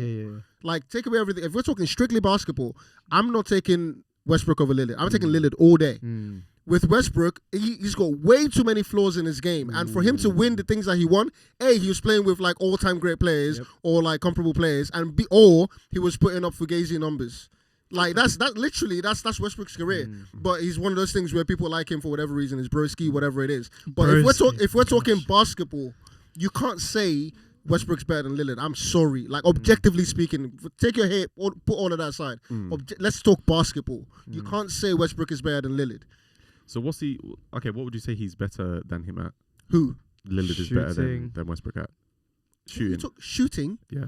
like take away everything. If we're talking strictly basketball, I'm not taking Westbrook over Lillard. I'm taking Lillard all day. With Westbrook, he's got way too many flaws in his game. And for him to win the things that he won, A, he was playing with like all-time great players or like comparable players, and B, or he was putting up fugazi numbers. Like that's Westbrook's career, but he's one of those things where people like him for whatever reason, his broski, whatever it is. But if we're talking basketball, you can't say Westbrook's better than Lillard. I'm sorry, like objectively speaking, take your hate, put all of that aside. Let's talk basketball. You can't say Westbrook is better than Lillard. So what would you say he's better than him at? Who? Lillard is better than Westbrook at shooting. Shooting. Yeah.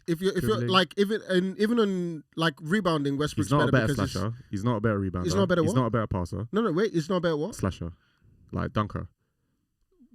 If you're like even on like rebounding, Westbrook's He's not better a better because slasher. He's not a better rebounder. He's not a better He's what? not a better passer. No, wait, he's not a better what? Slasher, like dunker.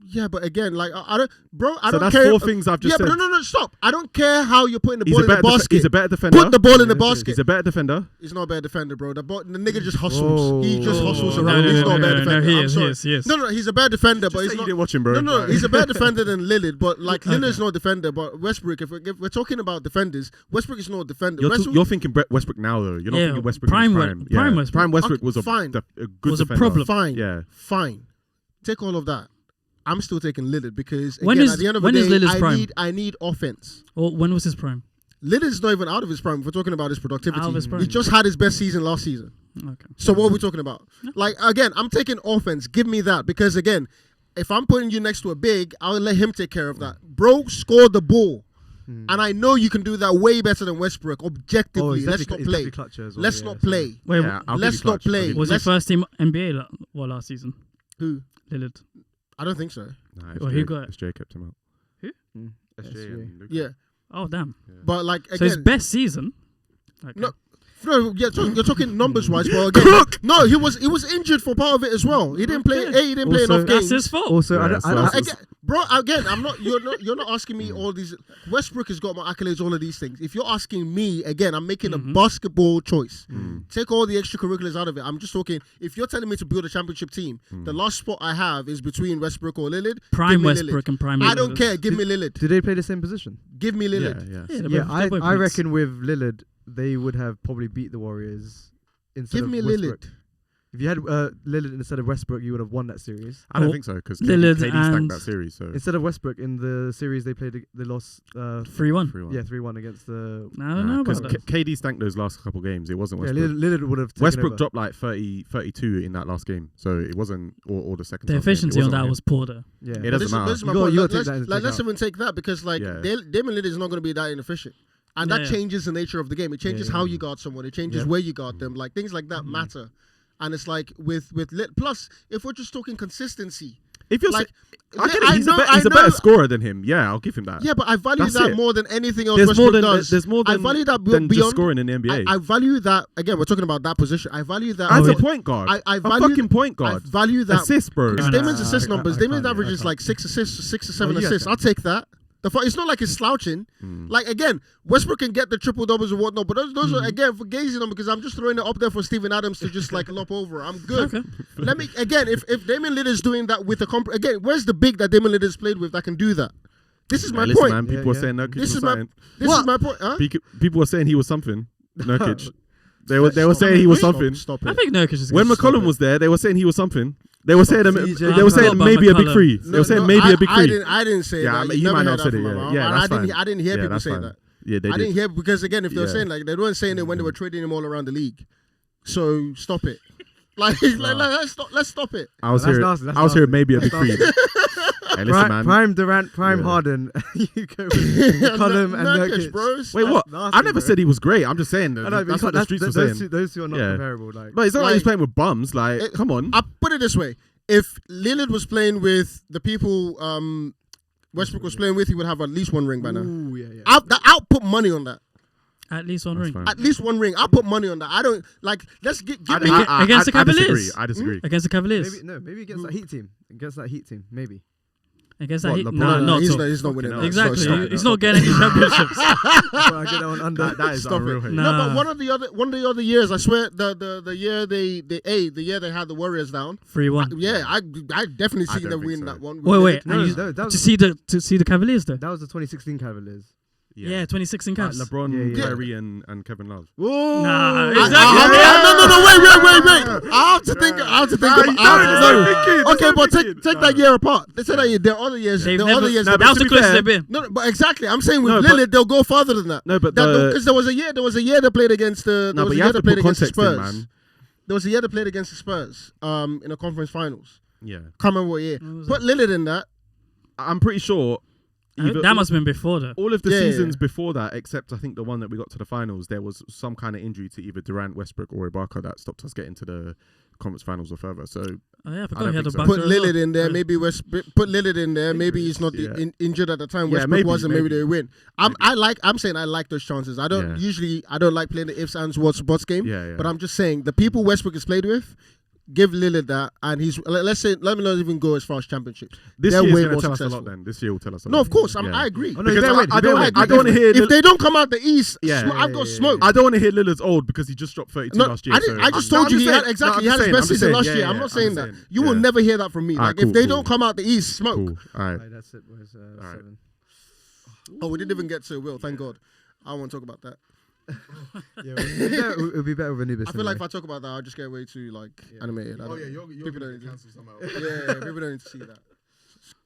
Yeah, but again, like I don't, bro. I So don't that's care. 4 things I've just said. But no, stop. I don't care how you're putting the He's ball a in the better basket. he's a better defender. Put the ball in the basket. He's a better defender. He's not a better defender, bro. The nigga just hustles. He just hustles No, around. He's not a better defender. he I'm is, sorry. he is. No, he's a better defender, but Just he's say not. you didn't watch him, bro. No, he's a better defender than Lillard, but like Lillard's not a defender. But Westbrook, if we're talking about defenders, Westbrook is not a defender. You're thinking Westbrook now, though. You're not thinking Westbrook prime in his prime. prime Yeah. Westbrook. Prime Westbrook was a Fine. a good Was a defender. problem. Fine. Yeah. Fine. Take all of that. I'm still taking Lillard because When again, is- at the end of when the is day, Lillard's prime? I need offense. Or when was his prime? Lillard's not even out of his prime. If we're talking about his productivity, Out of his prime. he just had his best season last season. Okay. So what are we talking about? Like again, I'm taking offense. Give me that because again, if I'm putting you next to a big, I'll let him take care of that. Bro, score the ball. And I know you can do that way better than Westbrook. Objectively, let's not play. Let's not play. Wait, Yeah, I'll give Let's you clutch. not play. I'll give you was he let's- first team NBA last season? Who? Lillard. I don't think so. Nah, Well, who got it? SJ kept him out. Who? SJ and Luka. Yeah, Oh damn! but like So his again, best season. Okay. No, yeah, you're talking numbers wise, but again, no, he was injured for part of it as well. He didn't play. Okay. He didn't play Also, enough That's games. his fault. Also, Yeah, I so don't, Again, bro, again, you're not asking me all these. Westbrook has got more accolades, all of these things. If you're asking me, again, I'm making a basketball choice. Take all the extracurriculars out of it. I'm just talking. If you're telling me to build a championship team, the last spot I have is between Westbrook or Lillard. Prime Give me Westbrook Lillard. and prime. I don't Lillard. care. Give me Lillard. do they play the same position? Give me Yeah, Lillard. yeah. Yeah, Yeah, they're both I points. reckon with Lillard, they would have probably beat the Warriors instead Give of me Westbrook. Lillard. If you had Lillard instead of Westbrook, you would have won that series. I don't Well, think so because Lillard KD and- stacked that series. So Instead of Westbrook in the series they played, they lost 3-1. 3-1. 3-1 against the. I don't know because about that. KD stanked those last couple games. It wasn't Yeah, Westbrook. Lillard would have. Westbrook dropped like 32 in that last game, so it wasn't or the second. The half game. It efficiency on wasn't that him. was poor though. Yeah, It But doesn't matter. This is my You gotta- point. you gotta take that into Let's account. even take that because like Yeah. Damian Lillard is not going to be that inefficient, and Yeah, that yeah. changes the nature of the game. It changes Yeah, how yeah. you guard someone. It changes Yeah. where you guard them. Like things like that matter. And it's like with plus if we're just talking consistency, If you're like I get I it. He's know- a I better know- scorer than him. Yeah, I'll give him that. yeah, but I value That's that it. more than anything else There's Westbrook more than does. there's more I than, value that than just beyond. scoring in the NBA. I value that again. We're talking about that position. I value that As more- a point guard, I a value fucking point I guard. value that. Assist, bro. Because No, Damon's no, assist I numbers, can't- Damon's I averages can't. like 6 assists, 6 or 7 Oh, you guys assists. can. I'll take that. It's not like he's slouching. Like again, Westbrook can get the triple doubles and whatnot, but those are again for gazing on because I'm just throwing it up there for Steven Adams to just like lop over. I'm good. Okay. Let me again, if Damian Lillard's doing that with again, where's the big that Damian Lillard's played with that can do that? This is my Listen, point. man, people Yeah, were yeah. saying Nurkic This was is my something. this is my point. Huh? People were saying he was something. Nurkic. They were saying he was something. Stop I it. think Nurkic is When good. McCollum was there, they were saying he was something. They were saying CJ. they were saying I forgot maybe a about big three. McCollum. They were saying maybe a big three. I didn't say Yeah, that. I mean, You you never might heard not that said from it, my yeah. mouth. Yeah, And that's I didn't hear Yeah, people that's say fine. that. Yeah, they I did. didn't hear because again, if they were Yeah. saying like they weren't saying it when they were trading him all around the league. So stop it. Like let's stop it. I was That's hearing. nasty, that's I was hearing nasty. maybe a big three. Hey, listen, man. Prime Durant, Prime Yeah. Harden. You go with McCollum and Nurkic. bro. Wait, what? nasty, I never bro. said he was great. I'm just saying. I know, That's what the streets were saying. those two are not Yeah. comparable. Like, But it's not like he's Like- playing with bums. Like, It- come on. I put it this way: if Lillard was playing with the people Westbrook was playing with, he would have at least one ring by now. ooh, yeah. I'll put money on that. At least one That's ring. fine. At least one ring. I'll put money on that. I don't like. Let's give I- me. I- Against the I disagree. Cavaliers. I disagree. Against the Cavaliers. Maybe against that Heat team. Against that Heat team, maybe. Against that What, Heat. LeBron? Nah, No, not he's at all. not. He's not winning. Fucking that. Exactly. Stop it. He's not getting any championships. I get that one under. That is Stop unreal. it. hate. Nah. No, but one of the other years, I swear, the year the year they had the Warriors down. 3-1. Yeah, I definitely I see don't them think win so. that one. Wait. No, and you- that to was see the Cavaliers though. that was the 2016 Cavaliers. Yeah, 2016 Like Cavs. LeBron, Yeah. Kyrie, and Kevin Love. Whoa. Nah, I- exactly. No, wait. I have to think. I have to think. Nah, about, you I have don't to know. know. Okay, but thinking. take that year apart. They said that year. There are other years. They've There are never. other years. No, That but was to the be closest fair- they've been. No, but exactly. I'm saying with No, but- Lillard, they'll go farther than that. No, but Because there was a year they played against the. No, There was but a you year have they to played put against the context in, Spurs. man. There was a year they played against the Spurs. In the conference finals. Yeah, Can't remember what year. What was Put Lillard in that. I'm pretty sure. That must have been before though. All of the Yeah, seasons yeah. before that, except I think the one that we got to the finals, there was some kind of injury to either Durant, Westbrook, or Ibaka that stopped us getting to the conference finals or further. So Oh yeah, I I forgot don't he had a think so. back. Put Lillard in there. Maybe put Lillard in there. Maybe he's not Yeah. injured at the time. Yeah, Westbrook maybe, wasn't. Maybe maybe. they win. I'm saying I like those chances. I don't Yeah. I don't like playing the ifs ands what's buts game. yeah. But I'm just saying the people Westbrook has played with, give Lillard that, and he's let me not even go as far as championships. This they're year's way going more to tell us a successful. lot. Then this year will tell us a lot. No, of course, Yeah. I agree. Oh, no, Because you win. I don't You better want to hear. If they don't come out the East, Yeah. I've got Yeah. smoke. I don't want to hear Lillard's old because he just dropped 32 No, last year. I just so told I'm you he saying- had exactly. no, He I'm had his just best saying, season last yeah, year. yeah, I'm not saying that. saying, You will yeah. never hear that from me. Alright, Like if cool, they cool. don't come out the East, smoke. Cool. All right. Right, that's it. Boys. Alright. 7. Oh, we didn't even get to Will. Thank God. I won't talk about that. Yeah, it would be better with Anubis. I feel like if I talk about that, I'll just get way too animated. I don't- you're people don't need to- cancel somehow. Yeah, people don't need to see that.